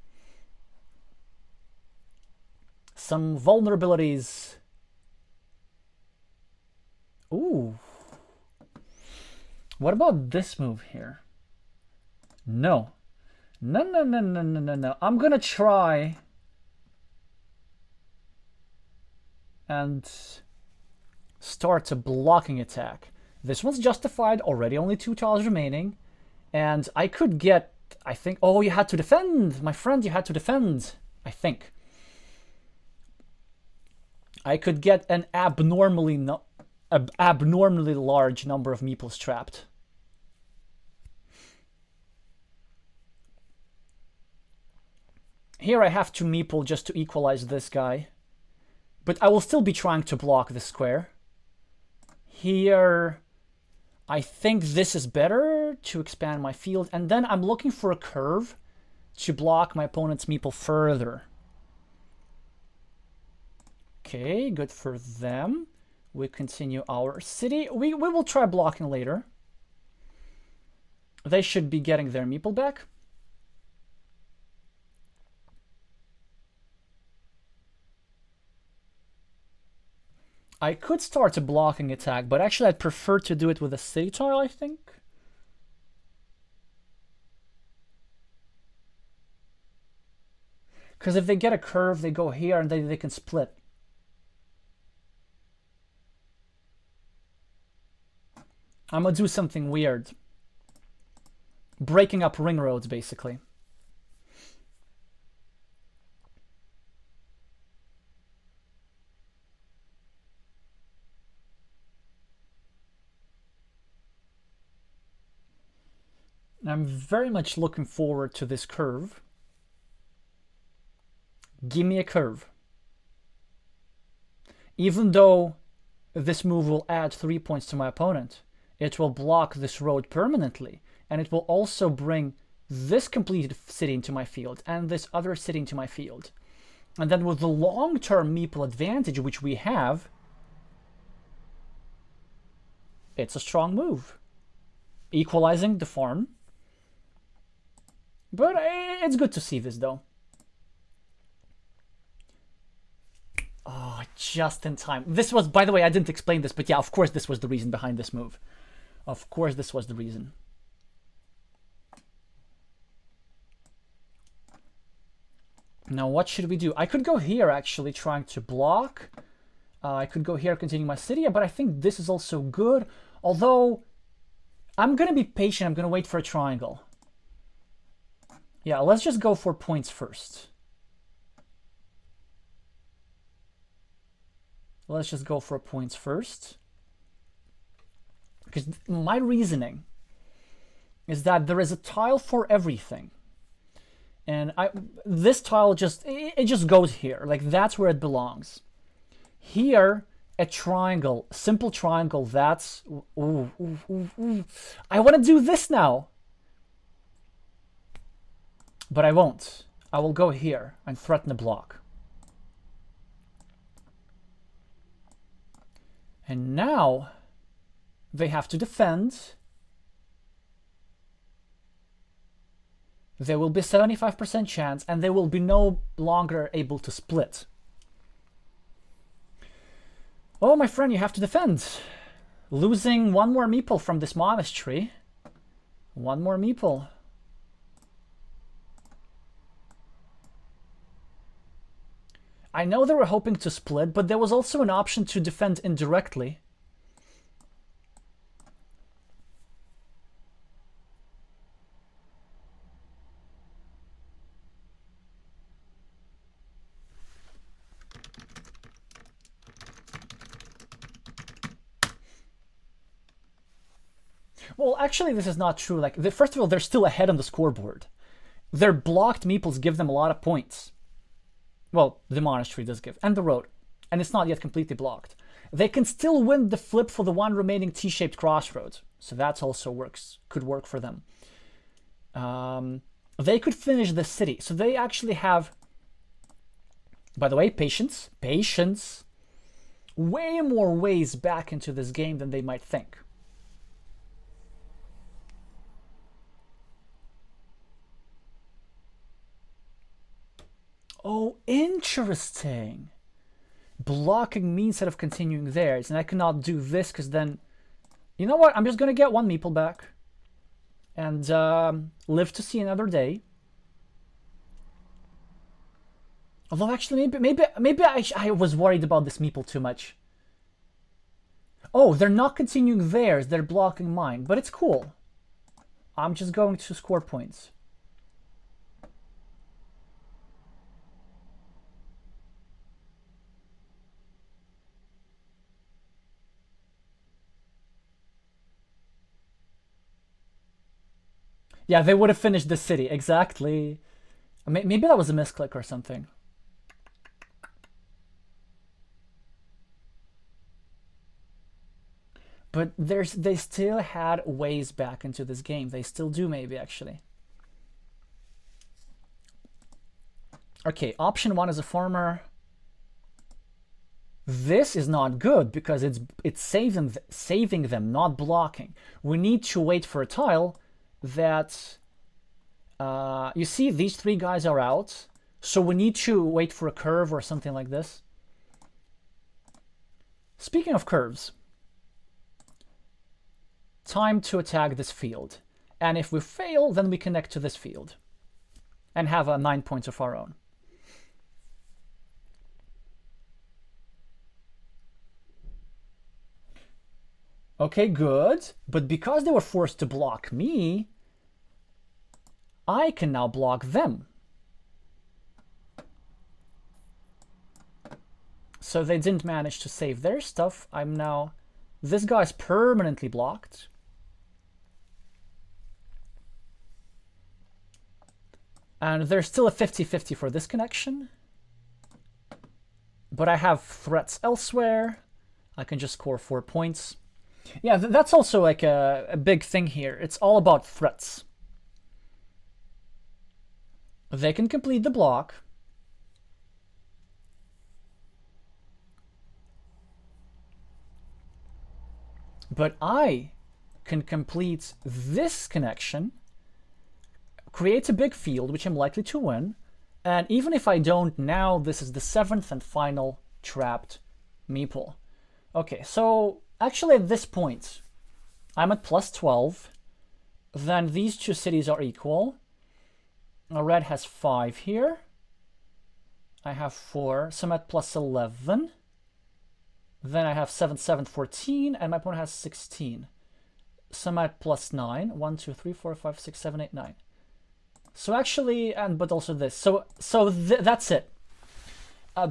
Some vulnerabilities. Ooh. What about this move here? No. No. I'm gonna try and start a blocking attack. This one's justified already, only 2 tiles remaining. And I could get, I think, oh, you had to defend. My friend, you had to defend, I think. I could get an abnormally large number of meeples trapped. Here I have to meeple just to equalize this guy. But I will still be trying to block this square. Here, I think this is better to expand my field. And then I'm looking for a curve to block my opponent's meeple further. Okay, good for them. We continue our city. We will try blocking later. They should be getting their meeple back. I could start a blocking attack, but actually I'd prefer to do it with a city tile, I think. Because if they get a curve, they go here and then they can split. I'm gonna do something weird. Breaking up ring roads, basically. I'm very much looking forward to this curve. Give me a curve. Even though this move will add 3 points to my opponent, it will block this road permanently, and it will also bring this completed city into my field and this other city into my field. And then with the long-term meeple advantage, which we have, it's a strong move. Equalizing the farm. But it's good to see this, though. Oh, just in time. This was, by the way, I didn't explain this, but yeah, of course this was the reason behind this move. Of course this was the reason. Now, what should we do? I could go here, actually, trying to block. I could go here, continuing my city, but I think this is also good. Although, I'm going to be patient. I'm going to wait for a triangle. Yeah, let's just go for points first. Let's just go for points first. Because my reasoning is that there is a tile for everything. And this tile just, it just goes here. Like, that's where it belongs. Here, a triangle, simple triangle, that's... Ooh. I want to do this now. But I won't. I will go here and threaten a block. And now they have to defend. There will be 75% chance, and they will be no longer able to split. Oh, my friend, you have to defend. Losing one more meeple from this monastery. One more meeple. I know they were hoping to split, but there was also an option to defend indirectly. Well, actually, this is not true. Like, first of all, they're still ahead on the scoreboard. Their blocked meeples give them a lot of points. Well, the monastery does give, and the road. And it's not yet completely blocked. They can still win the flip for the one remaining T-shaped crossroads. So that also could work for them. They could finish the city. So they actually have, by the way, patience. Way more ways back into this game than they might think. Oh, interesting. Blocking me instead of continuing theirs. And I cannot do this because then... You know what? I'm just going to get one meeple back. And live to see another day. Although actually, maybe I was worried about this meeple too much. Oh, they're not continuing theirs. They're blocking mine. But it's cool. I'm just going to score points. Yeah, they would have finished the city. Exactly. Maybe that was a misclick or something. But they still had ways back into this game. They still do, maybe, actually. Okay, option 1 is a farmer. This is not good because it's saving them, not blocking. We need to wait for a tile that... you see, these 3 guys are out. So we need to wait for a curve or something like this. Speaking of curves, time to attack this field. And if we fail, then we connect to this field and have 9 points of our own. Okay, good. But because they were forced to block me, I can now block them. So they didn't manage to save their stuff. I'm now... This guy's permanently blocked. And there's still a 50-50 for this connection. But I have threats elsewhere. I can just score 4 points. Yeah, that's also like a big thing here. It's all about threats. They can complete the block. But I can complete this connection, create a big field, which I'm likely to win. And even if I don't now, this is the 7th and final trapped meeple. Okay, so actually at this point, I'm at plus 12. Then these two cities are equal. Red has 5 here. I have 4, so I'm at plus 11. Then I have 7, 7, 14, and my opponent has 16. So I'm at plus 9. 1, 2, 3, 4, 5, 6, 7, 8, 9. So actually, but also this. So that's it.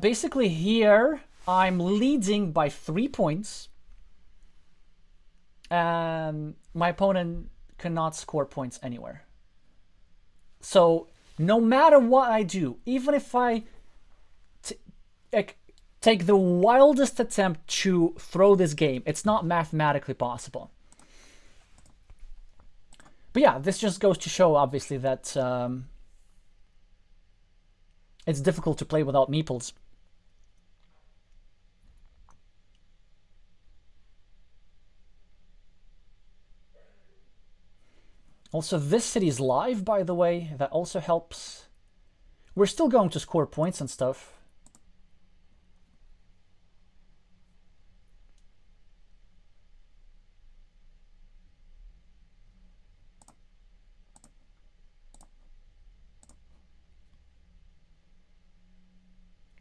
Basically here, I'm leading by 3 points. And my opponent cannot score points anywhere. So no matter what I do, even if I take the wildest attempt to throw this game, it's not mathematically possible. But yeah, this just goes to show, obviously, that it's difficult to play without meeples. Also, this city is live, by the way. That also helps. We're still going to score points and stuff.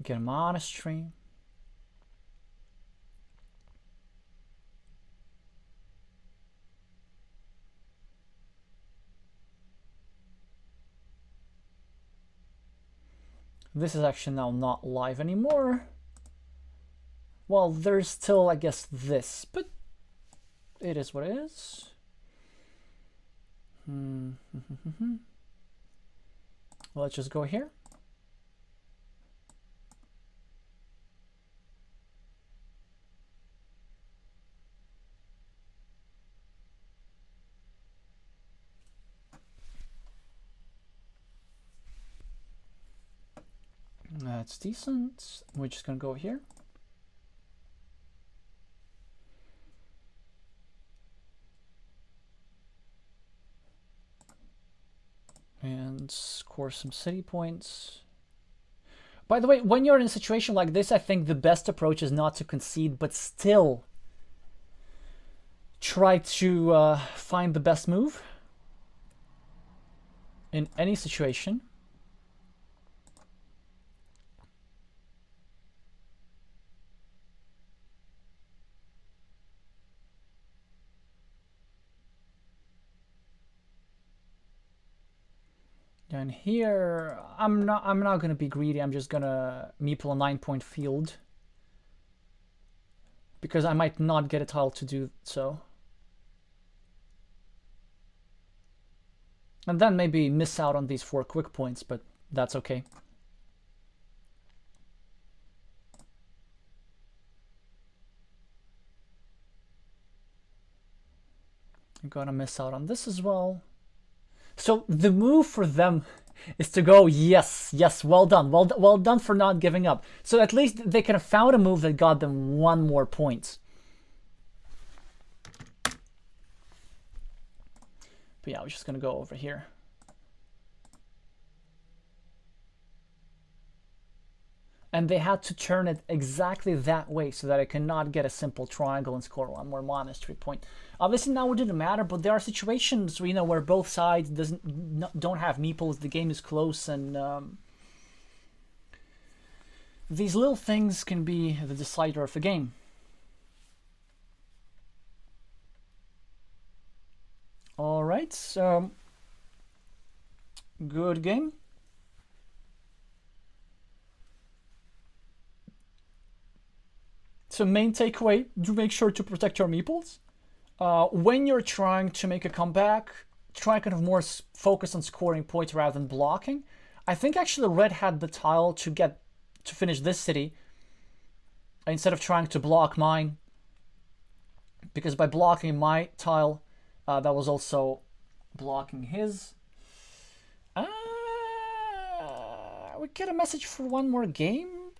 Get a monastery. This is actually now not live anymore. Well, there's still, I guess, this, but it is what it is. Let's just go here. That's decent. We're just gonna go here. And score some city points. By the way, when you're in a situation like this, I think the best approach is not to concede, but still try to find the best move in any situation. And here, I'm not gonna be greedy. I'm just gonna meeple a 9-point field because I might not get a tile to do so. And then maybe miss out on these 4 quick points, but that's okay. I'm gonna miss out on this as well. So the move for them is to go, yes, yes, well done. Well done for not giving up. So at least they can have found a move that got them 1 more point. But yeah, we're just going to go over here. and they had to turn it exactly that way so that I cannot get a simple triangle and score one more monastery point. Obviously now it didn't matter, but there are situations where, where both sides don't have meeples, the game is close, and these little things can be the decider of the game. All right, so good game. So main takeaway, do make sure to protect your meeples. When you're trying to make a comeback, try kind of more focus on scoring points rather than blocking. I think actually Red had the tile to finish this city instead of trying to block mine, because by blocking my tile, that was also blocking his. We get a message for one more game?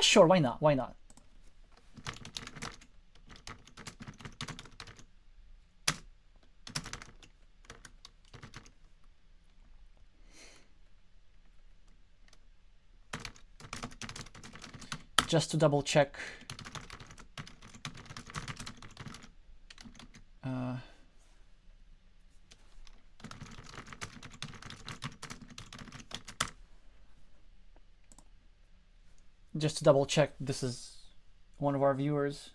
Sure, why not? Why not? Just to double check. Just to double check, this is one of our viewers.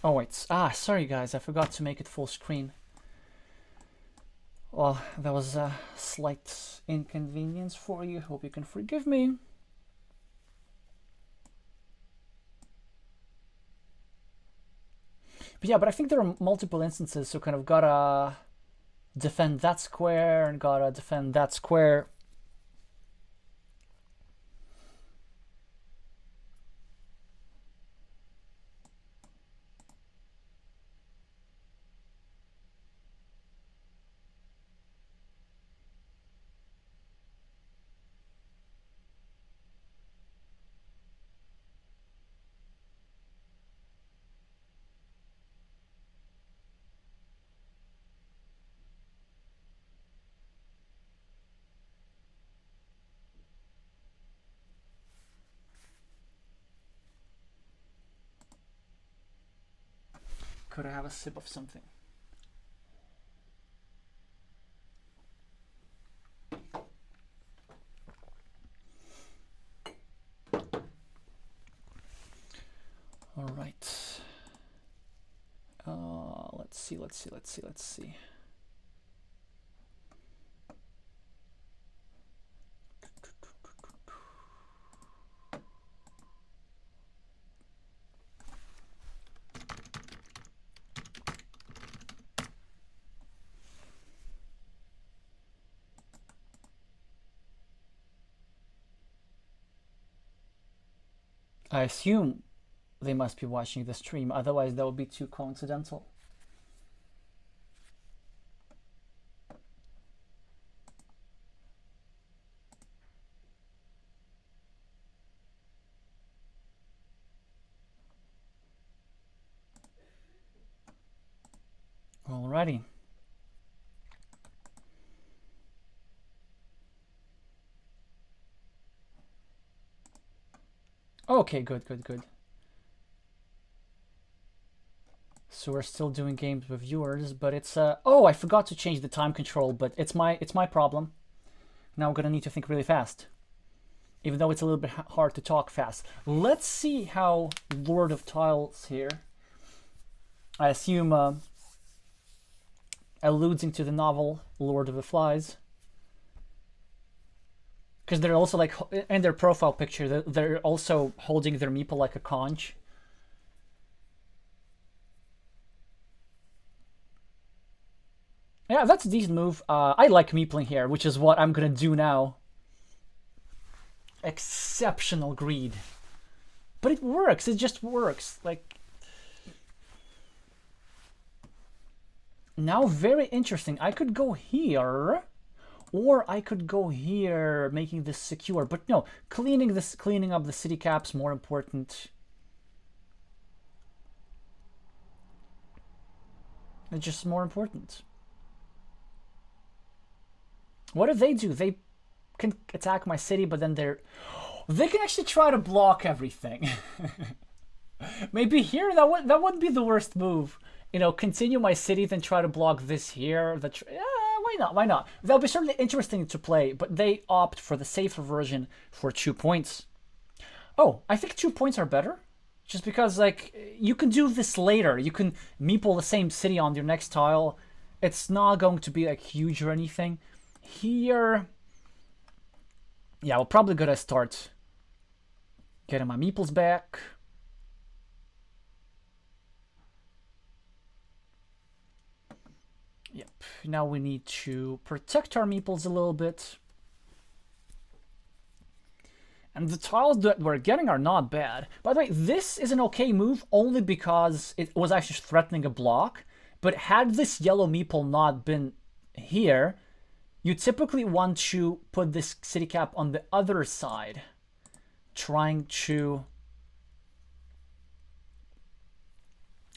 Oh wait, sorry guys, I forgot to make it full screen. Well, that was a slight inconvenience for you, hope you can forgive me. But yeah, but I think there are multiple instances, so kind of gotta defend that square and gotta defend that square. Could I have a sip of something? All right. Let's see. I assume they must be watching the stream, otherwise that would be too coincidental. Alrighty. Okay, good. So we're still doing games with viewers, but it's oh, I forgot to change the time control, but it's my problem. Now I'm gonna need to think really fast, even though it's a little bit hard to talk fast. Let's see how Lord of Tiles here, I assume alluding to the novel Lord of the Flies, because they're also like in their profile picture they're also holding their meeple like a conch. Yeah, that's a decent move. I like meepling here, which is what I'm gonna do now. Exceptional greed. But it works, it just works. Like, now very interesting. I could go here, Or I could go here, making this secure. But no, cleaning up the city caps more important. It's just more important. What do? They can attack my city, but then they can actually try to block everything. Maybe here that wouldn't be the worst move. You know, continue my city, then try to block this here. Why not? Why not? That'll be certainly interesting to play, but they opt for the safer version for 2 points. Oh, I think 2 points are better. Just because, like, you can do this later. You can meeple the same city on your next tile. It's not going to be, like, huge or anything. Here... Yeah, we're probably gonna start getting my meeples back. Yep, now we need to protect our meeples a little bit. And the tiles that we're getting are not bad. By the way, this is an okay move only because it was actually threatening a block. But had this yellow meeple not been here, you typically want to put this city cap on the other side, trying to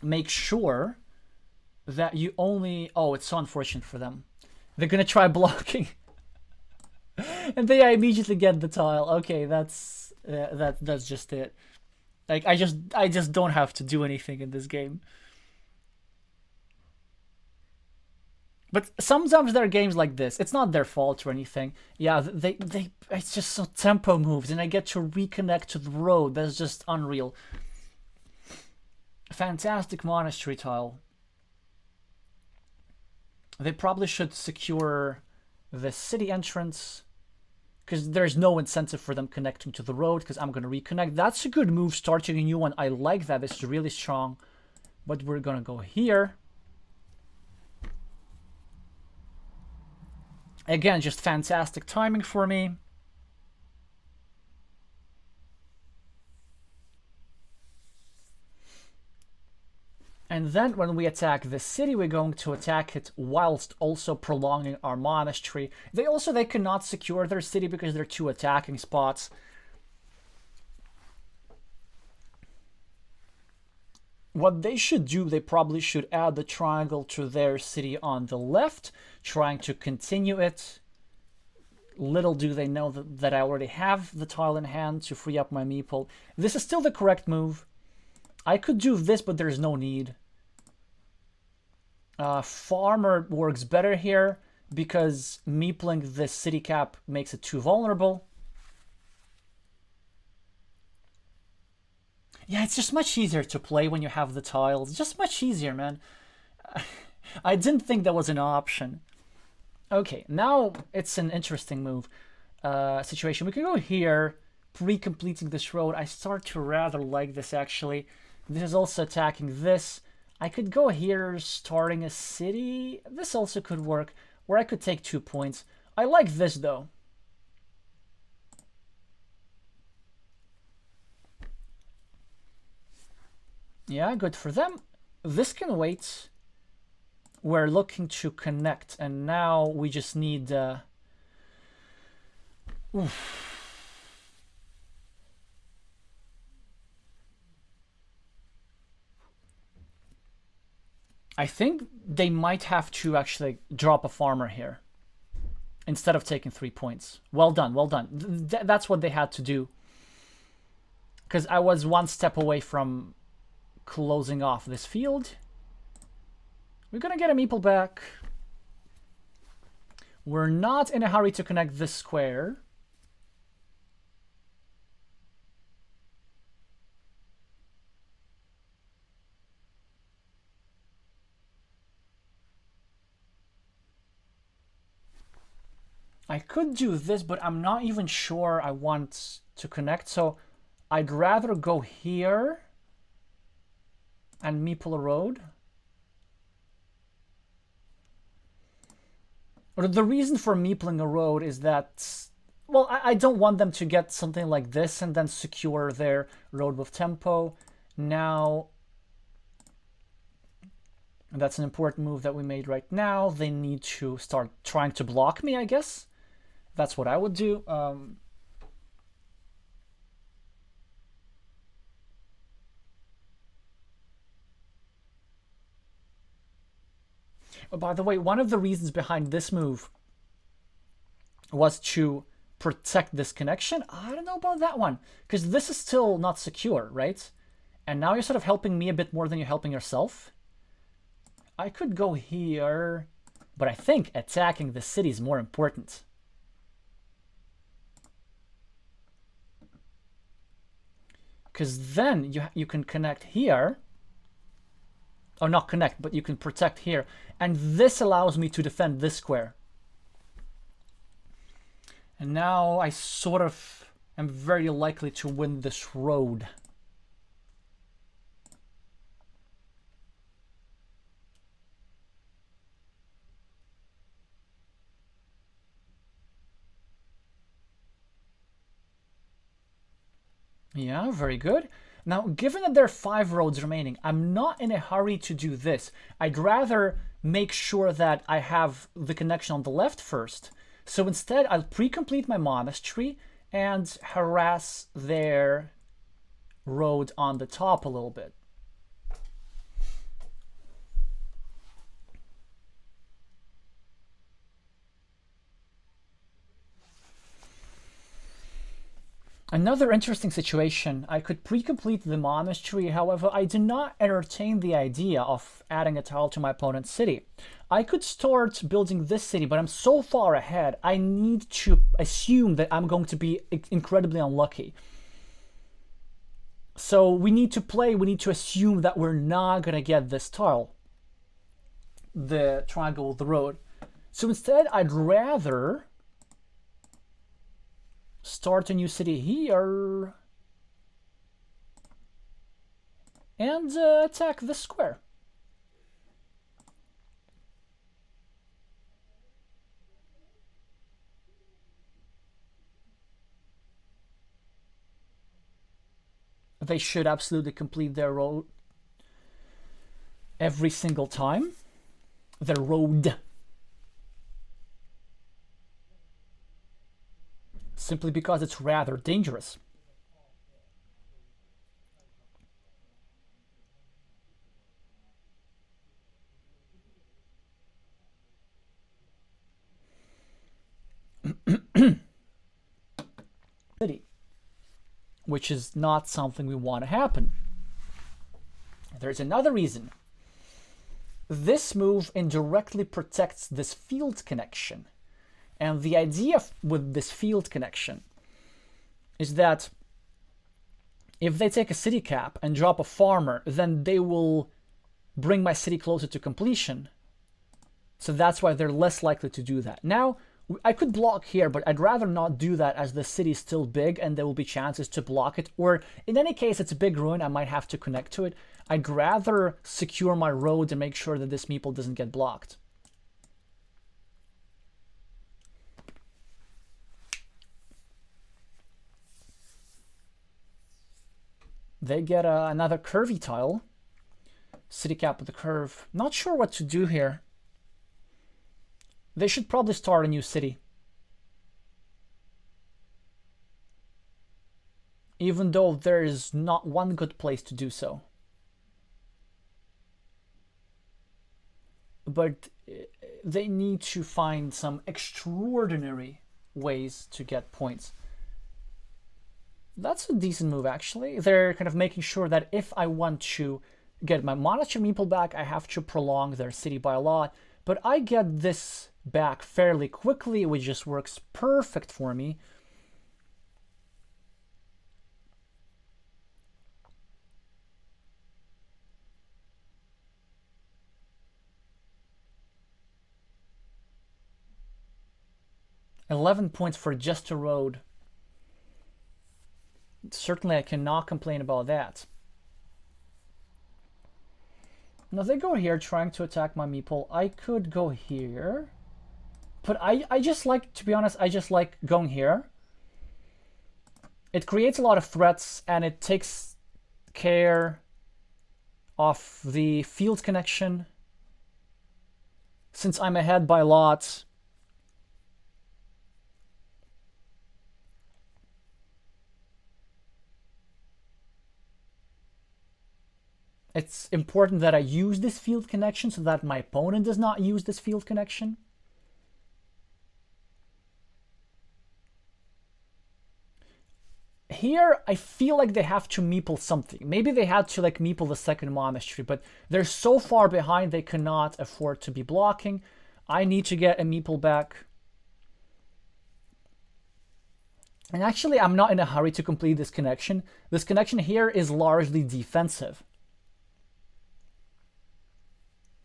make sure that you only... Oh, it's so unfortunate for them. They're gonna try blocking. And they immediately get the tile. Okay, that's just it. Like, I just don't have to do anything in this game. But sometimes there are games like this. It's not their fault or anything. Yeah, it's just so tempo moves, and I get to reconnect to the road. That's just unreal. Fantastic monastery tile. They probably should secure the city entrance, because there's no incentive for them connecting to the road, because I'm going to reconnect. That's a good move, starting a new one. I like that. It's really strong. But we're going to go here. Again, just fantastic timing for me. And then when we attack the city, we're going to attack it whilst also prolonging our monastery. They cannot secure their city because they're 2 attacking spots. What they should do, they probably should add the triangle to their city on the left, trying to continue it. Little do they know that I already have the tile in hand to free up my meeple. This is still the correct move. I could do this, but there's no need. Farmer works better here because meepling this city cap makes it too vulnerable. Yeah, it's just much easier to play when you have the tiles. Just much easier, man. I didn't think that was an option. Okay, now it's an interesting move situation. We can go here, pre-completing this road. I start to rather like this, actually. This is also attacking this. I could go here, starting a city. This also could work, where I could take 2 points. I like this, though. Yeah, good for them. This can wait. We're looking to connect, and now we just need... I think they might have to actually drop a farmer here instead of taking 3 points. Well done, well done. That's what they had to do. Because I was 1 step away from closing off this field. We're gonna get a meeple back. We're not in a hurry to connect this square. I could do this, but I'm not even sure I want to connect, so I'd rather go here and meeple a road. Or the reason for meepling a road is that, well, I don't want them to get something like this and then secure their road with tempo. Now, that's an important move that we made right now. They need to start trying to block me, I guess. That's what I would do. By the way, one of the reasons behind this move was to protect this connection. I don't know about that one, because this is still not secure, right? And now you're sort of helping me a bit more than you're helping yourself. I could go here, but I think attacking the city is more important. Because then you can connect here. Or not connect, but you can protect here. And this allows me to defend this square. And now I sort of am very likely to win this road. Yeah, very good. Now, given that there are 5 roads remaining, I'm not in a hurry to do this. I'd rather make sure that I have the connection on the left first. So instead, I'll pre-complete my monastery and harass their road on the top a little bit. Another interesting situation, I could pre-complete the monastery, however, I do not entertain the idea of adding a tile to my opponent's city. I could start building this city, but I'm so far ahead, I need to assume that I'm going to be incredibly unlucky. So we need to assume that we're not going to get this tile, the triangle with the road. So instead, I'd rather start a new city here and attack this square. They should absolutely complete their road every single time. Their road. Simply because it's rather dangerous. Which is not something we want to happen. There's another reason. This move indirectly protects this field connection. And the idea with this field connection is that if they take a city cap and drop a farmer, then they will bring my city closer to completion. So that's why they're less likely to do that. Now, I could block here, but I'd rather not do that as the city's still big and there will be chances to block it. Or in any case, it's a big ruin, I might have to connect to it. I'd rather secure my road and make sure that this meeple doesn't get blocked. They get another curvy tile. City cap with a curve. Not sure what to do here. They should probably start a new city. Even though there is not one good place to do so. But they need to find some extraordinary ways to get points. That's a decent move, actually. They're kind of making sure that if I want to get my monastery meeple back, I have to prolong their city by a lot. But I get this back fairly quickly, which just works perfect for me. $11 points for just a road. Certainly I cannot complain about that. Now they go here trying to attack my meeple. I could go here. But I just like, to be honest, I just like going here. It creates a lot of threats and it takes care of the field connection. Since I'm ahead by a lot, It's important that I use this field connection so that my opponent does not use this field connection. Here, I feel like they have to meeple something. Maybe they had to like meeple the second monastery, but they're so far behind they cannot afford to be blocking. I need to get a meeple back. And actually, I'm not in a hurry to complete this connection. This connection here is largely defensive.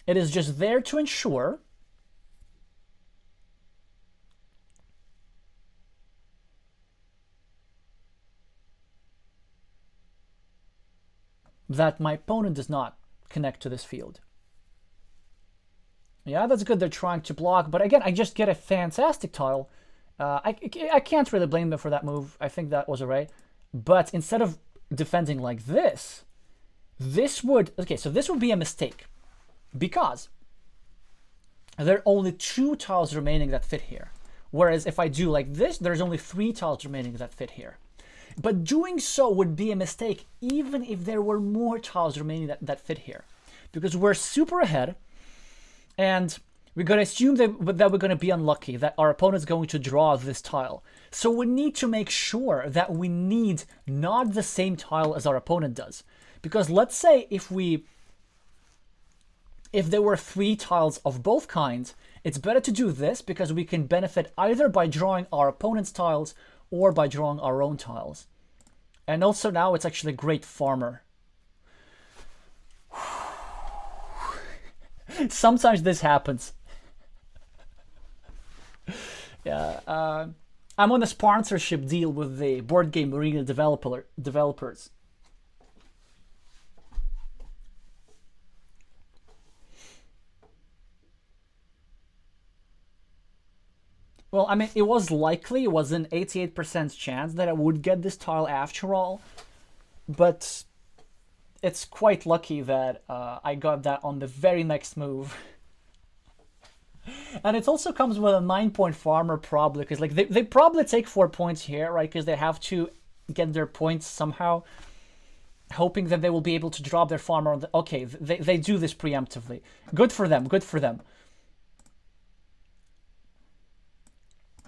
It is just there to ensure that my opponent does not connect to this field. Yeah, that's good. They're trying to block, but again, I just get a fantastic tile. I can't really blame them for that move. I think that was alright. But instead of defending like this would... Okay, so this would be a mistake. Because there are only 2 tiles remaining that fit here. Whereas if I do like this, there's only 3 tiles remaining that fit here. But doing so would be a mistake even if there were more tiles remaining that fit here. Because we're super ahead, and we're going to assume that we're going to be unlucky, that our opponent's going to draw this tile. So we need to make sure that we need not the same tile as our opponent does. Because let's say if there were 3 tiles of both kinds, it's better to do this because we can benefit either by drawing our opponent's tiles or by drawing our own tiles. And also now it's actually a great farmer. Sometimes this happens. Yeah, I'm on a sponsorship deal with the board game arena developers. Well, I mean, it was likely, it was an 88% chance that I would get this tile after all, but it's quite lucky that I got that on the very next move. And it also comes with a 9-point farmer probably, because like they probably take 4 points here, right? Because they have to get their points somehow, hoping that they will be able to drop their farmer on the... Okay, they do this preemptively. Good for them, good for them.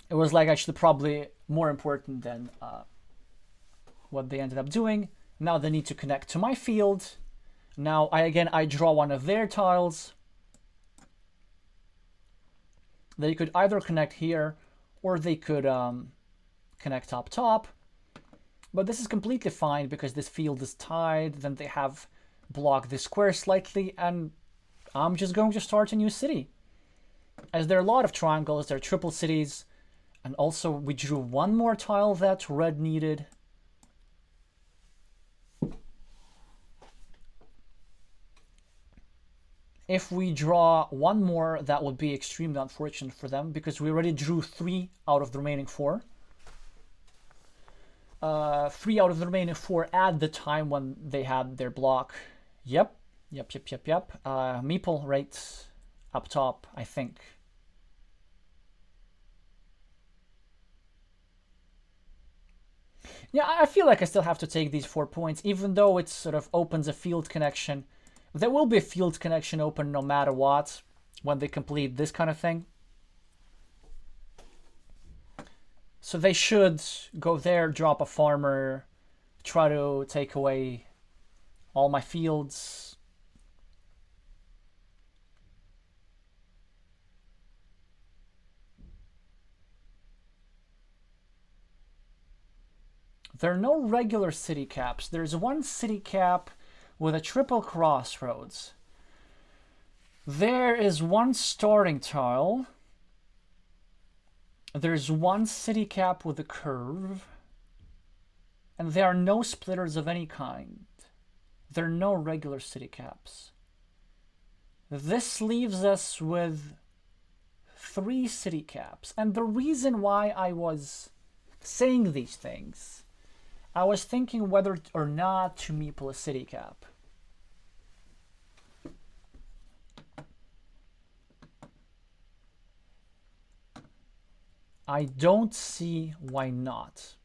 It was like actually probably more important than what they ended up doing. Now they need to connect to my field. Now I draw one of their tiles. They could either connect here or they could connect up top. But this is completely fine because this field is tied. Then they have blocked the square slightly, and I'm just going to start a new city. As there are a lot of triangles, there are triple cities. And also, we drew one more tile that red needed. If we draw one more, that would be extremely unfortunate for them, because we already drew 3 out of the remaining 4. 3 out of the remaining 4 at the time when they had their block. Yep. Meeple right up top, I think. Yeah, I feel like I still have to take these 4 points, even though it sort of opens a field connection. There will be a field connection open no matter what when they complete this kind of thing. So they should go there, drop a farmer, try to take away all my fields. There are no regular city caps. There's one city cap with a triple crossroads. There is one starting tile. There's one city cap with a curve. And there are no splitters of any kind. There are no regular city caps. This leaves us with 3 city caps. And the reason why I was saying these things, I was thinking whether or not to meeple a city cap. I don't see why not.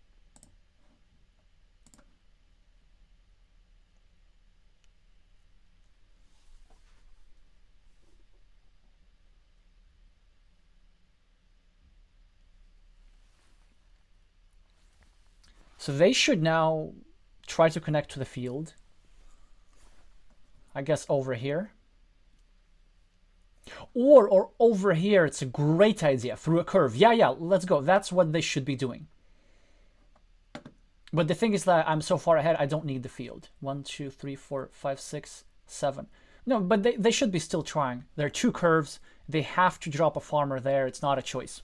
So they should now try to connect to the field. I guess over here. Or over here, it's a great idea, through a curve. Yeah, let's go. That's what they should be doing. But the thing is that I'm so far ahead, I don't need the field. 1, 2, 3, 4, 5, 6, 7. No, but they should be still trying. There are 2 curves. They have to drop a farmer there. It's not a choice.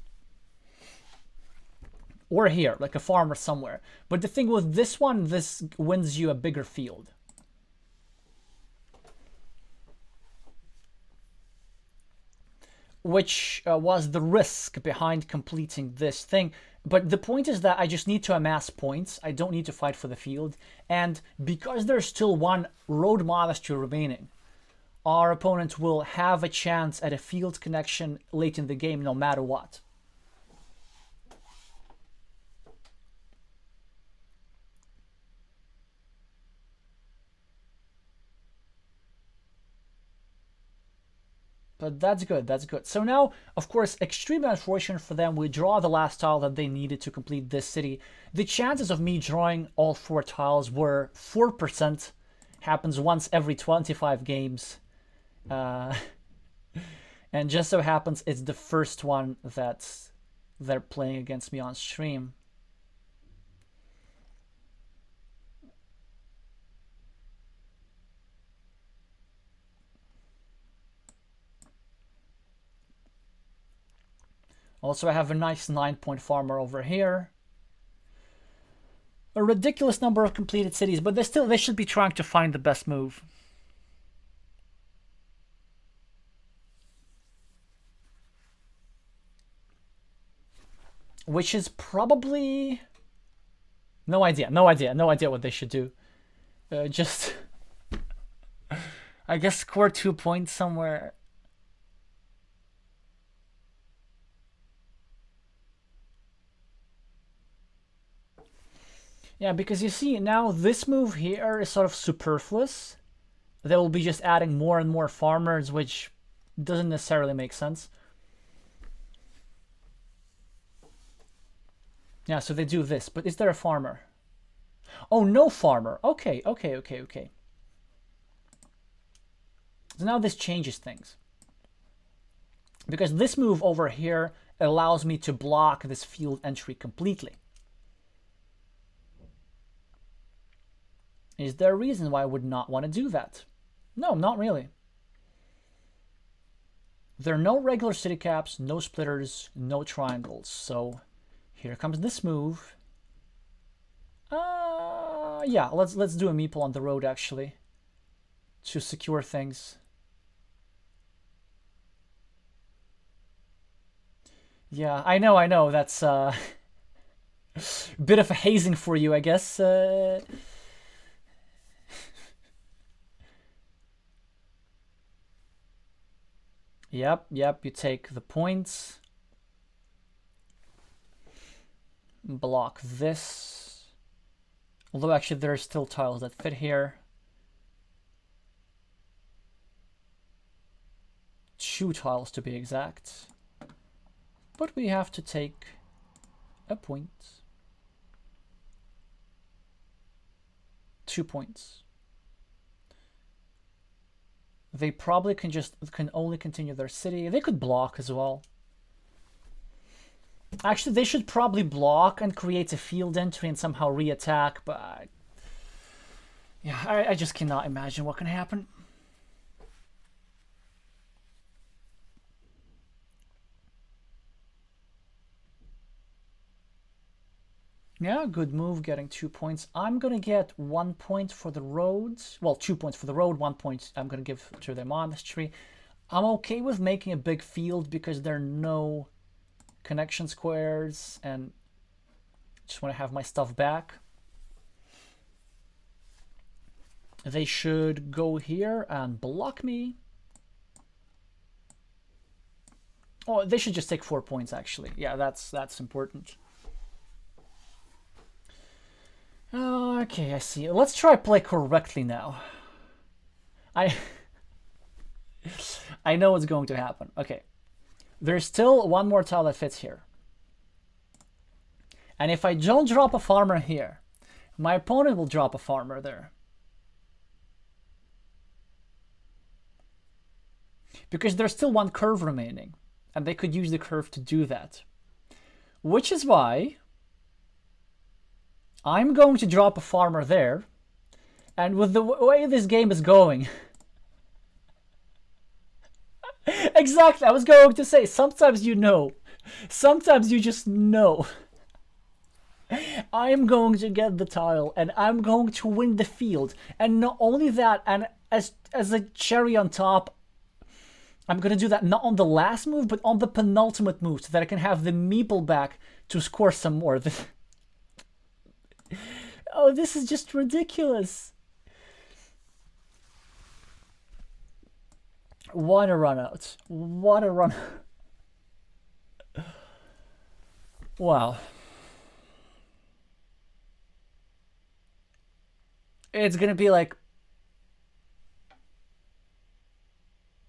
Or here, like a farmer somewhere. But the thing with this one, this wins you a bigger field. Which was the risk behind completing this thing. But the point is that I just need to amass points. I don't need to fight for the field. And because there's still 1 road monastery remaining, our opponent will have a chance at a field connection late in the game no matter what. But that's good, that's good. So now, of course, extremely unfortunate for them, we draw the last tile that they needed to complete this city. The chances of me drawing all 4 tiles were 4%. Happens once every 25 games. And just so happens it's the first one that they're playing against me on stream. Also, I have a nice 9-point farmer over here. A ridiculous number of completed cities, but they should be trying to find the best move. Which is probably... No idea what they should do. Just... I guess score 2 points somewhere. Yeah, because you see, now this move here is sort of superfluous. They will be just adding more and more farmers, which doesn't necessarily make sense. Yeah, so they do this, but is there a farmer? Oh, no farmer. Okay. So now this changes things. Because this move over here allows me to block this field entry completely. Is there a reason why I would not want to do that? No, not really. There are no regular city caps, no splitters, no triangles. So here comes this move. Yeah, let's do a meeple on the road actually to secure things. Yeah, I know. That's bit of a hazing for you, I guess. Yep, you take the points. Block this. Although actually there are still tiles that fit here. 2 tiles to be exact. But we have to take a point. 2 points. They probably can only continue their city. They could block as well. Actually, they should probably block and create a field entry and somehow re-attack, but yeah, I just cannot imagine what can happen. Yeah, good move, getting 2 points. I'm gonna get 1 point for the roads. Well, 2 points for the road, 1 point I'm gonna give to the monastery. I'm okay with making a big field because there are no connection squares and just want to have my stuff back. They should go here and block me. Oh, they should just take 4 points actually. Yeah, that's important. Okay, I see. Let's try play correctly now. I know what's going to happen. Okay. There's still 1 more tile that fits here. And if I don't drop a farmer here, My opponent will drop a farmer there. Because there's still one curve remaining, and they could use the curve to do that. Which is why I'm going to drop a farmer there, and with the way this game is going... Exactly, I was going to say, sometimes you know. Sometimes you just know. I'm going to get the tile, and I'm going to win the field. And not only that, and as a cherry on top, I'm going to do that not on the last move, but on the penultimate move, so that I can have the meeple back to score some more. Oh, this is just ridiculous. What a run out. What a run. Wow. It's going to be like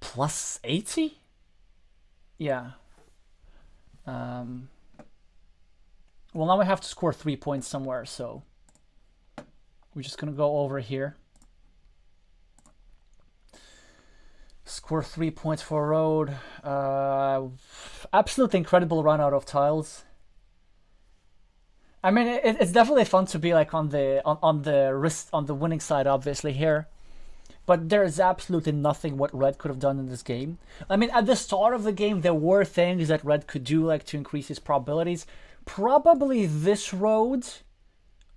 plus 80? Yeah. Well, now I have to score 3 points somewhere, so we're just going to go over here. Score 3 points for a road. Absolutely incredible run out of tiles. I mean, it's definitely fun to be like on the winning side, obviously here. But there's absolutely nothing what Red could have done in this game. I mean, at the start of the game, there were things that Red could do, like to increase his probabilities. Probably this road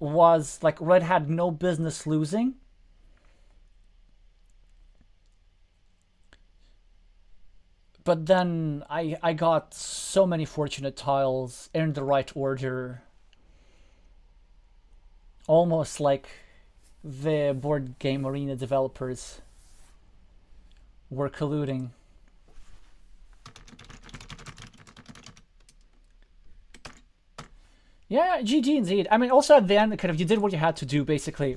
was like Red had no business losing. But then I got so many fortunate tiles in the right order. Almost like the board game arena developers were colluding. Yeah, GG indeed. I mean, also at the end, kind of, you did what you had to do, basically.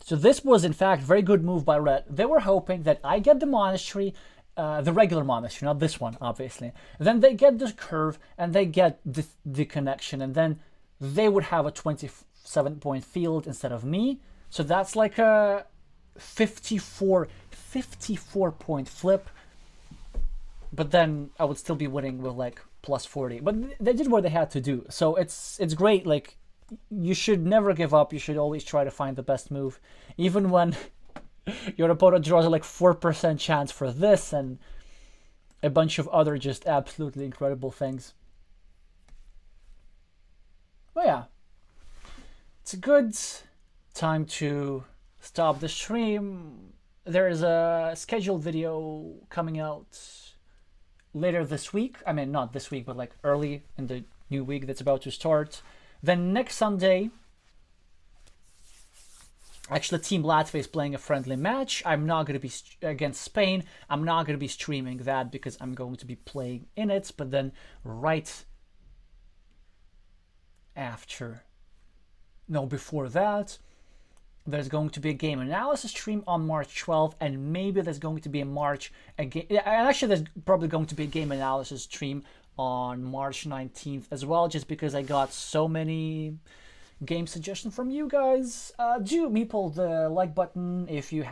So this was, in fact, very good move by Red. They were hoping that I get the monastery, the regular monastery, not this one, obviously. Then they get the curve, and they get the connection, and then they would have a 27-point field instead of me. So that's like a 54-point flip. But then I would still be winning with like plus 40. But they did what they had to do. So it's great. Like, you should never give up. You should always try to find the best move. Even when your opponent draws a like 4% chance for this and a bunch of other just absolutely incredible things. Well, yeah. It's a good time to stop the stream. There is a scheduled video coming out later this week. I mean, not this week, but like early in the new week that's about to start. Then next Sunday, actually Team Latvia is playing a friendly match. I'm not going to be against Spain. I'm not going to be streaming that because I'm going to be playing in it. But then right after, no, before that, there's going to be a game analysis stream on March 12th, and maybe there's going to be actually there's probably going to be a game analysis stream on March 19th as well, just because I got so many game suggestions from you guys. Do meeple the like button if you have